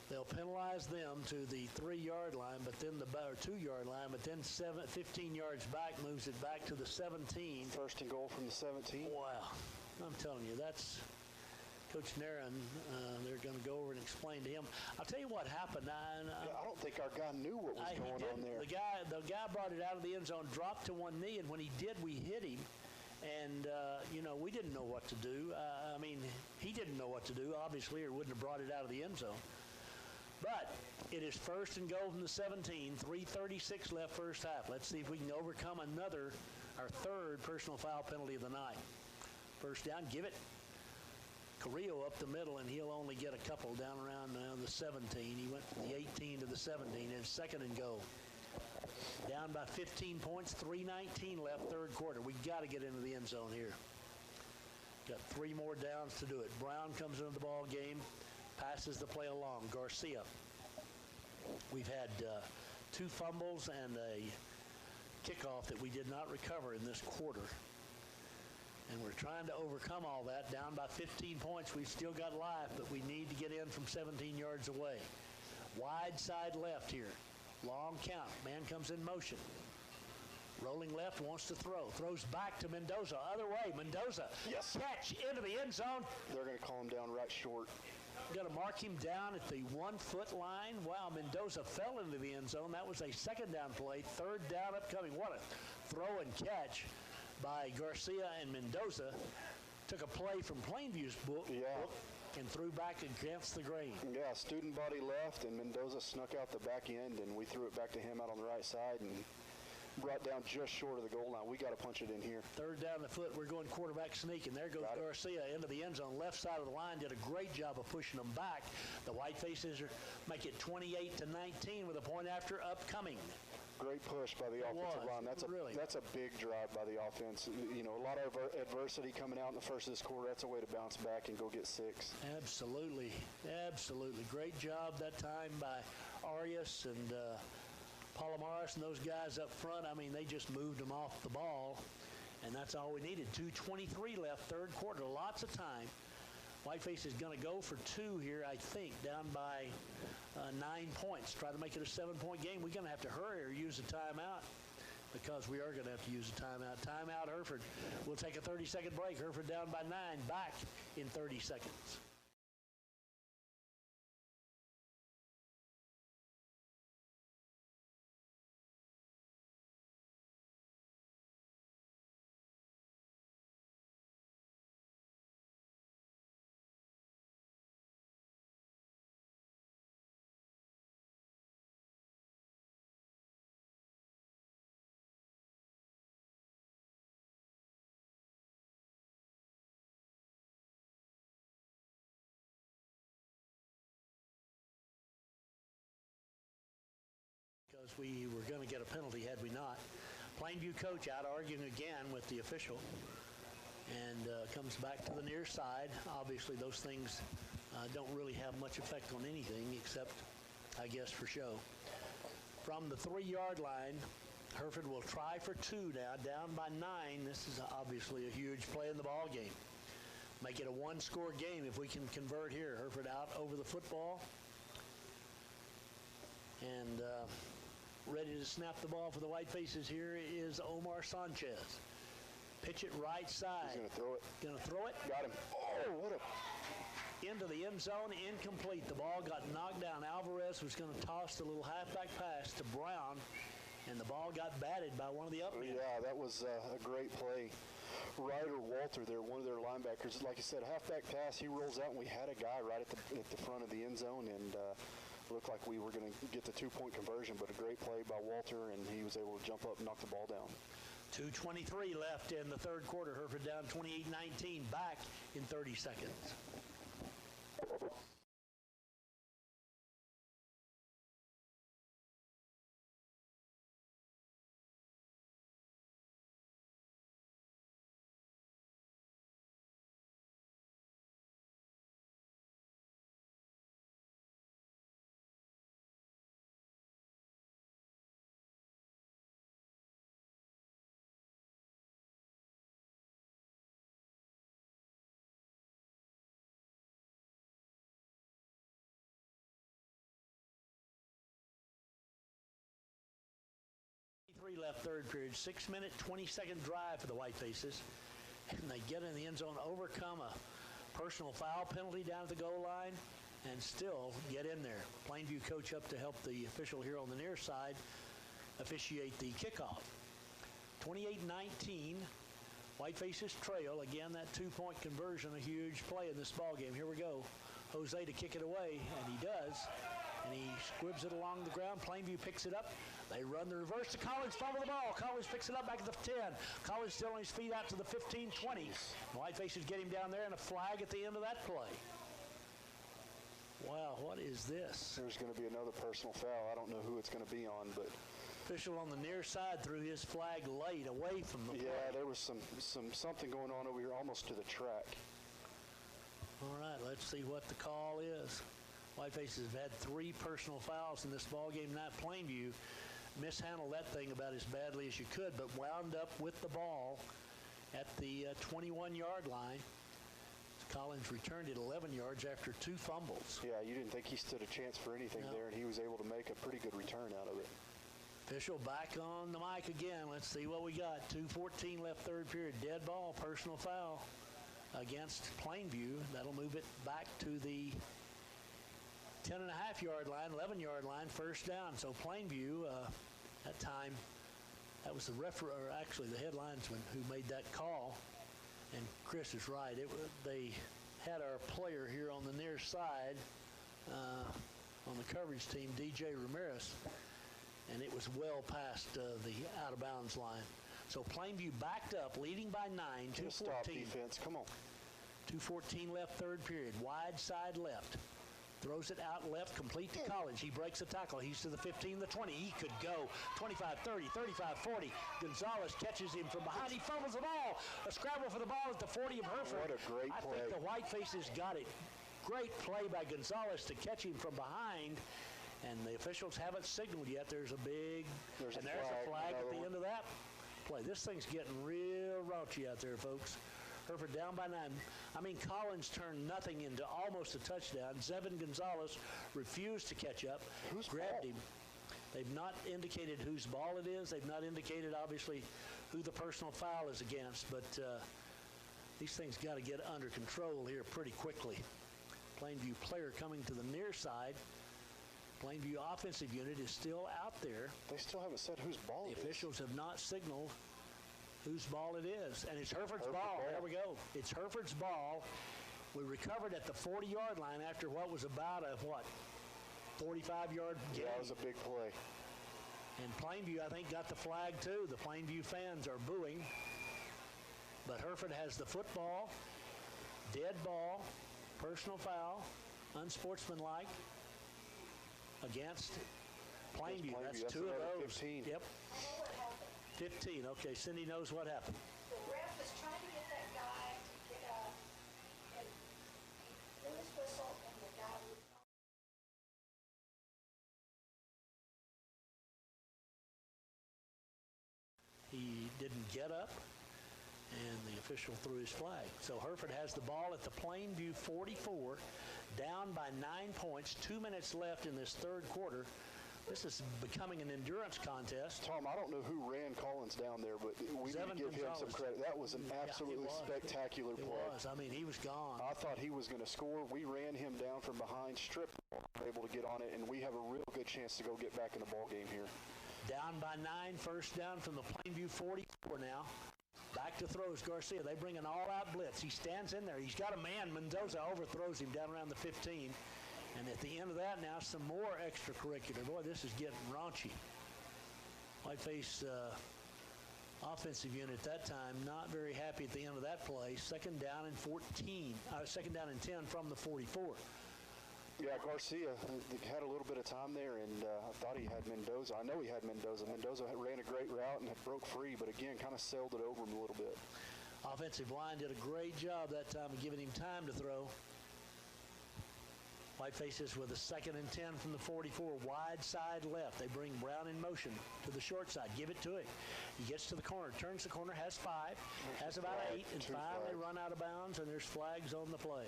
they'll penalize them to the 3 yard line, but then or 2 yard line, but then 15 yards back moves it back to the 17. First and goal from the 17. Wow. I'm telling you, that's Coach Nairn. They're going to go over and explain to him. I'll tell you what happened. I don't think our guy knew what was going on there. The guy brought it out of the end zone, dropped to one knee, and when he did, we hit him. And, we didn't know what to do. He didn't know what to do, obviously, or wouldn't have brought it out of the end zone. But it is first and goal from the 17, 3:36 left first half. Let's see if we can overcome our third personal foul penalty of the night. First down, give it. Carrillo up the middle, and he'll only get a couple down around the 17. He went from the 18 to the 17, and second and goal. Down by 15 points, 3:19 left third quarter. We got to get into the end zone here. Got 3 more downs to do it. Brown comes into the ball game, passes the play along. Garcia. We've had 2 fumbles and a kickoff that we did not recover in this quarter. And we're trying to overcome all that. Down by 15 points. We've still got life, but we need to get in from 17 yards away. Wide side left here. Long count. Man comes in motion. Rolling left, wants to throw. Throws back to Mendoza. Other way. Mendoza. Yes. Catch into the end zone. They're going to call him down right short. Going to mark him down at the 1 foot line. Wow, Mendoza fell into the end zone. That was a second down play. Third down upcoming. What a throw and catch by Garcia and Mendoza. Took a play from Plainview's book and threw back against the grain. Yeah, student body left, and Mendoza snuck out the back end, and we threw it back to him out on the right side and brought down just short of the goal line. We got to punch it in here. Third down the foot. We're going quarterback sneak, and there goes Garcia into the end zone. Left side of the line, did a great job of pushing them back. The Whitefaces make it 28-19 with a point after upcoming. Great push by the offensive line. That's a big drive by the offense. A lot of adversity coming out in the first of this quarter. That's a way to bounce back and go get 6. Absolutely. Great job that time by Arias and Palomares and those guys up front. They just moved them off the ball, and that's all we needed. 2:23 left, third quarter. Lots of time. Whiteface is going to go for 2 here, I think, down by 9 points. Try to make it a 7-point game. We're going to have to hurry or use a timeout, because we are going to have to use a timeout. Timeout, Hereford. We'll take a 30-second break. Hereford down by 9. Back in 30 seconds. Because we were going to get a penalty had we not. Plainview coach out arguing again with the official, and comes back to the near side. Obviously, those things don't really have much effect on anything except, I guess, for show. From the 3 yard line, Hereford will try for 2 now, down by 9. This is obviously a huge play in the ball game. Make it a one-score game if we can convert here. Hereford out over the football. And ready to snap the ball for the Whitefaces here is Omar Sanchez. Pitch it right side. He's going to throw it. Going to throw it. Got him. Oh, what a... Into the end zone, incomplete. The ball got knocked down. Alvarez was going to toss the little halfback pass to Brown, and the ball got batted by one of the up men. Yeah, that was a great play. Ryder Walter there, one of their linebackers, like you said, halfback pass. He rolls out, and we had a guy right at the front of the end zone, and looked like we were going to get the 2-point conversion, but a great play by Walter, and he was able to jump up and knock the ball down. 2:23 left in the third quarter. Hereford down 28-19, back in 30 seconds. Three left third period, 6-minute, 20-second drive for the Whitefaces. And they get in the end zone, overcome a personal foul penalty down at the goal line, and still get in there. Plainview coach up to help the official here on the near side officiate the kickoff. 28-19, Whitefaces trail. Again, that 2-point conversion, a huge play in this ball game. Here we go. Jose to kick it away, and he does. And he squibs it along the ground. Plainview picks it up. They run the reverse to Collins, fumble the ball. Collins picks it up back at the 10. Collins still on his feet out to the 15, 20. Whitefaces get him down there, and a flag at the end of that play. Wow, what is this? There's going to be another personal foul. I don't know who it's going to be on, but... Official on the near side threw his flag late away from the play. Yeah, there was something going on over here almost to the track. All right, let's see what the call is. Whitefaces have had 3 personal fouls in this ball game tonight. Plainview mishandled that thing about as badly as you could, but wound up with the ball at the 21-yard line. Collins returned it 11 yards after 2 fumbles. Yeah, you didn't think he stood a chance for anything there, and he was able to make a pretty good return out of it. Official back on the mic again. Let's see what we got. 2:14 left third period. Dead ball, personal foul against Plainview. That'll move it back to the 10.5-yard line, 11-yard line, first down. So Plainview, that time, that was the referee, or actually the head linesman who made that call. And Chris is right. They had our player here on the near side on the coverage team, DJ Ramirez, and it was well past the out-of-bounds line. So Plainview backed up, leading by 9, 2:14. Stop defense, come on. 2:14 left third period, wide side left. Throws it out left, complete to Collins. He breaks the tackle. He's to the 15, the 20. He could go 25, 30, 35, 40. Gonzalez catches him from behind. He fumbles the ball. A scramble for the ball at the 40 of Hereford. What a great play. I think the Whitefaces got it. Great play by Gonzalez to catch him from behind. And the officials haven't signaled yet. There's a flag at the end of that play. This thing's getting real raunchy out there, folks. Hereford down by 9. I mean, Collins turned nothing into almost a touchdown. Zevin Gonzalez refused to catch up. Grabbed him. They've not indicated whose ball it is. They've not indicated, obviously, who the personal foul is against. But these things got to get under control here pretty quickly. Plainview player coming to the near side. Plainview offensive unit is still out there. They still haven't said whose ball it is. The officials have not signaled whose ball it is. And it's Hereford's ball. There we go. It's Hereford's ball. We recovered at the 40-yard line after what was about a, 45-yard game. Yeah, that was a big play. And Plainview, I think, got the flag, too. The Plainview fans are booing. But Hereford has the football, dead ball, personal foul, unsportsmanlike against Plainview. That's 2 of those. 15. Yep. 15. Okay, Cindy knows what happened. The ref was trying to get that guy to get up and blew his whistle, and the guy was get up, and the official threw his flag. So Hereford has the ball at the Plainview 44, down by 9 points, 2 minutes left in this third quarter. This is becoming an endurance contest. Tom, I don't know who ran Collins down there, but we need to give him some credit. That was an absolutely spectacular play. It was. I mean, he was gone. I thought he was going to score. We ran him down from behind, stripped, able to get on it, and we have a real good chance to go get back in the ball game here. Down by 9, first down from the Plainview 44 now. Back to throws Garcia. They bring an all-out blitz. He stands in there. He's got a man. Mendoza overthrows him down around the 15. And at the end of that now, some more extracurricular. Boy, this is getting raunchy. Whiteface offensive unit at that time not very happy at the end of that play. Second down and 10 from the 44. Yeah, Garcia had a little bit of time there, and I thought he had Mendoza. I know he had Mendoza. Mendoza ran a great route and had broke free, but again, kind of sailed it over him a little bit. Offensive line did a great job that time of giving him time to throw. Whitefaces with a 2nd and 10 from the 44, wide side left. They bring Brown in motion to the short side. Give it to him. He gets to the corner, turns the corner, has 5, has about 8, and finally run out of bounds, and there's flags on the play.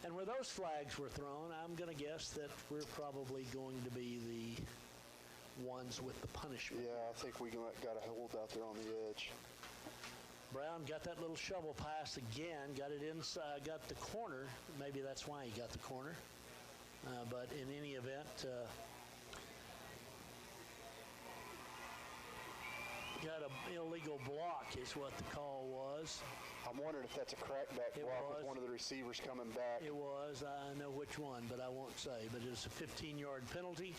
And where those flags were thrown, I'm going to guess that we're probably going to be the ones with the punishment. Yeah, I think we got a hold out there on the edge. Brown got that little shovel pass again, got it inside, got the corner. Maybe that's why he got the corner. But in any event, got an illegal block is what the call was. I'm wondering if that's a crackback block with one of the receivers coming back. It was. I know which one, but I won't say. But it's a 15-yard penalty,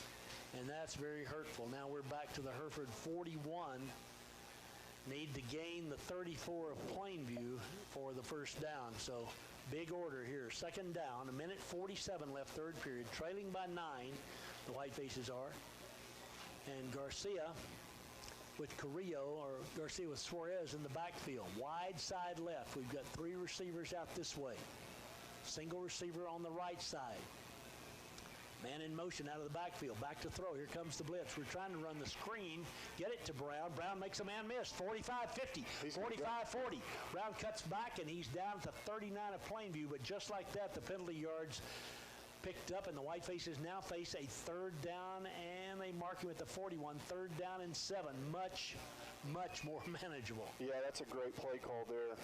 and that's very hurtful. Now we're back to the Hereford 41. Need to gain the 34 of Plainview for the first down. So big order here. Second down, 1:47 left, third period. Trailing by 9, the Whitefaces are. And Garcia with Carrillo, or Garcia with Suarez in the backfield. Wide side left. We've got 3 receivers out this way. Single receiver on the right side. Man in motion out of the backfield. Back to throw. Here comes the blitz. We're trying to run the screen. Get it to Brown. Brown makes a man miss. 45-50. 45-40. Brown cuts back, and he's down at the 39 of Plainview. But just like that, the penalty yards picked up, and the Whitefaces now face a third down, and they mark him at the 41. Third down and 7. Much, much more manageable. Yeah, that's a great play call there.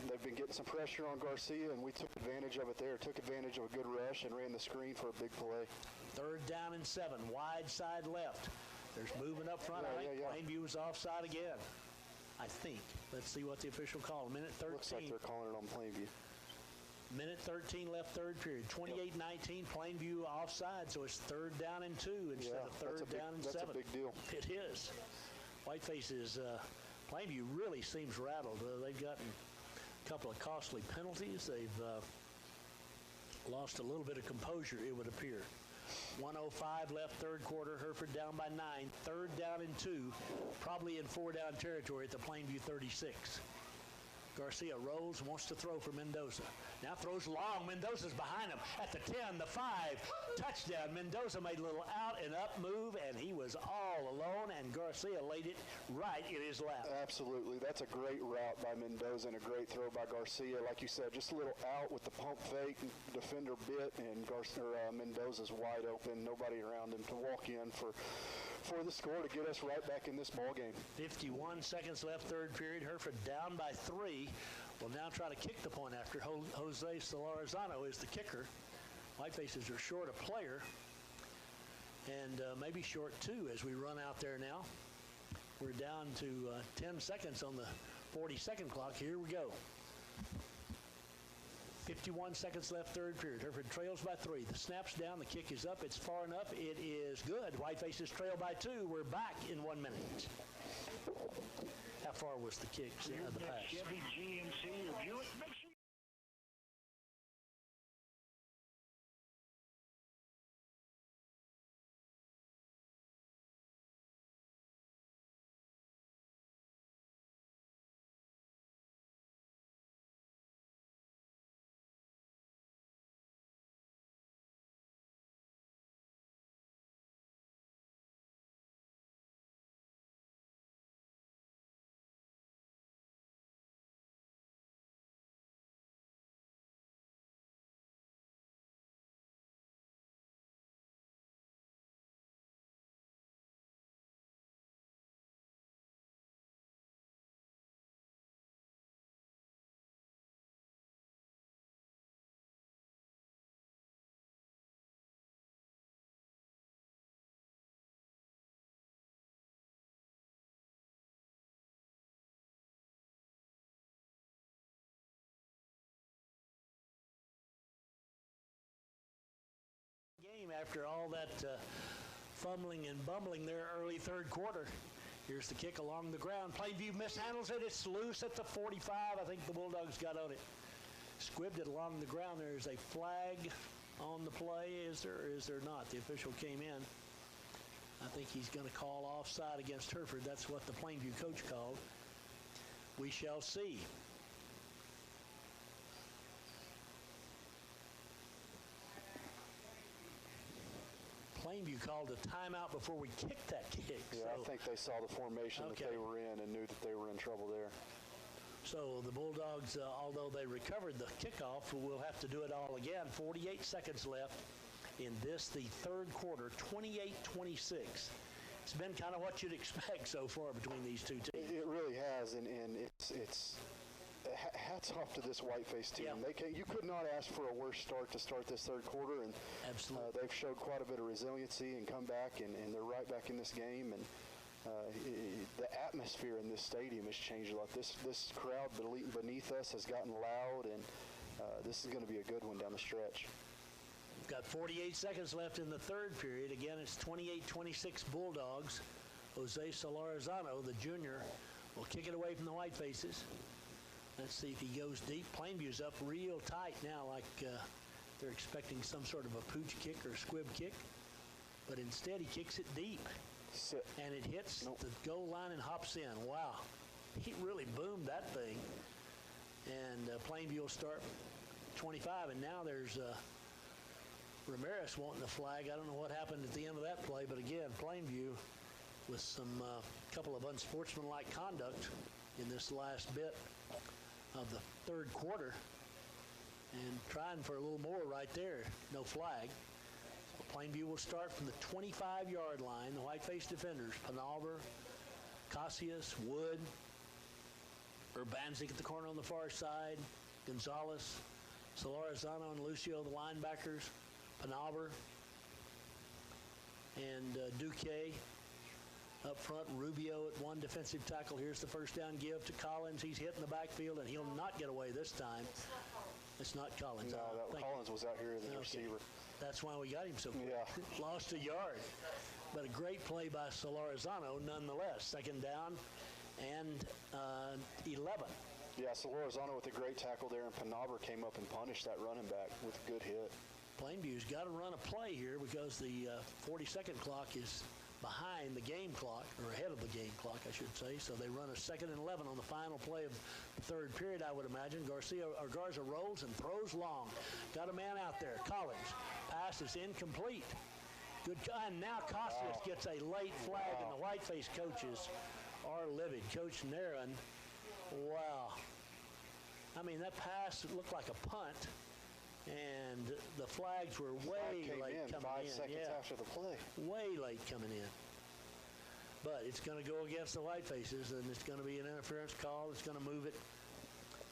They've been getting some pressure on Garcia, and we took advantage of it there. Took advantage of a good rush and ran the screen for a big play. Third down and 7. Wide side left. There's movement up front. I think Plainview was offside again, I think. Let's see what the official called. 1:13. Looks like they're calling it on Plainview. 1:13 left, third period. 28-19, Plainview offside, so it's third down and 2 instead of third down and 7. That's a big deal. It is. Whitefaces, Plainview really seems rattled. They've gotten a couple of costly penalties. They've lost a little bit of composure, it would appear. 1:05 left, third quarter. Hereford down by 9. Third down and 2, probably in 4-down territory at the Plainview 36. Garcia rolls, wants to throw for Mendoza. Now throws long. Mendoza's behind him at the 10, the 5. Touchdown. Mendoza made a little out and up move, and he was all alone, and Garcia laid it right in his lap. Absolutely. That's a great route by Mendoza and a great throw by Garcia. Like you said, just a little out with the pump fake, defender bit, and Mendoza's wide open. Nobody around him to walk in for the score to get us right back in this ball game. 51 seconds left, third period. Hereford down by 3. Will now try to kick the point after Jose Solarzano is the kicker. Whitefaces are short a player, and maybe short 2 as we run out there now. We're down to 10 seconds on the 40-second clock. Here we go. 51 seconds left, third period. Hereford trails by 3. The snap's down. The kick is up. It's far enough. It is good. Whitefaces trail by 2. We're back in 1 minute. How far was the kick? The pass? Chevy GMC or Buick, make sure game after all that fumbling and bumbling there early third quarter. Here's the kick along the ground. Plainview mishandles it. It's loose at the 45. I think the Bulldogs got on it. Squibbed it along the ground. There's a flag on the play. Is there or is there not? The official came in. I think he's going to call offside against Hereford. That's what the Plainview coach called. We shall see. Plainview called a timeout before we kicked that kick. Yeah, so, I think they saw the formation that they were in and knew that they were in trouble there. So the Bulldogs, although they recovered the kickoff, will have to do it all again. 48 seconds left in the third quarter, 28-26. It's been kind of what you'd expect so far between these two teams. It really has, and it's hats off to this Whiteface team. Yeah. You could not ask for a worse start to start this third quarter, and absolutely, they've showed quite a bit of resiliency and come back, and they're right back in this game. And the atmosphere in this stadium has changed a lot. This crowd beneath us has gotten loud, and this is going to be a good one down the stretch. We've got 48 seconds left in the third period. Again, it's 28-26 Bulldogs. Jose Solarizano, the junior, will kick it away from the Whitefaces. Let's see if he goes deep. Plainview's up real tight now, like they're expecting some sort of a pooch kick or squib kick. But instead, he kicks it deep. And it hits the goal line and hops in. Wow. He really boomed that thing. And Plainview will start 25. And now there's Ramirez wanting the flag. I don't know what happened at the end of that play. But again, Plainview with some couple of unsportsmanlike conduct in this last bit of the third quarter. And trying for a little more right there. No flag. Plainview will start from the 25-yard line. The Whiteface defenders, Panaver, Cassius, Wood, Urbanzik at the corner on the far side, Gonzalez, Solarizano and Lucio, the linebackers, Panaver, and Duque up front. Rubio at one defensive tackle. Here's the first down give to Collins. He's hitting the backfield, and he'll not get away this time. It's not Collins. No, Collins was out here as the receiver. That's why we got him so quick. Yeah. Lost a yard. But a great play by Solarizano nonetheless. Second down and 11. Yeah, Solarizano with a great tackle there, and Panaver came up and punished that running back with a good hit. Plainview's got to run a play here because the 40-second clock is behind the game clock, or ahead of the game clock, I should say. So they run a 2nd and 11 on the final play of the third period, I would imagine. Garza rolls and throws long. Got a man out there. Collins. Pass is incomplete. Good. And now Cassius gets a late flag, and the Whiteface coaches are livid. Coach Naran, wow. I mean, that pass looked like a punt. And the flags were way late coming in. 5 seconds after the play. Way late coming in. But it's going to go against the Whitefaces, and it's going to be an interference call. It's going to move it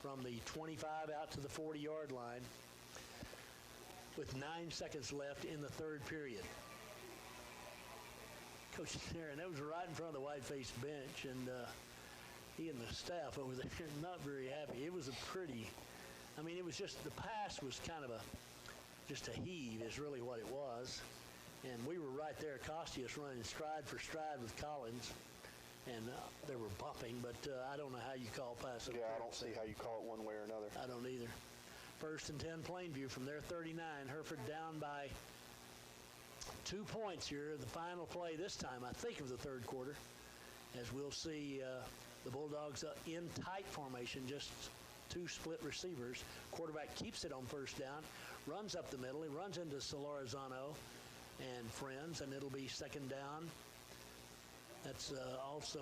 from the 25 out to the 40-yard line with 9 seconds left in the third period. Coach Aaron, that was right in front of the Whiteface bench, and he and the staff over there not very happy. It was a pretty... I mean, it was just, the pass was kind of just a heave is really what it was. And we were right there, Cassius running stride for stride with Collins. And they were bumping, but I don't know how you call pass. Yeah, I don't see how you call it one way or another. I don't either. 1st and 10 Plainview from their 39. Hereford down by 2 points here. The final play this time, I think, of the third quarter. As we'll see the Bulldogs in tight formation, just 2 split receivers. Quarterback keeps it on first down, runs up the middle. He runs into Solarizano and friends, and it'll be 2nd down. That's also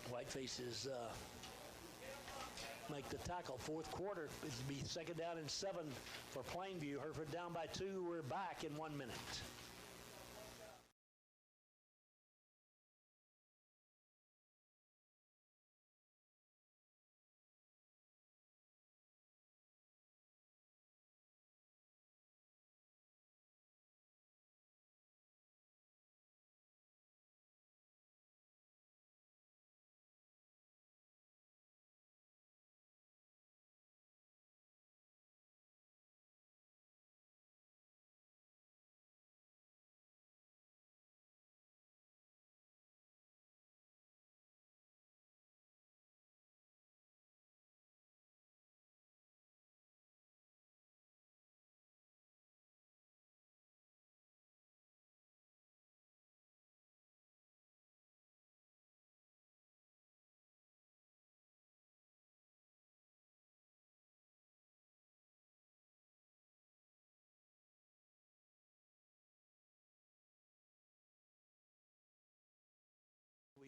Whitefaces make the tackle. Fourth quarter, it'll be 2nd down and 7 for Plainview. Hereford down by 2. We're back in 1 minute.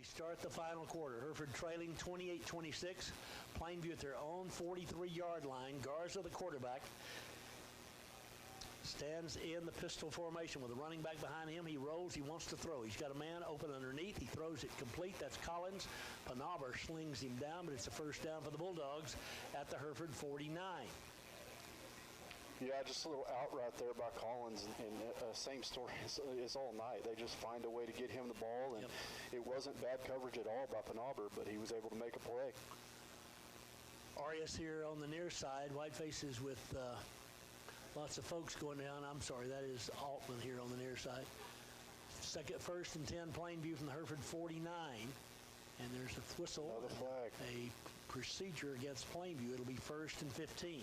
start the final quarter. Hereford trailing 28-26. Plainview at their own 43-yard line. Garza, the quarterback, stands in the pistol formation with a running back behind him. He rolls. He wants to throw. He's got a man open underneath. He throws it complete. That's Collins. Panaber slings him down, but it's a first down for the Bulldogs at the Hereford 49. Yeah, just a little out right there by Collins, and same story as all night. They just find a way to get him the ball, and it wasn't bad coverage at all by Panaber, but he was able to make a play. Arias here on the near side. Whitefaces with lots of folks going down. I'm sorry, that is Altman here on the near side. First and 10, Plainview from the Hereford 49. And there's a whistle. Another flag. A procedure against Plainview. It'll be first and 15.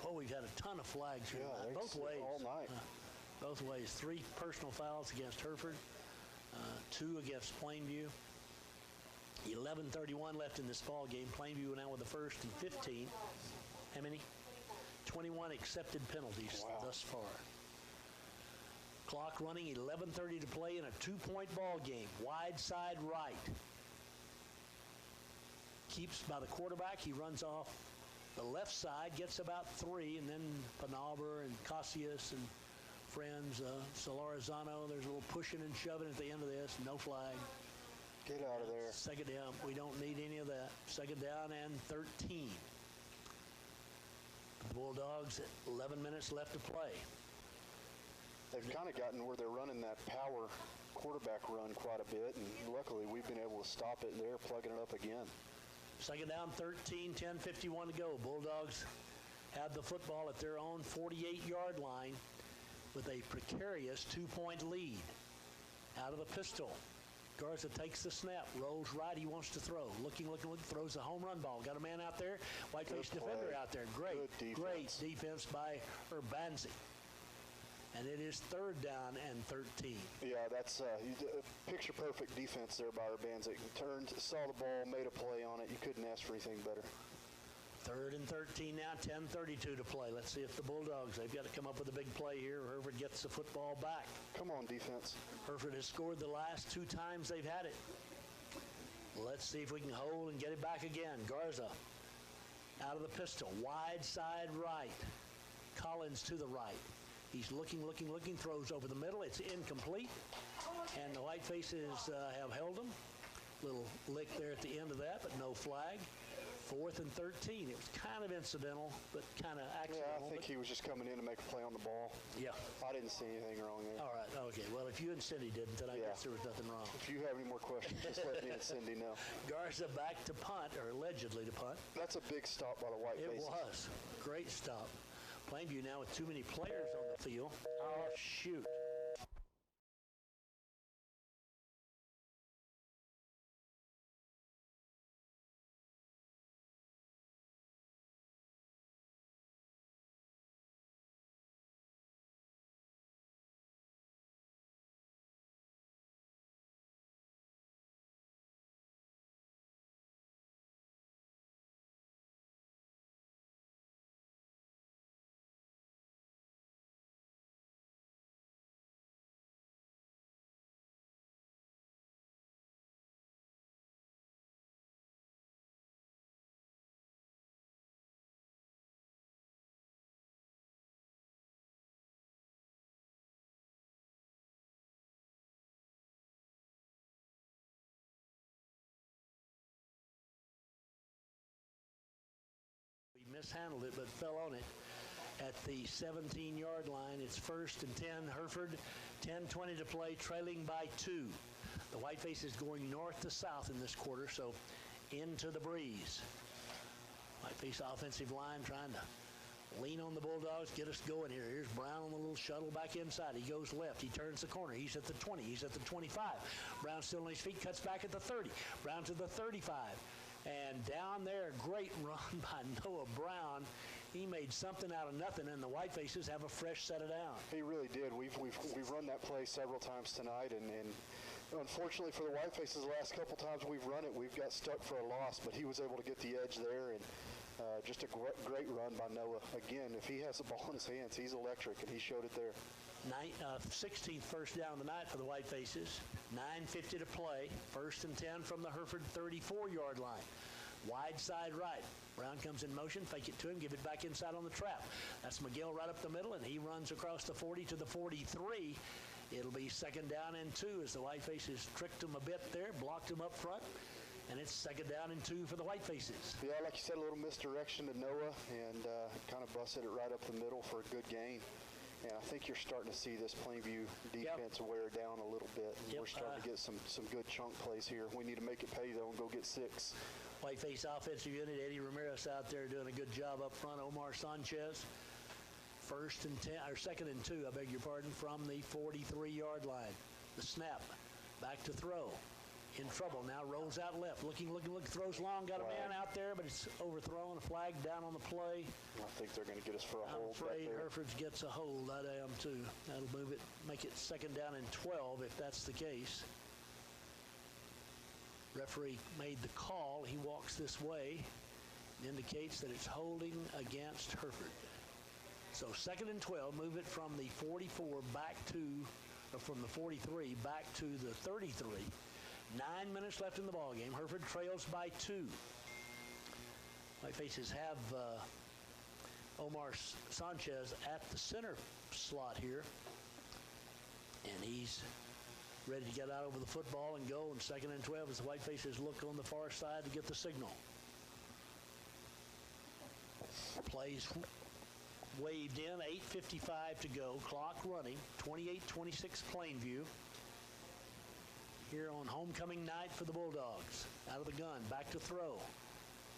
Oh, we've had a ton of flags here tonight. Both ways. All night. Both ways. 3 personal fouls against Hereford, 2 against Plainview. 11:31 left in this ball game. Plainview went out with the first and 15. How many? 21 accepted penalties thus far. Clock running, 11:30 to play in a 2-point ball game. Wide side right. Keeps by the quarterback. He runs off the left side, gets about 3, and then Panaber and Casillas and friends, Solarizano, there's a little pushing and shoving at the end of this. No flag. Get out of there. Second down. We don't need any of that. Second down and 13. The Bulldogs, 11 minutes left to play. They've kind of gotten where they're running that power quarterback run quite a bit, and luckily we've been able to stop it, and they're plugging it up again. Second down, 13, 10:51 to go. Bulldogs have the football at their own 48-yard line with a precarious 2-point lead. Out of the pistol, Garza takes the snap, rolls right. He wants to throw. Looking, throws a home run ball. Got a man out there. Whiteface defender out there. Great defense by Urbanzi. And it is third down and 13. Yeah, that's picture-perfect defense there by Urbanzi. Turned, saw the ball, made a play on it. You couldn't ask for anything better. Third and 13 now, 10:32 to play. Let's see if the Bulldogs, they've got to come up with a big play here. Hereford gets the football back. Come on, defense. Hereford has scored the last 2 times they've had it. Let's see if we can hold and get it back again. Garza out of the pistol. Wide side right. Collins to the right. He's looking, throws over the middle. It's incomplete. And the Whitefaces have held him. Little lick there at the end of that, but no flag. 4th and 13. It was kind of incidental, but kind of accidental. Yeah, I think he was just coming in to make a play on the ball. Yeah. I didn't see anything wrong there. All right, okay. Well, if you and Cindy didn't, then I guess there was nothing wrong. If you have any more questions, just let me and Cindy know. Garza back to punt, or allegedly to punt. That's a big stop by the Whitefaces. It was. Great stop. Plainview now with too many players on the field. Oh, shoot. He mishandled it, but fell on it at the 17-yard line. It's 1st and 10. Hereford, 10:20 to play, trailing by 2. The Whiteface is going north to south in this quarter, so into the breeze. Whiteface offensive line trying to lean on the Bulldogs, get us going here. Here's Brown on the little shuttle back inside. He goes left. He turns the corner. He's at the 20. He's at the 25. Brown still on his feet, cuts back at the 30. Brown to the 35. And down there, great run by Noah Brown. He made something out of nothing, and the Whitefaces have a fresh set of down. He really did. We've run that play several times tonight, and unfortunately for the Whitefaces, the last couple times we've run it, we've got stuck for a loss, but he was able to get the edge there, and just a great run by Noah. Again, if he has the ball in his hands, he's electric, and he showed it there. 16th first down of the night for the Whitefaces. 9:50 to play. 1st and 10 from the Hereford 34-yard line. Wide side right. Brown comes in motion, fake it to him, give it back inside on the trap. That's McGill right up the middle, and he runs across the 40 to the 43. It'll be 2nd down and 2 as the Whitefaces tricked him a bit there, blocked him up front, and it's 2nd down and 2 for the Whitefaces. Yeah, like you said, a little misdirection to Noah, and kind of busted it right up the middle for a good gain. And I think you're starting to see this Plainview defense wear down a little bit. And we're starting to get some good chunk plays here. We need to make it pay, though, and go get 6. Whiteface offensive unit, Eddie Ramirez out there doing a good job up front. Omar Sanchez, 2nd and 2, I beg your pardon, from the 43-yard line. The snap, back to throw. In trouble now, rolls out left, looking, throws long, got a man out there, but it's overthrown, a flag down on the play. I think they're going to get us for a hold. I'm afraid Hereford gets a hold. I am too. That'll move it, make it 2nd down and 12 if that's the case. Referee made the call. He walks this way. It indicates that it's holding against Hereford. So 2nd and 12, move it from the 44 back to, or from the 43 back to the 33. 9 minutes left in the ball game. Hereford trails by 2. Whitefaces have Omar Sanchez at the center slot here, and he's ready to get out over the football and go. And 2nd and 12 as the Whitefaces look on the far side to get the signal. Plays waved in. 8:55 to go. Clock running. 28-26 Plainview. Here on homecoming night for the Bulldogs. Out of the gun, back to throw.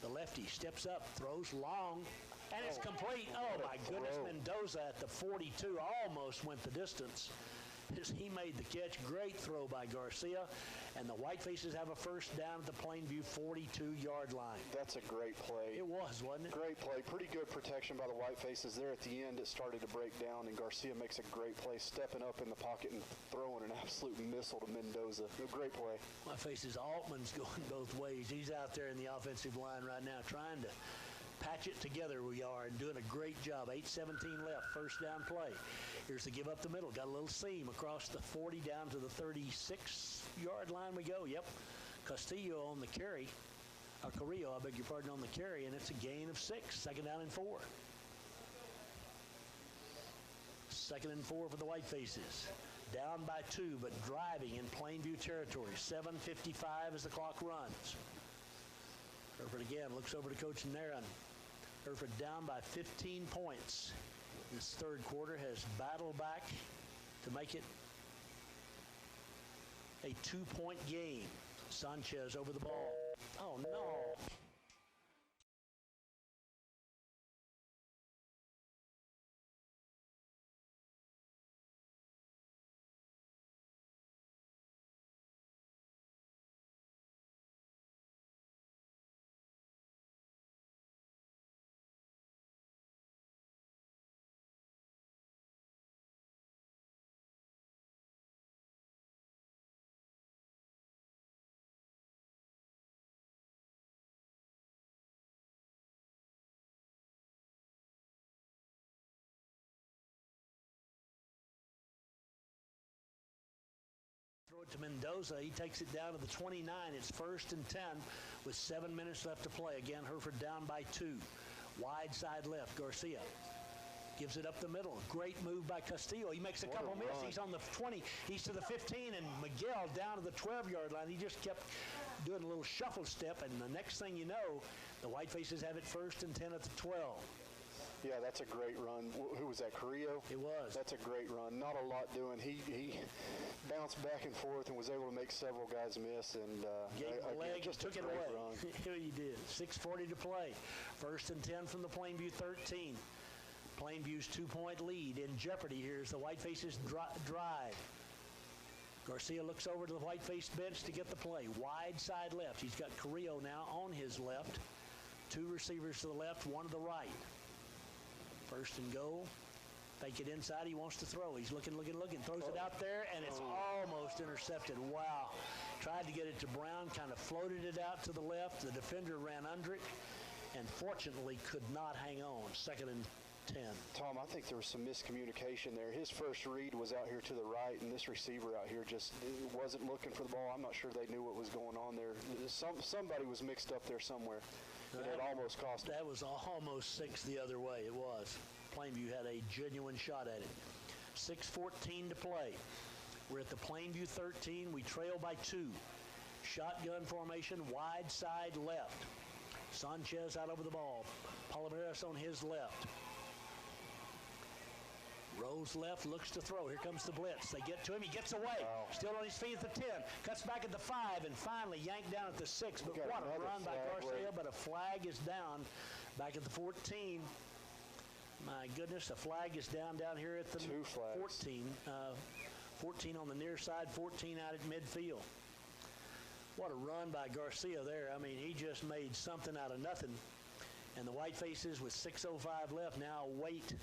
The lefty steps up, throws long, and it's complete. Oh, my goodness. Mendoza at the 42 almost went the distance. He made the catch. Great throw by Garcia. And the Whitefaces have a 1st down at the Plainview 42-yard line. That's a great play. It was, wasn't it? Great play. Pretty good protection by the Whitefaces. There at the end, it started to break down, and Garcia makes a great play, stepping up in the pocket and throwing an absolute missile to Mendoza. A great play. Whitefaces, Altman's going both ways. He's out there in the offensive line right now trying to patch it together. We are, and doing a great job. 8:17 left, 1st down play. Here's the give up the middle. Got a little seam across the 40 down to the 36-yard line we go. Yep. Castillo on the carry. Carrillo, I beg your pardon, on the carry, and it's a gain of 6. 2nd down and 4. 2nd and 4 for the Whitefaces. Down by 2, but driving in Plainview territory. 7:55 as the clock runs. Hereford again looks over to Coach Naran. Hereford down by 15 points. This 3rd quarter has battled back to make it a 2-point game. Sanchez over the ball. Oh, no. Throw it to Mendoza. He takes it down to the 29. It's 1st and 10 with 7 minutes left to play. Again, Hereford down by 2. Wide side left. Garcia gives it up the middle. Great move by Castillo. He makes a couple misses. He's on the 20. He's to the 15, and Miguel down to the 12-yard line. He just kept doing a little shuffle step, and the next thing you know, the Whitefaces have it 1st and 10 at the 12. Yeah, that's a great run. Who was that, Carrillo? It was. That's a great run. Not a lot doing. He bounced back and forth and was able to make several guys miss. And gave the leg, just took it away. He did. 6:40 to play. 1st and 10 from the Plainview 13. Plainview's 2-point lead in jeopardy here as the Whitefaces drive. Garcia looks over to the Whiteface bench to get the play. Wide side left. He's got Carrillo now on his left. 2 receivers to the left, 1 to the right. 1st and goal. Fake it inside. He wants to throw. He's looking. Throws it out there, and it's almost intercepted. Wow. Tried to get it to Brown. Kind of floated it out to the left. The defender ran under it and fortunately could not hang on. 2nd and 10. Tom, I think there was some miscommunication there. His first read was out here to the right, and this receiver out here just wasn't looking for the ball. I'm not sure they knew what was going on there. Somebody was mixed up there somewhere, and it almost cost him. That was almost 6 the other way. It was. Plainview had a genuine shot at it. 6:14 to play. We're at the Plainview 13. We trail by 2. Shotgun formation, wide side left. Sanchez out over the ball. Palomares on his left. Rolls left, looks to throw. Here comes the blitz. They get to him. He gets away. Wow. Still on his feet at the 10. Cuts back at the 5 and finally yanked down at the 6. But what a run by Garcia. But a flag is down back at the 14. My goodness, a flag is down here at the 2 flags. 14. 14 on the near side, 14 out at midfield. What a run by Garcia there. I mean, he just made something out of nothing. And the Whitefaces with 6:05 left now await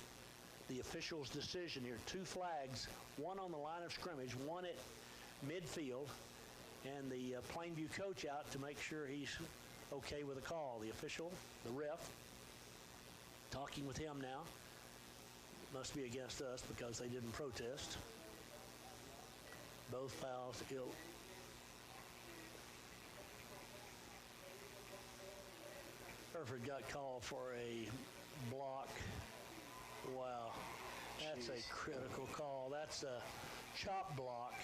the official's decision here. 2 flags, one on the line of scrimmage, one at midfield, and the Plainview coach out to make sure he's okay with the call. The official, the ref, talking with him now. Must be against us because they didn't protest. Both fouls ill. Hereford got called for a block. Wow, that's a critical call. That's a chop block,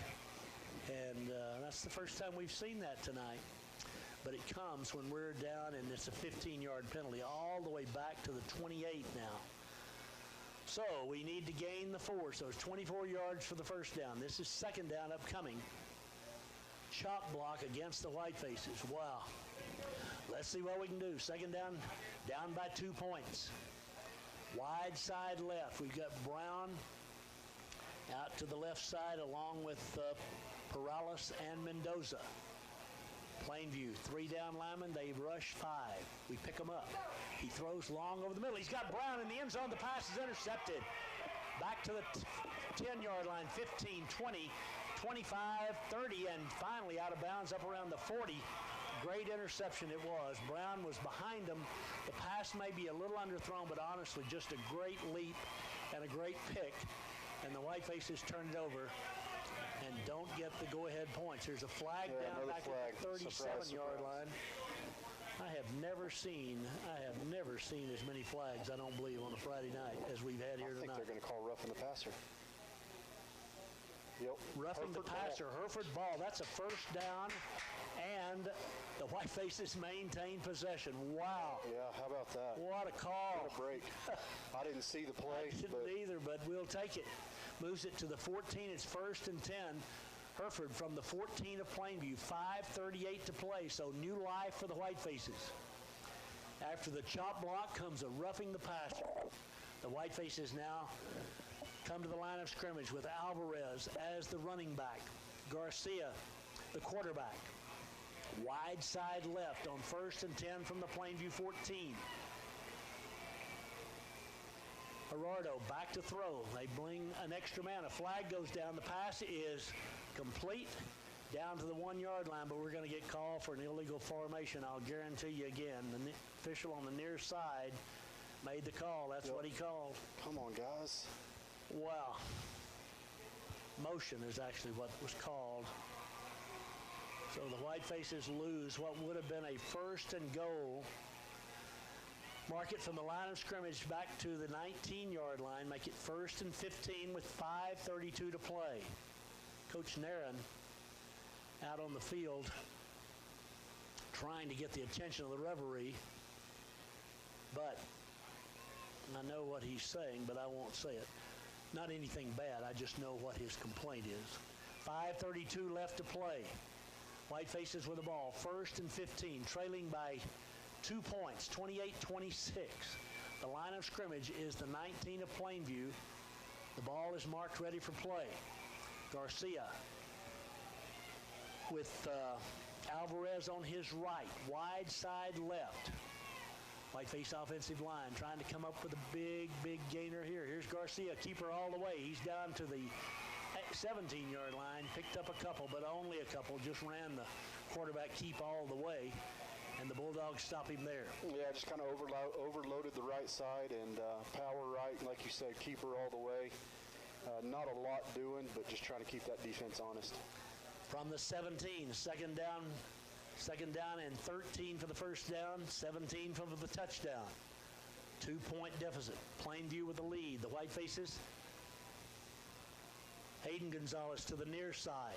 and that's the first time we've seen that tonight. But it comes when we're down, and it's a 15-yard penalty all the way back to the 28 now. So we need to gain the 4. So it's 24 yards for the first down. This is second down upcoming. Chop block against the Whitefaces. Wow. Let's see what we can do. Second down, down by 2 points. Wide side left. We've got Brown out to the left side along with Perales and Mendoza. Plainview, 3 down linemen. They rush 5. We pick them up. He throws long over the middle. He's got Brown in the end zone. The pass is intercepted. Back to the 10-yard line, 15, 20, 25, 30, and finally out of bounds up around the 40. Great interception it was. Brown was behind him. The pass may be a little underthrown, but honestly, just a great leap and a great pick. And the Whitefaces turn it over and don't get the go-ahead points. There's a flag down back at the 37-yard line. I have never seen as many flags, I don't believe, on a Friday night as we've had here tonight. I think they're going to call roughing the passer. Yep. Roughing the passer, Hereford ball. That's a first down, and the Whitefaces maintain possession. Wow. Yeah, how about that? What a call. What a break. I didn't see the play. I didn't either, but we'll take it. Moves it to the 14. It's 1st and 10. Hereford from the 14 of Plainview. 5:38 to play, so new life for the Whitefaces. After the chop block comes a roughing the passer. The Whitefaces now come to the line of scrimmage with Alvarez as the running back. Garcia, the quarterback. Wide side left on 1st and 10 from the Plainview 14. Gerardo back to throw. They bring an extra man. A flag goes down. The pass is complete down to the 1-yard line, but we're going to get called for an illegal formation. I'll guarantee you again. The official on the near side made the call. That's what he called. Come on, guys. Wow. Motion is actually what was called. So the Whitefaces lose what would have been a 1st and goal. Mark it from the line of scrimmage back to the 19-yard line. Make it 1st and 15 with 5:32 to play. Coach Nairn out on the field trying to get the attention of the referee. But I know what he's saying, but I won't say it. Not anything bad. I just know what his complaint is. 5:32 left to play. Whitefaces with the ball. 1st and 15, trailing by 2 points, 28-26. The line of scrimmage is the 19 of Plainview. The ball is marked ready for play. Garcia with Alvarez on his right, wide side left. Whiteface offensive line trying to come up with a big gainer here. Here's Garcia, keeper all the way. He's down to the 17-yard line, picked up a couple, but only a couple, just ran the quarterback keep all the way, and the Bulldogs stop him there. Yeah, just kind of overloaded the right side and power right. tight, like you said, keep her all the way. Not a lot doing, but just trying to keep that defense honest. From the 17, second down and 13 for the first down, 17 for the touchdown. 2-point deficit. Plainview with the lead. The Whitefaces. Hayden Gonzalez to the near side.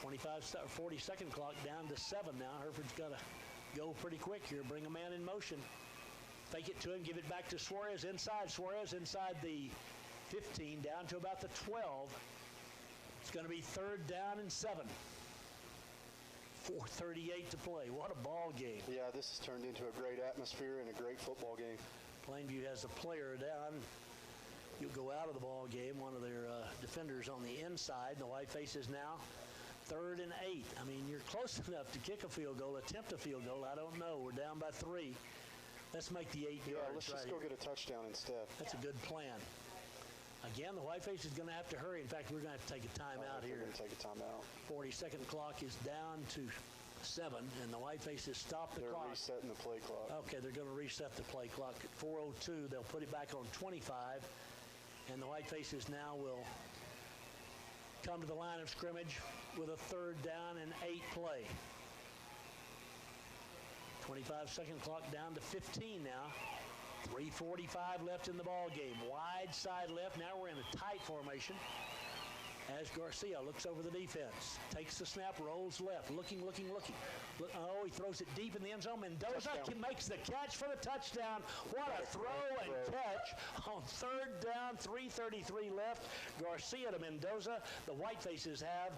40-second clock down to 7 now. Hereford's got to go pretty quick here. Bring a man in motion. Fake it to him. Give it back to Suarez inside. Suarez inside the 15 down to about the 12. It's going to be 3rd down and 7. 4:38 to play. What a ball game. Yeah, this has turned into a great atmosphere and a great football game. Plainview has a player down. You'll go out of the ball game. One of their defenders on the inside. The Whitefaces now 3rd and 8. I mean, you're close enough to kick a field goal, attempt a field goal. I don't know. We're down by 3. Let's make the 8 yards. Yeah, let's just go get a touchdown instead. That's a good plan. Again, the Whiteface is going to have to hurry. In fact, we're going to have to take a timeout here. We're going to take a timeout. 40-second clock is down to 7, and the Whitefaces stop the clock. They're resetting the play clock. Okay, they're going to reset the play clock at 4:02. They'll put it back on 25, and the Whitefaces now will come to the line of scrimmage with a 3rd down and 8 play. 25-second clock down to 15 now. 3:45 left in the ball game. Wide side left. Now we're in a tight formation as Garcia looks over the defense. Takes the snap, rolls left, looking. Oh, he throws it deep in the end zone. Mendoza makes the catch for the touchdown. What a throw and catch on 3rd down, 3:33 left. Garcia to Mendoza. The Whitefaces have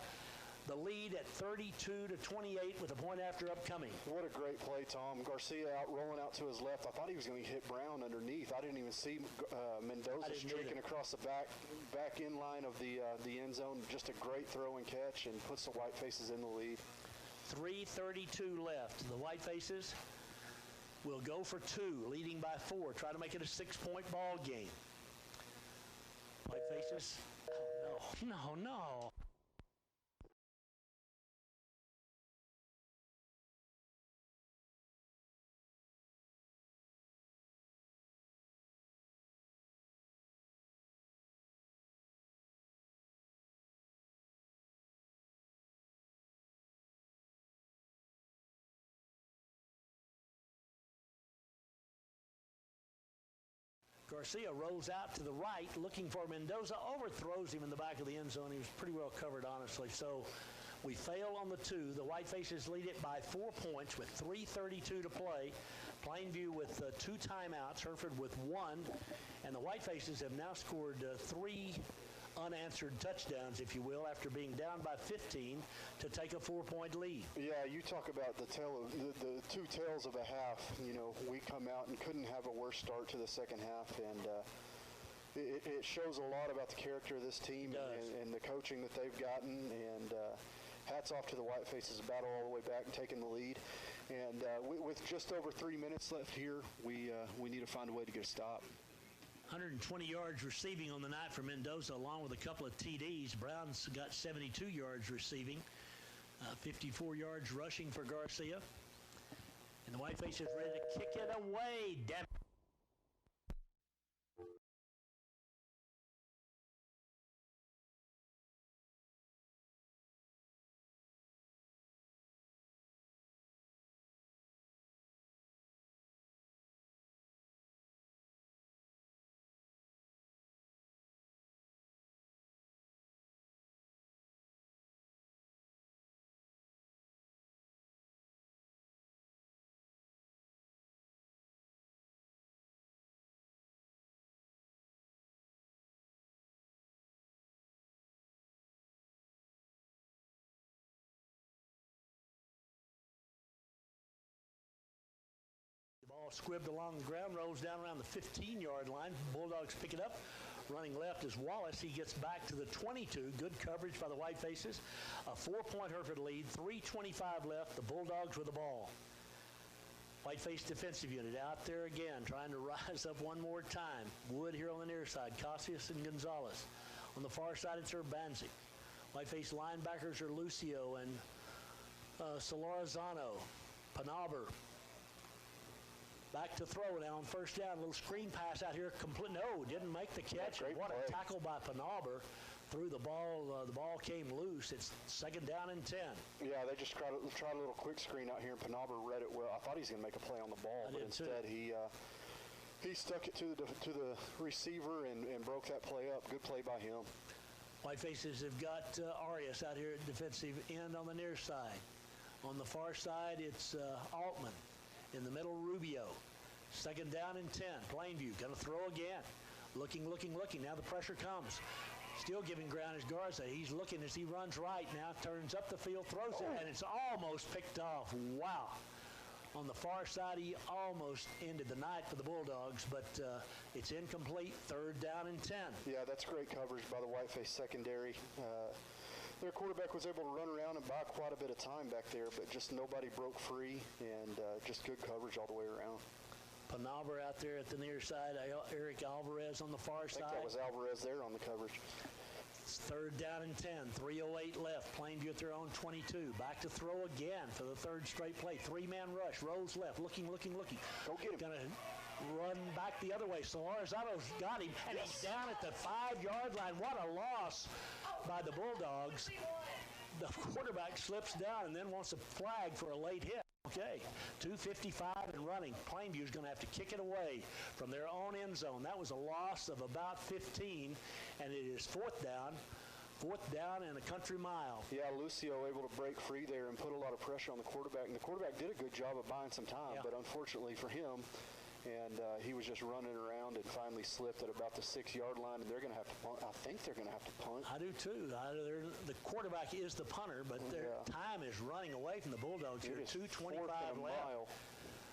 the lead at 32-28 with a point after upcoming. What a great play, Tom. Garcia rolling out to his left. I thought he was going to hit Brown underneath. I didn't even see Mendoza streaking across the back end line of the end zone. Just a great throw and catch, and puts the Whitefaces in the lead. 3:32 left. The Whitefaces will go for 2, leading by 4. Try to make it a 6-point ball game. Whitefaces. Oh, no. Garcia rolls out to the right, looking for Mendoza, overthrows him in the back of the end zone. He was pretty well covered, honestly. So we fail on the 2. The Whitefaces lead it by 4 points with 3:32 to play. Plainview with 2 timeouts, Hereford with 1. And the Whitefaces have now scored 3 unanswered touchdowns, if you will, after being down by 15 to take a 4-point lead. Yeah, you talk about the 2 tails of a half. You know, we come out and couldn't have a worse start to the second half, and it shows a lot about the character of this team and the coaching that they've gotten. And hats off to the Whitefaces, battle all the way back and taking the lead. And with just over 3 minutes left here, we need to find a way to get a stop. 120 yards receiving on the night for Mendoza, along with a couple of TDs. Brown's got 72 yards receiving, 54 yards rushing for Garcia. And the Whiteface is ready to kick it away. Damn it. The ball squibbed along the ground, rolls down around the 15-yard line. Bulldogs pick it up. Running left is Wallace. He gets back to the 22. Good coverage by the Whitefaces. A 4-point Hereford lead. 3:25 left. The Bulldogs with the ball. Whiteface defensive unit out there again, trying to rise up one more time. Wood here on the near side. Cassius and Gonzalez. On the far side, it's Urbanzi. Whiteface linebackers are Lucio and Solorzano. Panaber Back to throw now on first down. A little screen pass out here. Complete. No, didn't make the catch. Great What play. a tackle by Penauber. Threw the ball. The ball came loose. It's 2nd down and 10. Yeah, they just tried a little quick screen out here, and Penauber read it well. I thought he was going to make a play on the ball, but instead he stuck it to the receiver and broke that play up. Good play by him. Whitefaces have got Arias out here at defensive end on the near side. On the far side, it's Altman. In the middle, Rubio. 2nd down and 10. Plainview going to throw again. Looking. Now the pressure comes. Still giving ground is Garza. He's looking as he runs right now. Turns up the field, throws it, and it's almost picked off. Wow. On the far side, he almost ended the night for the Bulldogs, but it's incomplete. 3rd down and 10. Yeah, that's great coverage by the Whiteface secondary. Their quarterback was able to run around and buy quite a bit of time back there, but just nobody broke free, and just good coverage all the way around. Penauber out there at the near side. Eric Alvarez on the far side. I think that was Alvarez there on the coverage. It's 3rd down and 10. 3:08 left. Plainview at their own 22. Back to throw again for the 3rd straight play. 3-man rush. Rolls left. Looking. Go get him. Going to run back the other way. Solarizado's got him, and he's down at the 5-yard line. What a loss by the Bulldogs. The quarterback slips down and then wants a flag for a late hit. Okay, 2:55 and running. Plainview's going to have to kick it away from their own end zone. That was a loss of about 15, and it is 4th down. 4th down and a country mile. Yeah, Lucio able to break free there and put a lot of pressure on the quarterback. And the quarterback did a good job of buying some time, but unfortunately for him, and he was just running around and finally slipped at about the 6-yard line, and they're going to have to punt. I think they're going to have to punt. I do too. The quarterback is the punter, but their time is running away from the Bulldogs here. 2:25 left.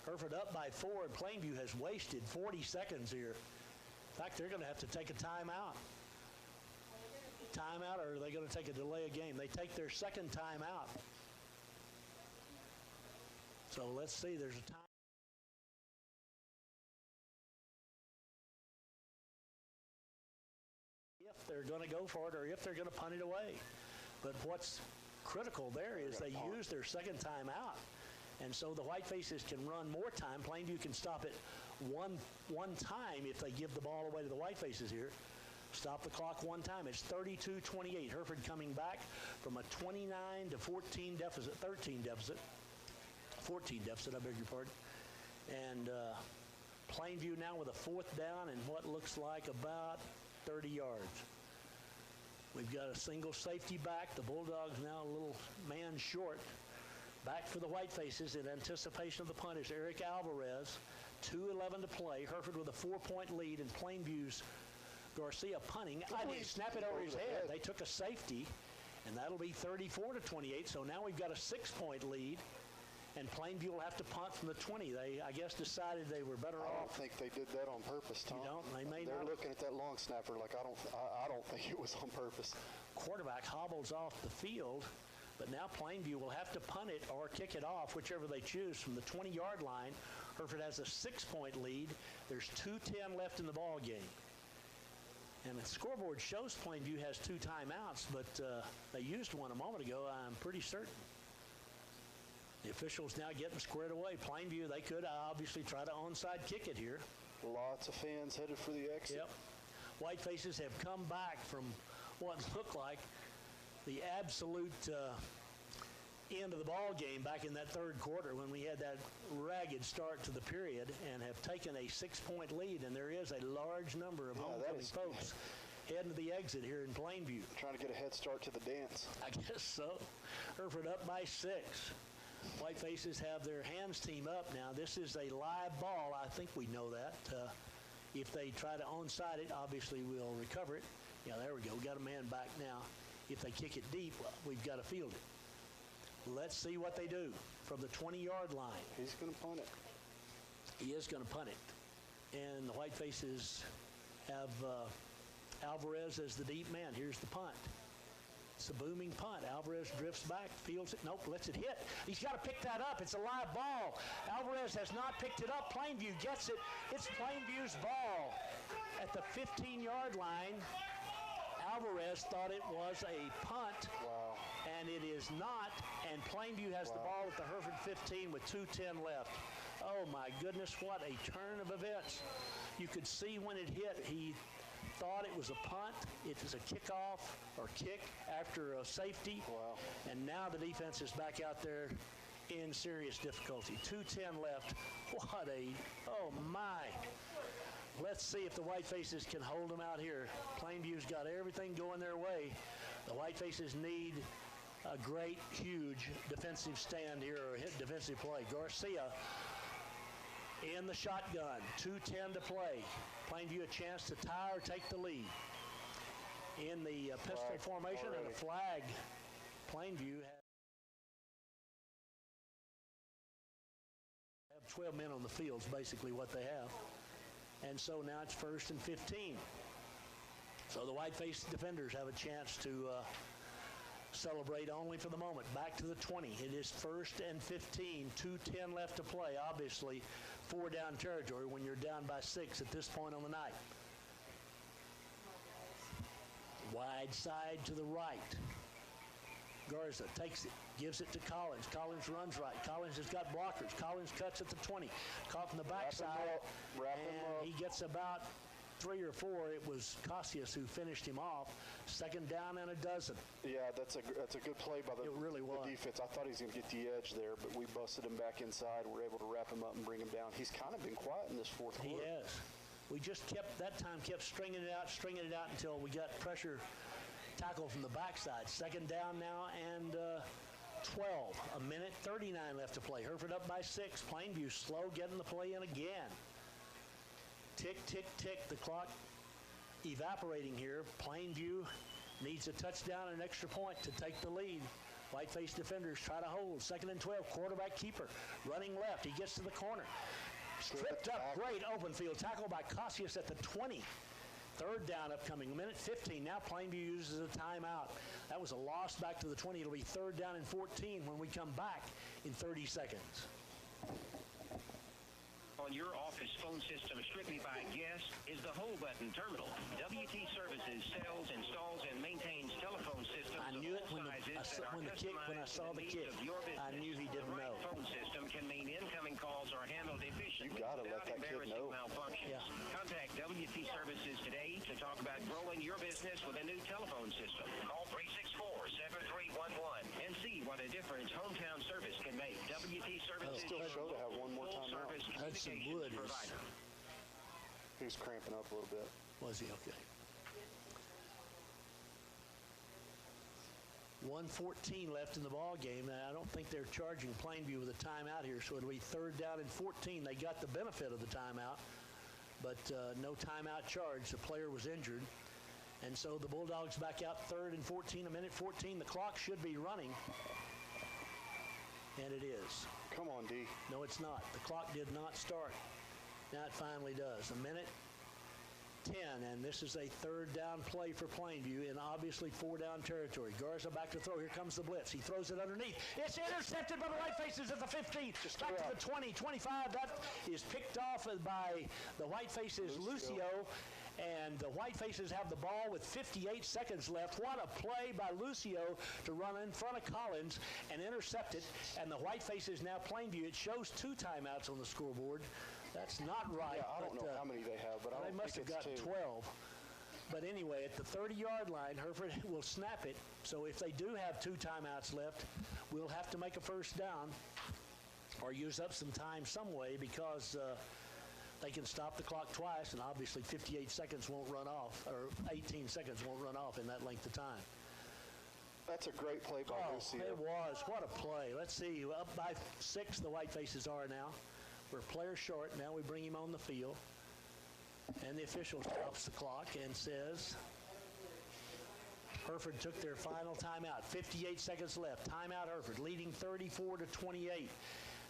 Hereford up by 4, and Plainview has wasted 40 seconds here. In fact, they're going to have to take a timeout. Timeout, or are they going to take a delay of game? They take their 2nd timeout. So let's see. There's a time. If they're going to go for it or if they're going to punt it away. But what's critical there is they use their 2nd time out. And so the Whitefaces can run more time. Plainview can stop it one time if they give the ball away to the Whitefaces here. Stop the clock one time. It's 32-28. Hereford coming back from a 29 to 14 deficit, 13 deficit, 14 deficit, I beg your pardon. And Plainview now with a 4th down and what looks like about 30 yards. We've got a single safety back. The Bulldogs now a little man short. Back for the Whitefaces in anticipation of the punt is Eric Alvarez. 2:11 to play. Hereford with a 4-point lead, and Plainview's Garcia punting. I didn't snap it over his head. They took a safety, and that'll be 34-28. So now we've got a 6-point lead, and Plainview will have to punt from the 20. They, I guess, decided they were better off. I don't think they did that on purpose, Tom. You don't? They may They're not. looking at that long snapper like I don't think it was on purpose. Quarterback hobbles off the field, but now Plainview will have to punt it or kick it off, whichever they choose, from the 20-yard line. Hereford has a 6-point lead. There's 2:10 left in the ball game. And the scoreboard shows Plainview has 2 timeouts, but they used one a moment ago, I'm pretty certain. The officials now getting squared away. Plainview, they could obviously try to onside kick it here. Lots of fans headed for the exit. Yep. Whitefaces have come back from what looked like the absolute end of the ball game back in that 3rd quarter when we had that ragged start to the period, and have taken a 6-point lead, and there is a large number of homecoming folks heading to the exit here in Plainview. Trying to get a head start to the dance. I guess so. Hereford up by 6. Whitefaces have their hands team up now. This is a live ball. I think we know that. If they try to onside it, obviously we'll recover it. Yeah, there we go. We got a man back now. If they kick it deep, we've got to field it. Let's see what they do from the 20-yard line. He's going to punt it. He is going to punt it. And the Whitefaces have Alvarez as the deep man. Here's the punt. It's a booming punt. Alvarez drifts back, fields it. Nope, lets it hit. He's got to pick that up. It's a live ball. Alvarez has not picked it up. Plainview gets it. It's Plainview's ball at the 15-yard line. Alvarez thought it was a punt, and it is not, and Plainview has the ball at the Hereford 15 with 2:10 left. Oh, my goodness, what a turn of events. You could see when it hit, he thought it was a punt. It was a kickoff or kick after a safety. Wow. And now the defense is back out there in serious difficulty. 2:10 left. What a, oh my. Let's see if the Whitefaces can hold them out here. Plainview's got everything going their way. The Whitefaces need a great, huge defensive stand here, or hit defensive play. Garcia in the shotgun, 2:10 to play. Plainview a chance to tie or take the lead. In the pistol formation and a flag. Plainview have 12 men on the field is basically what they have. And so now it's 1st and 15. So the white-faced defenders have a chance to celebrate only for the moment. Back to the 20. It is 1st and 15. 2:10 left to play. Obviously, 4 down territory when you're down by 6 at this point on the night. Wide side to the right. Garza takes it, gives it to Collins. Collins runs right. Collins has got blockers. Collins cuts at the 20. Caught from the backside. And he gets about 3 or 4. It was Cassius who finished him off. 2nd down and a dozen. Yeah, that's a good play by the defense. I thought he was going to get the edge there, but we busted him back inside. We're able to wrap him up and bring him down. He's kind of been quiet in this fourth quarter. He has. We just kept stringing it out until we got pressure tackle from the backside. 2nd down now and 12. 1:39 left to play. Hereford up by 6. Plainview slow getting the play in again. Tick, tick, tick. The clock evaporating here. Plainview needs a touchdown and an extra point to take the lead. White-faced defenders try to hold. 2nd and 12. Quarterback keeper running left. He gets to the corner. Stripped up. Great open field tackle by Cassius at the 20. 3rd down upcoming. 1:15. Now Plainview uses a timeout. That was a loss back to the 20. It'll be 3rd down and 14 when we come back in 30 seconds. On your office phone system strictly by guest is the Hold Button Terminal. WT Services sells, installs, and maintains telephone systems. I knew it when I saw the kick. I knew he didn't know. The phone system can mean incoming calls are handled efficiently. You gotta let that kid know. Malfunctions. Yeah. Contact WT Services today to talk about growing your business with a new telephone system. Call 364-7311 and see what a difference hometown service can make. WT Services still show to have one more time out. Hudson Wood he was cramping up a little bit. Was he? Okay. 1:14 left in the ball game. Now, I don't think they're charging Plainview with a timeout here, so it'll be 3rd down and 14. They got the benefit of the timeout, but no timeout charge. The player was injured. And so the Bulldogs back out 3rd and 14, 1:14. The clock should be running. And it is. Come on, D. No, it's not. The clock did not start. Now it finally does. 1:10, and this is a 3rd down play for Plainview in obviously 4 down territory. Garza back to throw. Here comes the blitz. He throws it underneath. It's intercepted by the Whitefaces at the 15. Back to the 20, 25. That is picked off by the Whitefaces, Lucio. And the Whitefaces have the ball with 58 seconds left. What a play by Lucio to run in front of Collins and intercept it. And the Whitefaces now Plainview. It shows 2 timeouts on the scoreboard. That's not right. Yeah, I don't know how many they have, but I don't think it's 2. They must have got 12. But anyway, at the 30-yard line, Hereford will snap it. So if they do have 2 timeouts left, we'll have to make a 1st down or use up some time some way because they can stop the clock twice, and obviously 58 seconds won't run off, or 18 seconds won't run off in that length of time. That's a great play by Lucio. It was. What a play. Let's see. Up by 6, the Whitefaces are now. We're a player short. Now we bring him on the field. And the official stops the clock and says Hereford took their final timeout. 58 seconds left. Timeout Hereford, leading 34-28.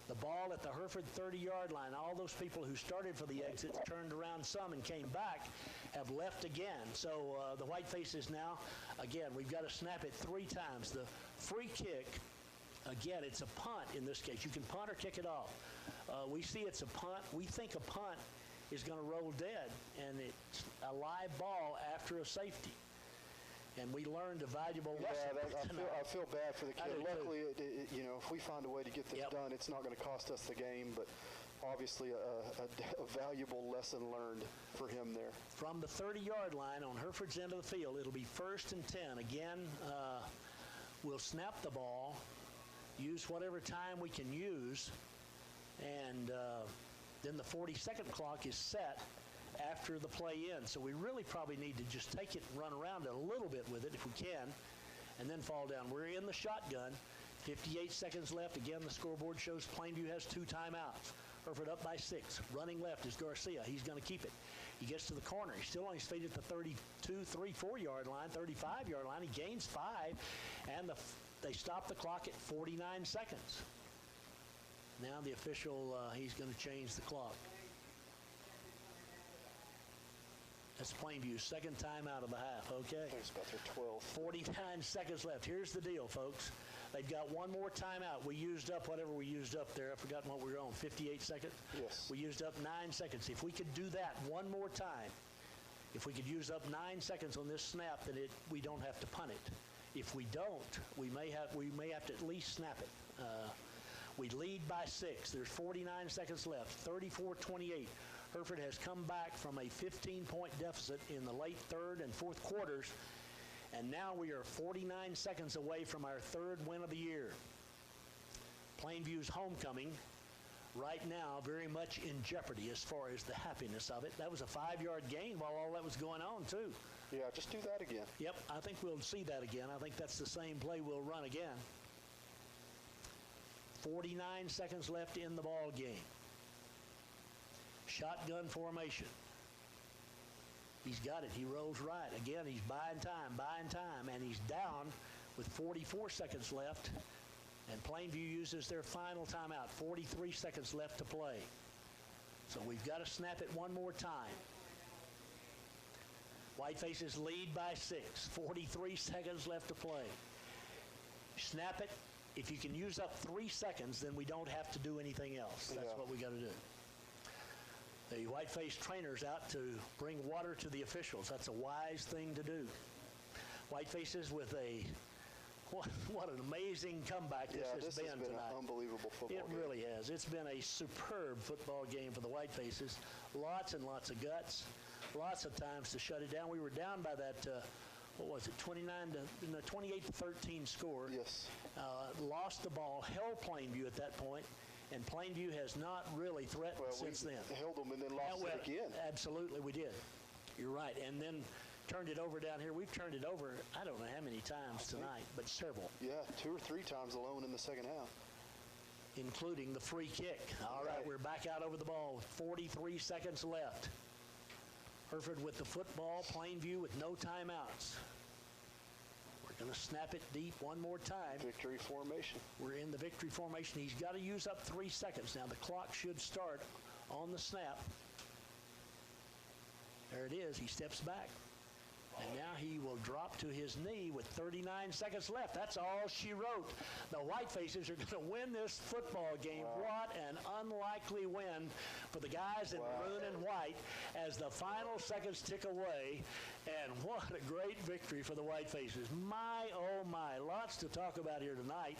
The ball at the Hereford 30-yard line. All those people who started for the exit turned around some and came back have left again. So the Whitefaces now, again, we've got to snap it 3 times. The free kick, again, it's a punt in this case. You can punt or kick it off. We see it's a punt. We think a punt is going to roll dead, and it's a live ball after a safety. And we learned a valuable lesson. Yeah, I feel bad for the kid. Luckily, if we find a way to get this done, it's not going to cost us the game. But obviously a valuable lesson learned for him there. From the 30-yard line on Hereford's end of the field, it'll be 1st and 10. Again, we'll snap the ball, use whatever time we can use, and then the 40-second clock is set after the play ends. So we really probably need to just take it and run around a little bit with it if we can, and then fall down. We're in the shotgun. 58 seconds left. Again, the scoreboard shows Plainview has 2 timeouts. Hereford up by 6. Running left is Garcia. He's going to keep it. He gets to the corner. He's still on his feet at the 32, 34-yard line, 35-yard line. He gains 5, and they stop the clock at 49 seconds. Now the official, he's going to change the clock. That's Plainview's second timeout of the half, okay? I think it's about their 12th. 49 seconds left. Here's the deal, folks. They've got one more timeout. We used up whatever we used up there. I've forgotten what we were on, 58 seconds? Yes. We used up 9 seconds. If we could do that one more time, if we could use up 9 seconds on this snap, then we don't have to punt it. If we don't, we may have to at least snap it. We lead by 6. There's 49 seconds left, 34-28. Hereford has come back from a 15-point deficit in the late third and fourth quarters, and now we are 49 seconds away from our 3rd win of the year. Plainview's homecoming right now very much in jeopardy as far as the happiness of it. That was a 5-yard gain while all that was going on, too. Yeah, just do that again. Yep, I think we'll see that again. I think that's the same play we'll run again. 49 seconds left in the ball game. Shotgun formation. He's got it. He rolls right. Again, he's buying time, and he's down with 44 seconds left. And Plainview uses their final timeout. 43 seconds left to play. So we've got to snap it one more time. Whitefaces lead by 6. 43 seconds left to play. Snap it. If you can use up 3 seconds, then we don't have to do anything else. That's what we got to do. The Whiteface trainer's out to bring water to the officials. That's a wise thing to do. Whitefaces with what an amazing comeback this has been tonight. An unbelievable football game. It really has. It's been a superb football game for the Whitefaces. Lots and lots of guts. Lots of times to shut it down. We were down by that, 28-13 score. Yes. Lost the ball, held Plainview at that point, and Plainview has not really threatened since then. Held them and then lost it again. Absolutely, we did. You're right. And then turned it over down here. We've turned it over, I don't know how many times tonight, but several. Yeah, 2 or 3 times alone in the second half. Including the free kick. All right, we're back out over the ball with 43 seconds left. Hereford with the football, Plainview with no timeouts. We're going to snap it deep one more time. Victory formation. We're in the victory formation. He's got to use up 3 seconds. Now the clock should start on the snap. There it is. He steps back. And now he will drop to his knee with 39 seconds left. That's all she wrote. The Whitefaces are going to win this football game. Wow. What an unlikely win for the guys in maroon and white as the final seconds tick away. And what a great victory for the Whitefaces. My, oh my, lots to talk about here tonight.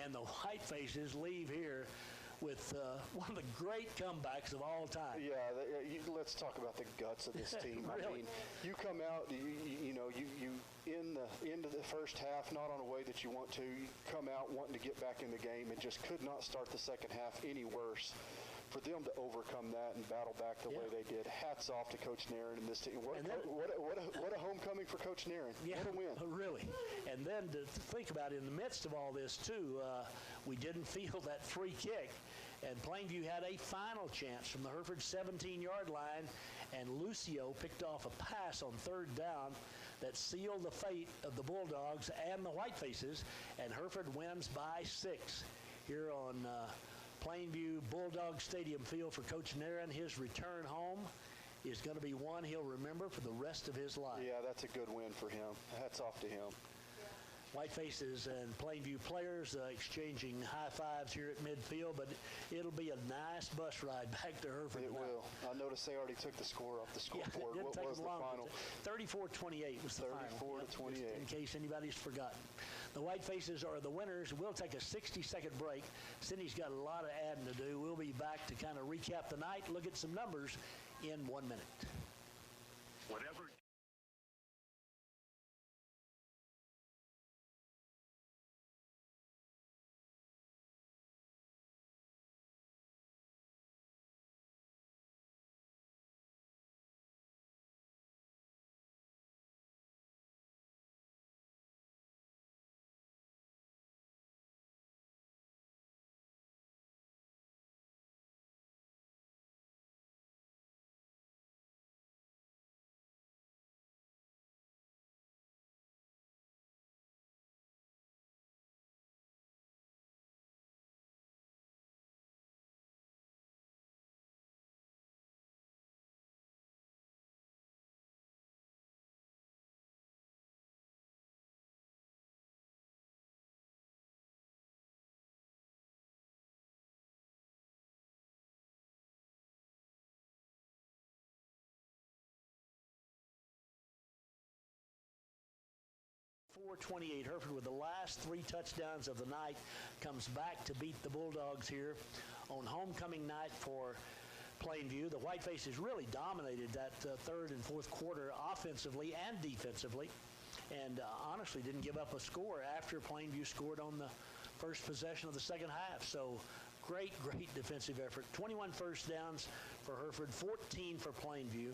And the Whitefaces leave here with one of the great comebacks of all time. Yeah, let's talk about the guts of this team. Really? I mean, you come out, you in the end of the first half, not on a way that you want to. You come out wanting to get back in the game and just could not start the second half any worse. For them to overcome that and battle back the way they did, hats off to Coach Nairn and this team. What a homecoming for Coach Nairn. Yeah, what a win. Really. And then to think about it, in the midst of all this, too, we didn't feel that free kick. And Plainview had a final chance from the Hereford 17-yard line, and Lucio picked off a pass on 3rd down that sealed the fate of the Bulldogs and the Whitefaces, and Hereford wins by 6 here on Plainview Bulldog Stadium field for Coach Nairn. His return home is going to be one he'll remember for the rest of his life. Yeah, that's a good win for him. Hats off to him. Whitefaces and Plainview players exchanging high fives here at midfield, but it'll be a nice bus ride back to Hereford. It will. I noticed they already took the score off the scoreboard. Yeah, what was the final? 34-28 was the final. 34-28. In case anybody's forgotten. The Whitefaces are the winners. We'll take a 60-second break. Cindy's got a lot of adding to do. We'll be back to kind of recap the night, look at some numbers in 1 minute. Whatever. .428 Hereford with the last 3 touchdowns of the night comes back to beat the Bulldogs here on homecoming night for Plainview. The Whitefaces really dominated that third and fourth quarter offensively and defensively, and honestly didn't give up a score after Plainview scored on the first possession of the second half. So great defensive effort. 21 first downs for Hereford, 14 for Plainview,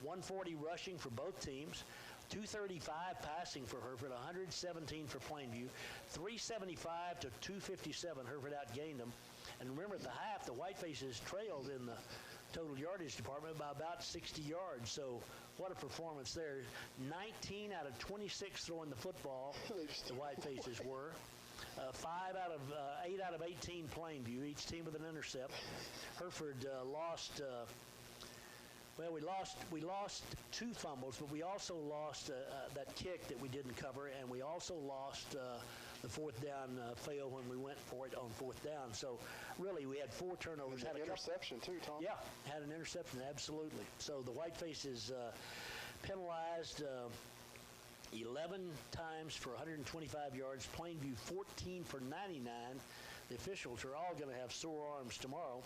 140 rushing for both teams, 235 passing for Hereford, 117 for Plainview, 375 to 257. Hereford outgained them. And remember, at the half, the Whitefaces trailed in the total yardage department by about 60 yards. So what a performance there. 19 out of 26 throwing the football, the Whitefaces were. 8 out of 18 Plainview, each team with an intercept. Hereford lost... Well, we lost 2 fumbles, but we also lost that kick that we didn't cover, and we also lost the fourth down fail when we went for it on fourth down. So really, we had 4 turnovers. Had an interception too, Tom. Yeah, had an interception, absolutely. So the Whitefaces penalized 11 times for 125 yards. Plainview 14 for 99. The officials are all going to have sore arms tomorrow.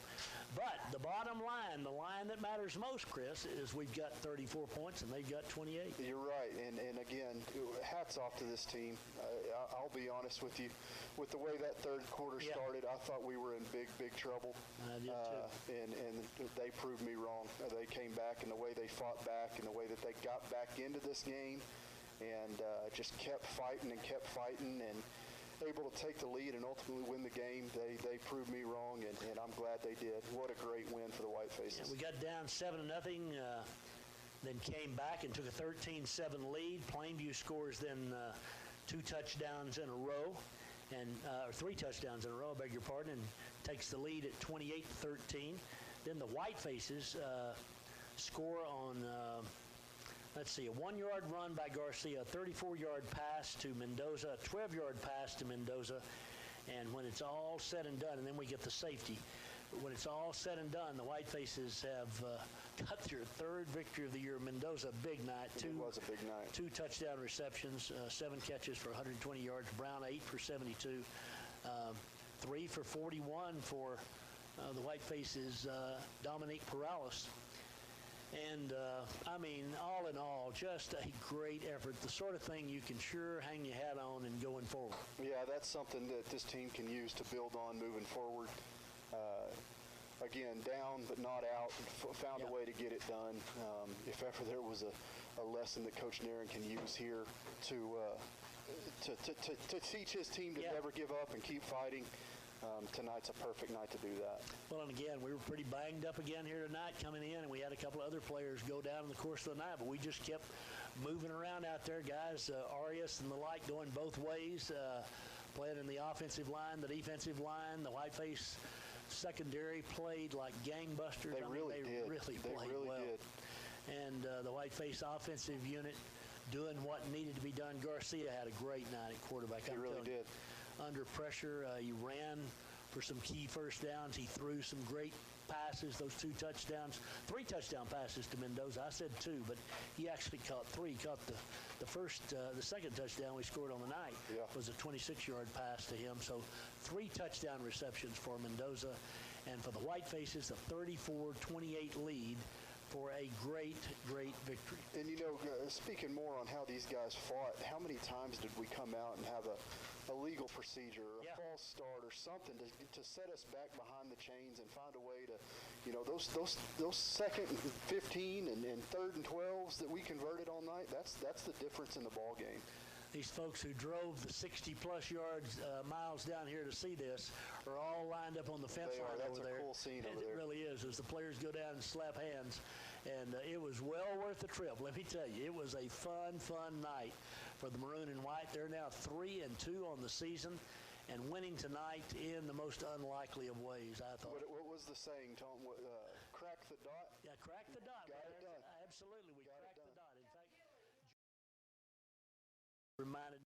But the bottom line, the line that matters most, Chris, is we've got 34 points and they've got 28. You're right. And again, hats off to this team. I'll be honest with you. With the way that third quarter started, I thought we were in big trouble. I did too. And they proved me wrong. They came back, and the way they fought back and the way that they got back into this game and just kept fighting and able to take the lead and ultimately win the game. They proved me wrong, and I'm glad they did. What a great win for the Whitefaces. Yeah, we got down 7-0, then came back and took a 13-7 lead. Plainview scores then 2 touchdowns in a row, or 3 touchdowns in a row, I beg your pardon, and takes the lead at 28-13. Then the Whitefaces score on... Let's see, a 1-yard run by Garcia, a 34-yard pass to Mendoza, a 12-yard pass to Mendoza, and when it's all said and done, and then we get the safety, when it's all said and done, the Whitefaces have got their 3rd victory of the year. Mendoza, big night. It was a big night. 2 touchdown receptions, 7 catches for 120 yards. Brown, 8 for 72, 3 for 41 for the Whitefaces, Dominique Perales. And, I mean, all in all, just a great effort, the sort of thing you can sure hang your hat on and going forward. Yeah, that's something that this team can use to build on moving forward. Again, down but not out, found a way to get it done. If ever there was a lesson that Coach Nairn can use here to teach his team to never give up and keep fighting, tonight's a perfect night to do that. Well, and again, we were pretty banged up again here tonight coming in, and we had a couple of other players go down in the course of the night, but we just kept moving around out there, guys. Arias and the like going both ways, playing in the offensive line, the defensive line. The Whiteface secondary played like gangbusters. They really did. They really did. And the Whiteface offensive unit doing what needed to be done. Garcia had a great night at quarterback. He really did. Under pressure, he ran for some key first downs. He threw some great passes, those 2 touchdowns, 3 touchdown passes to Mendoza. I said 2, but he actually caught 3. He caught the second touchdown we scored on the night was a 26-yard pass to him. So 3 touchdown receptions for Mendoza, and for the Whitefaces, a 34-28 lead for a great victory. And you know, speaking more on how these guys fought, how many times did we come out and have a legal procedure or a false start or something to set us back behind the chains and find a way to, you know, those second and 15 and third and 12s that we converted all night, that's the difference in the ball game. These folks who drove the 60-plus yards miles down here to see this are all lined up on the fence line over there. That's a cool scene over there. It really is, as the players go down and slap hands. And it was well worth the trip. Let me tell you, it was a fun night for the Maroon and White. They're now 3-2 on the season, and winning tonight in the most unlikely of ways, I thought. What was the saying, Tom? Crack the dot? Yeah, crack the dot. Got it done. Absolutely, we cracked the dot. In fact, reminded